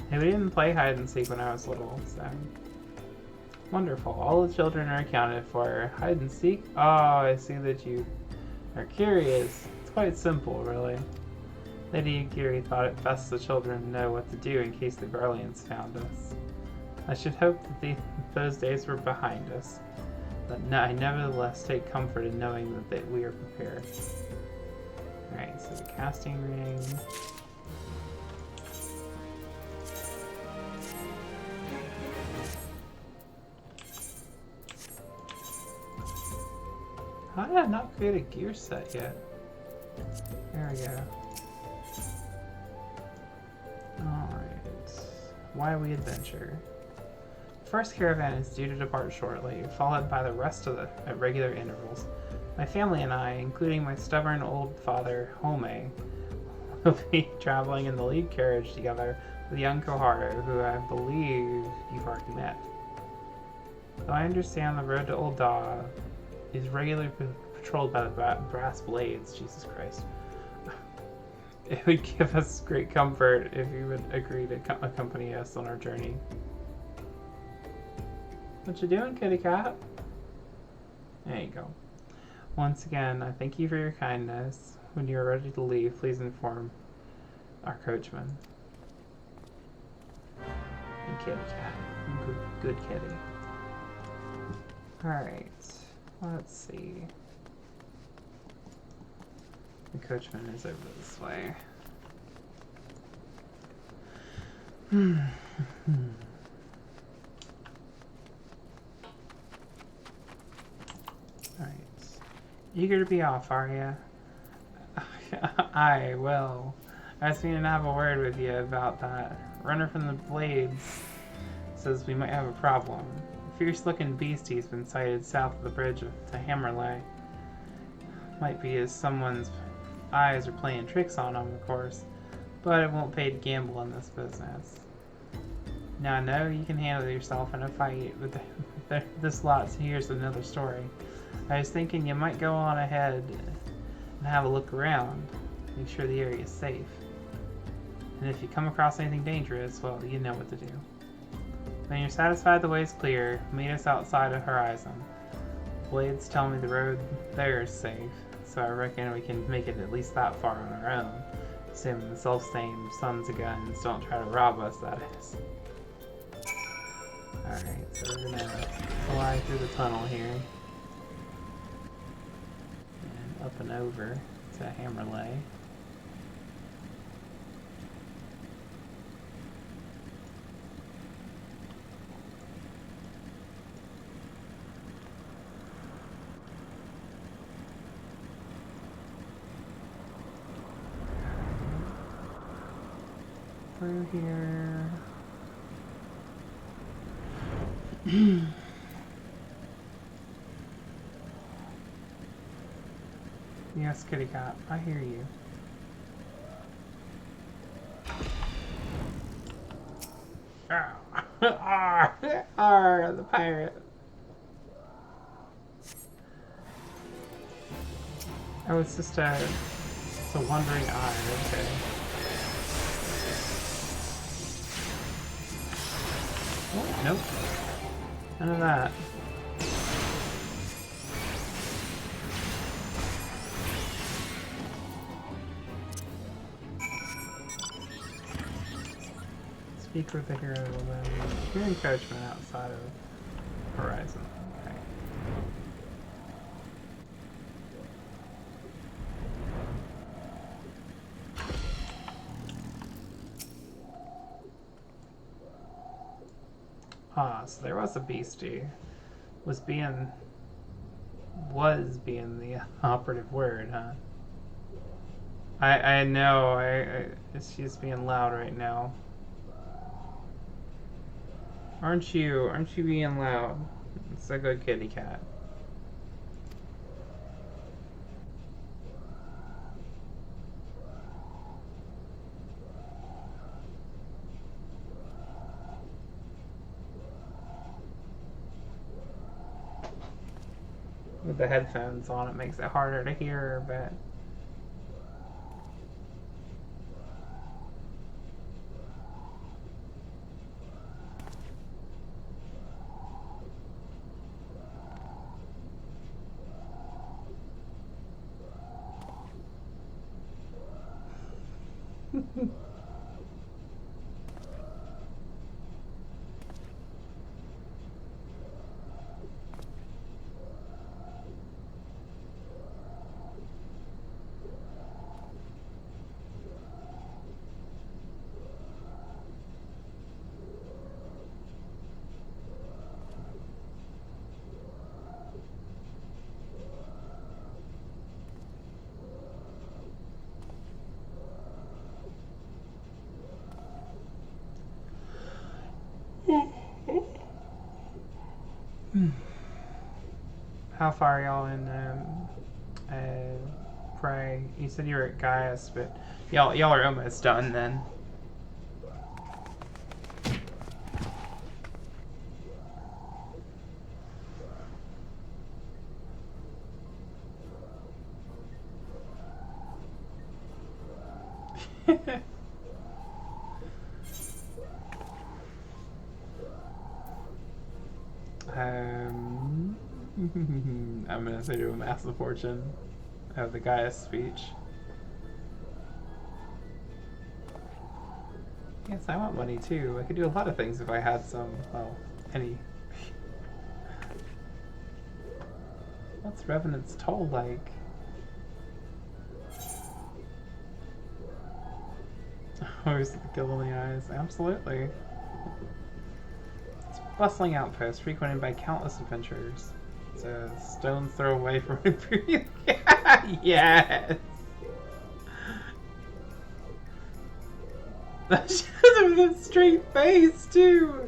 A: Hey, we didn't play hide and seek when I was little, so... Wonderful. All the children are accounted for. Hide and seek? Oh, I see that you are curious. It's quite simple, really. Lady Yukiri thought it best the children know what to do in case the Garlands found us. I should hope that those days were behind us, but I nevertheless take comfort in knowing that we are prepared. Alright, so the casting ring. How did I not create a gear set yet? There we go. Alright. Why we adventure? The first caravan is due to depart shortly, followed by the rest of at regular intervals. My family and I, including my stubborn old father, Home, You'll be traveling in the lead carriage together with young Koharu, who I believe you've already met. Though I understand the road to Ul'dah is regularly patrolled by the brass blades. Jesus Christ. It would give us great comfort if you would agree to accompany us on our journey. What you doing, kitty cat? There you go. Once again, I thank you for your kindness. When you are ready to leave, please inform our coachman. And kitty cat. Good kitty. Alright. Let's see. The coachman is over this way. Alright. Eager to be off, are ya? I will. I just need to have a word with you about that. Runner from the Blades says we might have a problem. A fierce-looking beastie's been sighted south of the bridge to Hammerley. Might be as someone's eyes are playing tricks on him, of course, but it won't pay to gamble in this business. Now I know you can handle yourself in a fight, but this lot here's another story. I was thinking you might go on ahead and have a look around, make sure the area is safe. And if you come across anything dangerous, well, you know what to do. When you're satisfied the way is clear, meet us outside of Horizon. Blades tell me the road there is safe, so I reckon we can make it at least that far on our own. Assuming the self-same sons of guns don't try to rob us, that is. Alright, so we're gonna fly through the tunnel here. And up and over to Hammerley. Through here. Yes, kitty cat, I hear you. Arr, the pirate. Oh, it's just a wandering eye, okay. Oh, nope. None of that. Speak with the hero then. Hearing coachman outside of Horizon. Okay. Ah, so there was a beastie. Was being the operative word, huh? I know, she's being loud right now. Aren't you being loud? It's a good kitty cat. With the headphones on, it makes it harder to hear her, but how far are y'all in pray? You said you were at Gaius, but y'all are almost done then. I'm gonna say to amass the fortune of the Gaius speech. Yes, I want money too. I could do a lot of things if I had some. Well, any. What's Revenant's toll like? Always the gill in the eyes. Absolutely. It's a bustling outpost frequented by countless adventurers. It's a stone's throw away from Imperial. Yes! That shit with a straight face, too!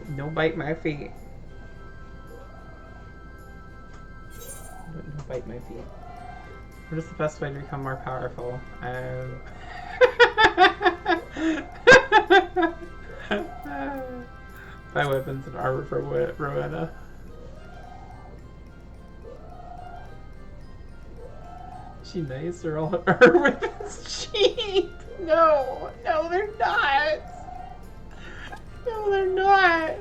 A: No bite my feet. No bite my feet. What is the best way to become more powerful? Buy weapons and armor for Rowena. She nice or all her weapons cheap? No, they're not. No, they're not.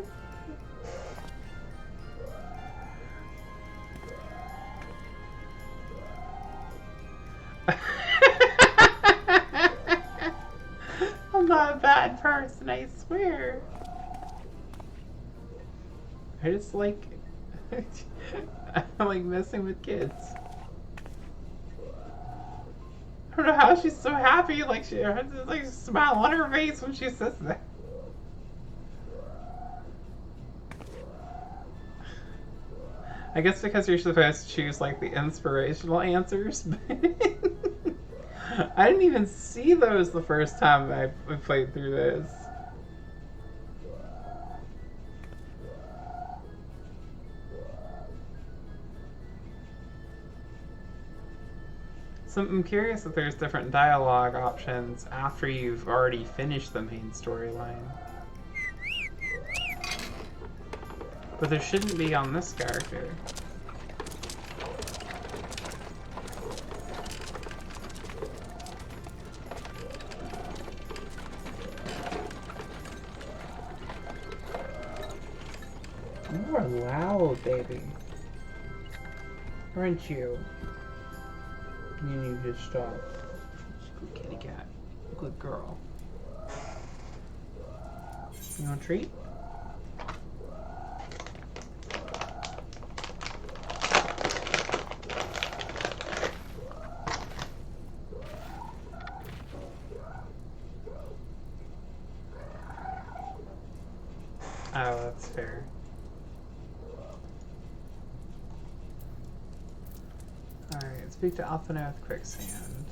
A: I'm not a bad person, I swear. I just like I like messing with kids. I don't know how she's so happy, like she has this like smile on her face when she says that. I guess because you're supposed to choose like the inspirational answers. I didn't even see those the first time I played through this. So I'm curious if there's different dialogue options after you've already finished the main storyline. But there shouldn't be on this character. You are loud, baby. Aren't you? You need to stop. Good kitty cat. Good girl. You want a treat? Oh, that's fair. Alright, speak to Alphinaud with Quicksand.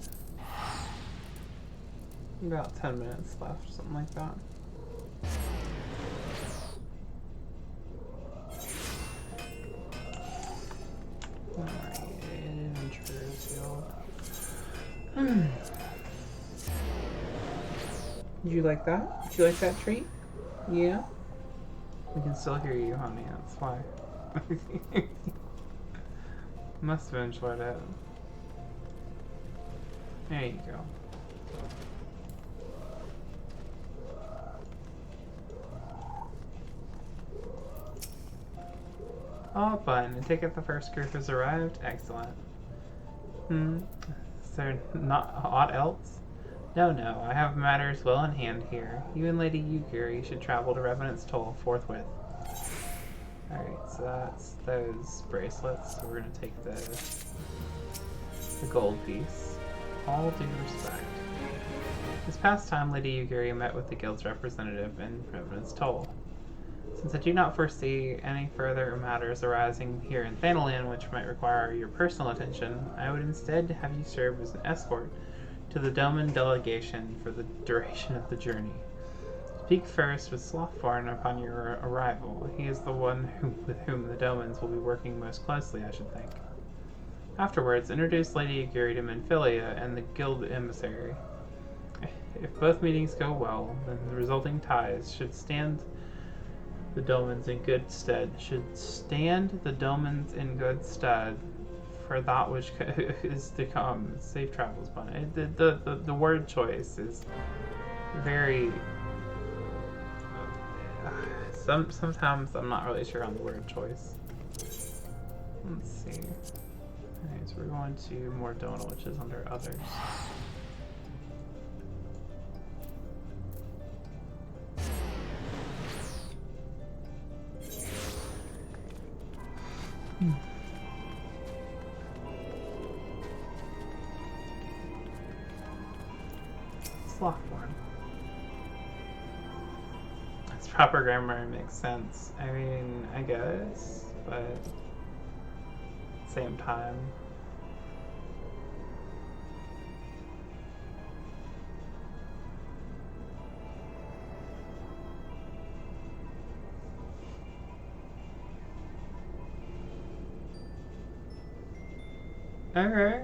A: About 10 minutes left, something like that. Alright, adventures, y'all. Did you like that? Did you like that treat? Yeah? I can still hear you, honey, that's why. Must have enjoyed it. There you go. Oh, fun. I take it the first group has arrived? Excellent. Is there not aught else? No, I have matters well in hand here. You and Lady Yugiri should travel to Revenant's Toll forthwith. Alright, so that's those bracelets. So we're gonna take the gold piece. All due respect. This past time, Lady Yugiri met with the guild's representative in Revenant's Toll. Since I do not foresee any further matters arising here in Thanalan which might require your personal attention, I would instead have you serve as an escort to the Doman delegation for the duration of the journey. Speak first with Slothborn upon your arrival. He is the one with whom the Domans will be working most closely, I should think. Afterwards, introduce Lady Aguirre to Menphilia and the guild emissary. If both meetings go well, then the resulting ties should stand the Domans in good stead. For that which is to come. Safe travels, Bunny. The word choice is very. Sometimes I'm not really sure on the word choice. Let's see. Alright, so we're going to Mordona, which is under others. Slothborn. It's proper grammar, makes sense. I mean, I guess, but same time. Okay.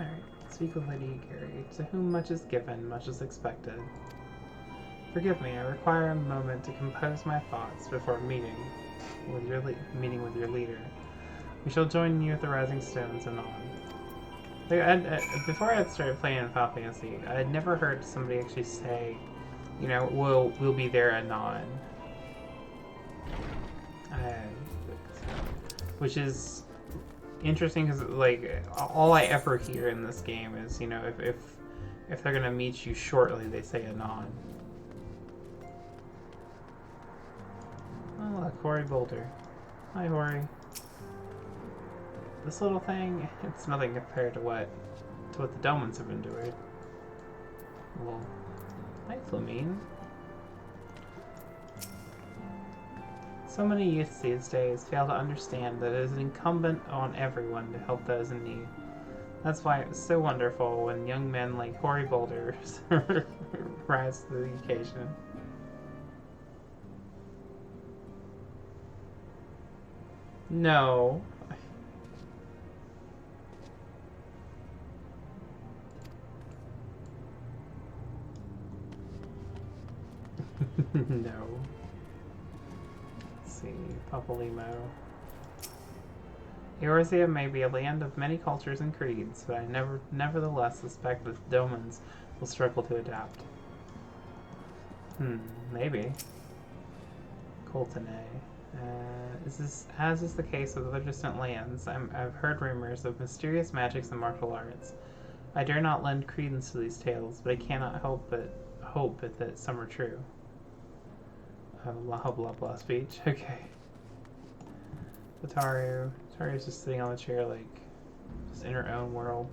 A: Alright, speak with Lady Aguirre, to whom much is given, much is expected. Forgive me, I require a moment to compose my thoughts before meeting with your leader. We shall join you at the Rising Stones anon. Before I had started playing in Final Fantasy, I had never heard somebody actually say, you know, we'll be there anon. Which is interesting because, like, all I ever hear in this game is, you know, if they're gonna meet you shortly, they say anon. Oh, look, Hoary Boulder. Hi, Hoary. This little thing, it's nothing compared to what the Domans have endured. Well, hi, Flamine. So many youths these days fail to understand that it is incumbent on everyone to help those in need. That's why it's so wonderful when young men like Hoary Boulder rise to the occasion. No. No. Let's see, Papalimo. Eorzea may be a land of many cultures and creeds, but I nevertheless suspect that Domans will struggle to adapt. Maybe. Coltonay. As is the case with other distant lands, I've heard rumors of mysterious magics and martial arts. I dare not lend credence to these tales, but I cannot help but hope that some are true. Blah blah blah speech. Okay. Tariu's just sitting on the chair, like, just in her own world.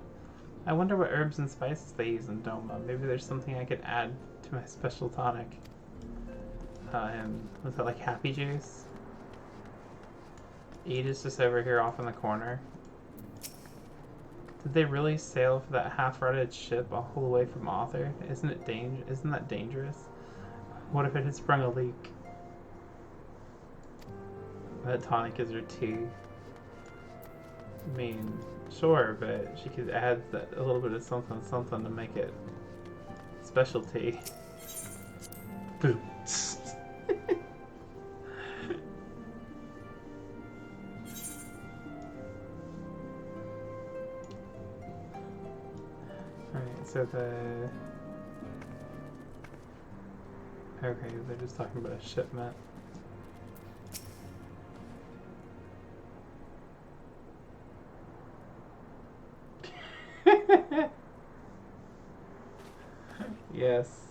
A: I wonder what herbs and spices they use in Doma. Maybe there's something I could add to my special tonic. Was that like happy juice? Edith's just over here off in the corner. Did they really sail for that half-rotted ship all the way from Author? Isn't that dangerous? What if it had sprung a leak? That tonic is her tea. I mean, sure, but she could add a little bit of something to make it specialty. Boom. So okay, they're just talking about a shipment. Yes.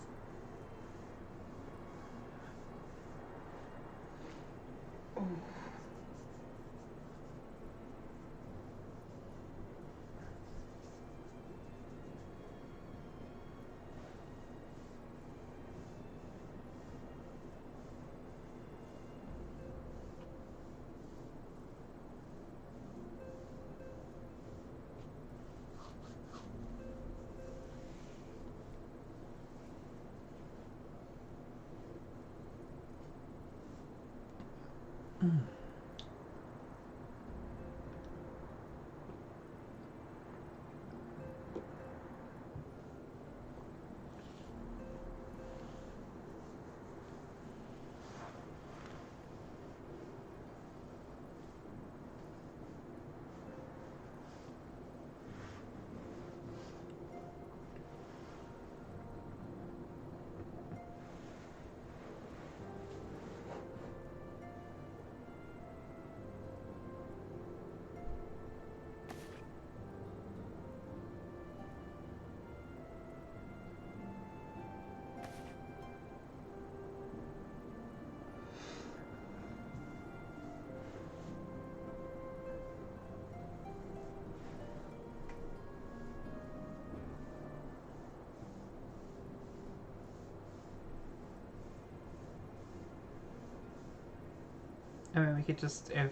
A: I mean, we could just, if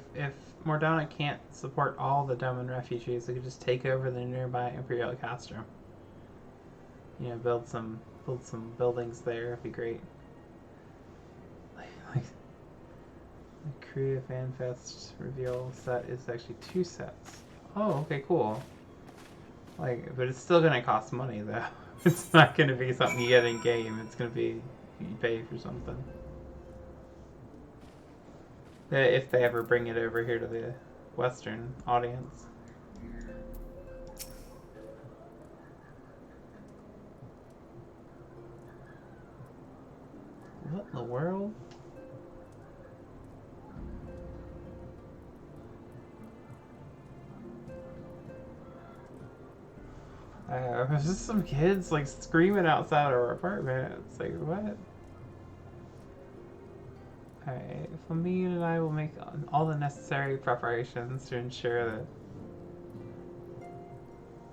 A: Mordana can't support all the Doman refugees, we could just take over the nearby Imperial Castro. You know, build some buildings there. It'd be great. Like the Korea FanFest reveal set is actually 2 sets. Oh, okay, cool. Like, but it's still gonna cost money though. It's not gonna be something you get in game. It's gonna be you pay for something. If they ever bring it over here to the Western audience. What in the world? There's just some kids like screaming outside our apartment. It's like, what? Alright, Flamine and I will make all the necessary preparations to ensure that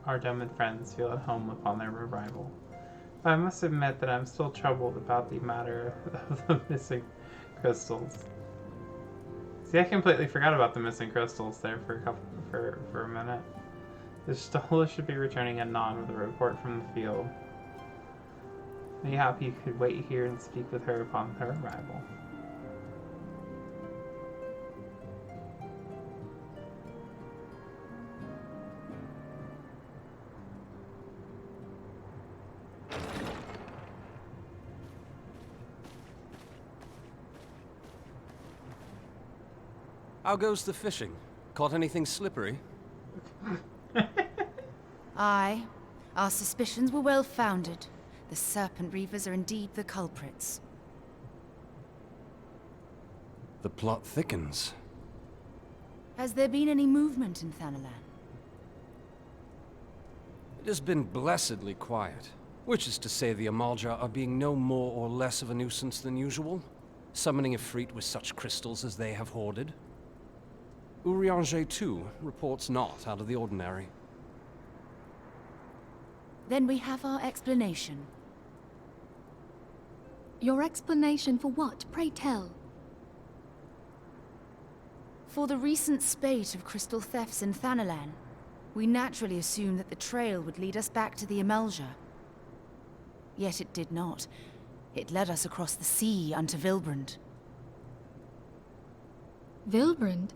A: our Doman friends feel at home upon their arrival. But I must admit that I'm still troubled about the matter of the missing crystals. See, I completely forgot about the missing crystals there for a minute. The Stola should be returning anon with a report from the field. Mayhap you could wait here and speak with her upon her arrival.
B: How goes the fishing? Caught anything slippery?
J: Aye. Our suspicions were well founded. The Serpent Reavers are indeed the culprits.
B: The plot thickens.
J: Has there been any movement in Thanalan?
B: It has been blessedly quiet. Which is to say the Amalja are being no more or less of a nuisance than usual, summoning Ifrit with such crystals as they have hoarded. Urianger, too, reports not out of the ordinary.
J: Then we have our explanation.
K: Your explanation for what? Pray tell.
J: For the recent spate of crystal thefts in Thanalan, we naturally assumed that the trail would lead us back to the Amalja. Yet it did not. It led us across the sea unto Vilbrand.
K: Vilbrand?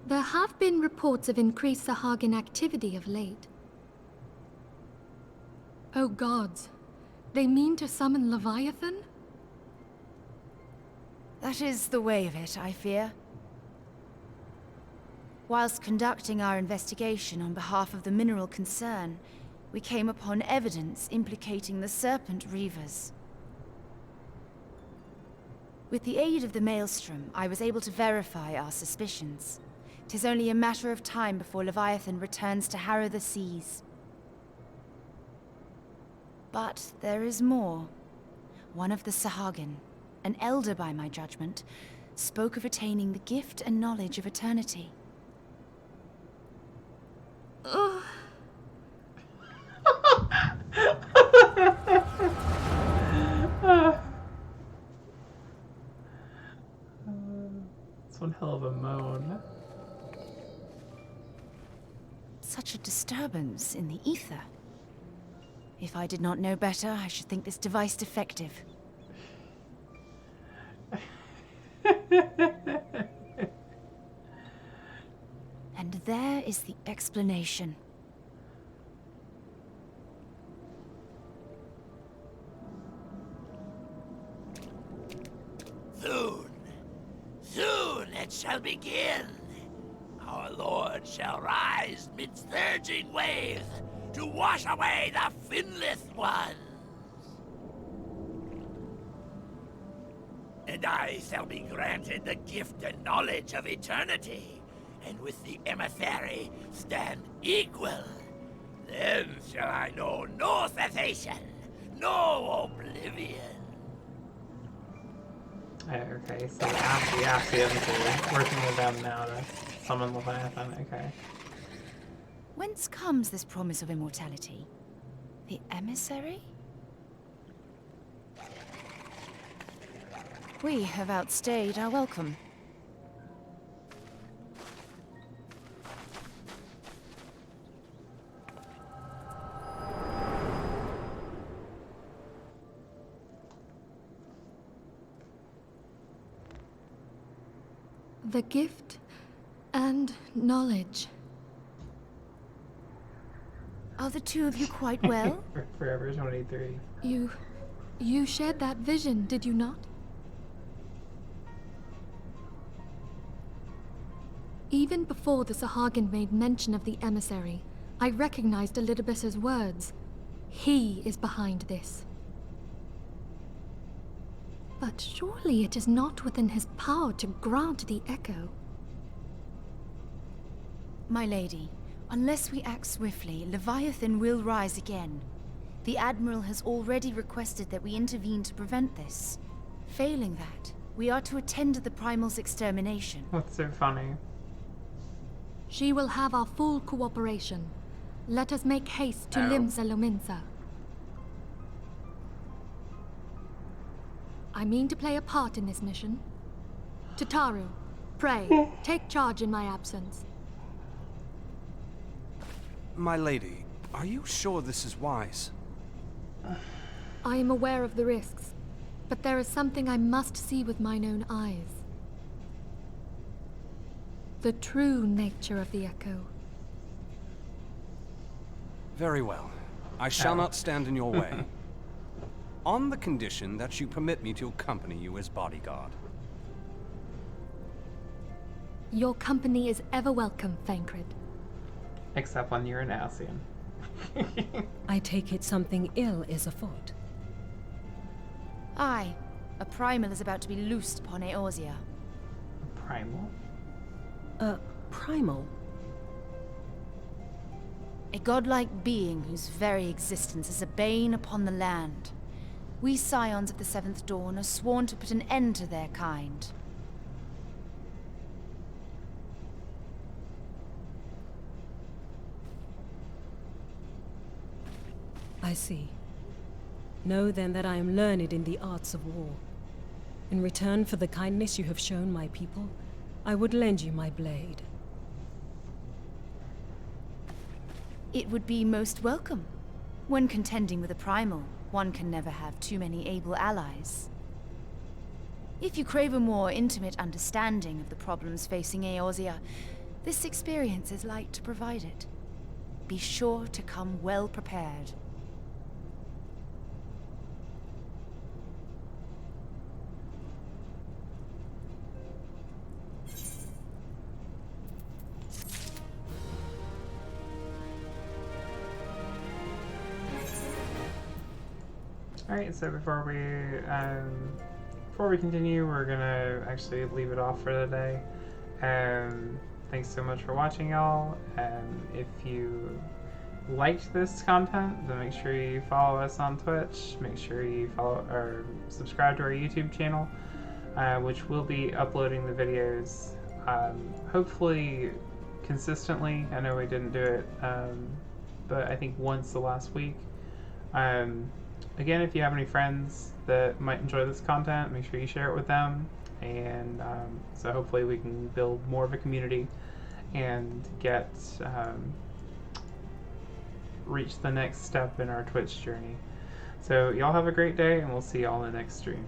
K: There have been reports of increased Sahagin activity of late. Oh gods, they mean to summon Leviathan?
J: That is the way of it, I fear. Whilst conducting our investigation on behalf of the mineral concern, we came upon evidence implicating the Serpent Reavers. With the aid of the Maelstrom, I was able to verify our suspicions. 'Tis only a matter of time before Leviathan returns to harrow the seas. But there is more. One of the Sahagin, an elder by my judgment, spoke of attaining the gift and knowledge of eternity.
K: Ugh.
A: It's one hell of a moan.
J: Such a disturbance in the ether. If I did not know better, I should think this device defective. And there is the explanation.
L: Soon it shall begin. Our Lord shall rise midst surging waves to wash away the finless ones. And I shall be granted the gift and knowledge of eternity, and with the emissary stand equal. Then shall I know no cessation, no oblivion.
A: Okay, so we asked the emissary, working with them now to summon Leviathan, okay.
J: Whence comes this promise of immortality? The emissary? We have outstayed our welcome.
K: The gift and knowledge.
J: Are the two of you quite well?
A: Forever 23.
K: You shared that vision, did you not? Even before the Sahagin made mention of the emissary, I recognized Elidibus's words. He is behind this. But surely it is not within his power to grant the echo.
J: My lady, unless we act swiftly, Leviathan will rise again. The Admiral has already requested that we intervene to prevent this. Failing that, we are to attend to the Primal's extermination.
A: What's so funny?
K: She will have our full cooperation. Let us make haste to Limsa Lominsa. I mean to play a part in this mission. Tataru, pray, take charge in my absence.
B: My lady, are you sure this is wise?
K: I am aware of the risks, but there is something I must see with mine own eyes. The true nature of the echo.
B: Very well. I shall not stand in your way. On the condition that you permit me to accompany you as bodyguard.
K: Your company is ever welcome, Thancred.
A: Except when you're an Ascian.
D: I take it something ill is afoot.
J: Aye. A primal is about to be loosed upon Eorzea.
A: Primal?
D: Primal?
J: A godlike being whose very existence is a bane upon the land. We scions of the Seventh Dawn are sworn to put an end to their kind.
D: I see. Know then that I am learned in the arts of war. In return for the kindness you have shown my people, I would lend you my blade.
J: It would be most welcome. When contending with a primal, one can never have too many able allies. If you crave a more intimate understanding of the problems facing Eorzea, this experience is like to provide it. Be sure to come well prepared.
A: Alright, so before we continue, we're gonna actually leave it off for the day. Thanks so much for watching, y'all. If you liked this content, then make sure you follow us on Twitch. Make sure you follow or subscribe to our YouTube channel, which will be uploading the videos hopefully consistently. I know we didn't do it, but I think once the last week. Again, if you have any friends that might enjoy this content, make sure you share it with them. And so hopefully we can build more of a community and get reach the next step in our Twitch journey. So y'all have a great day, and we'll see y'all in the next stream.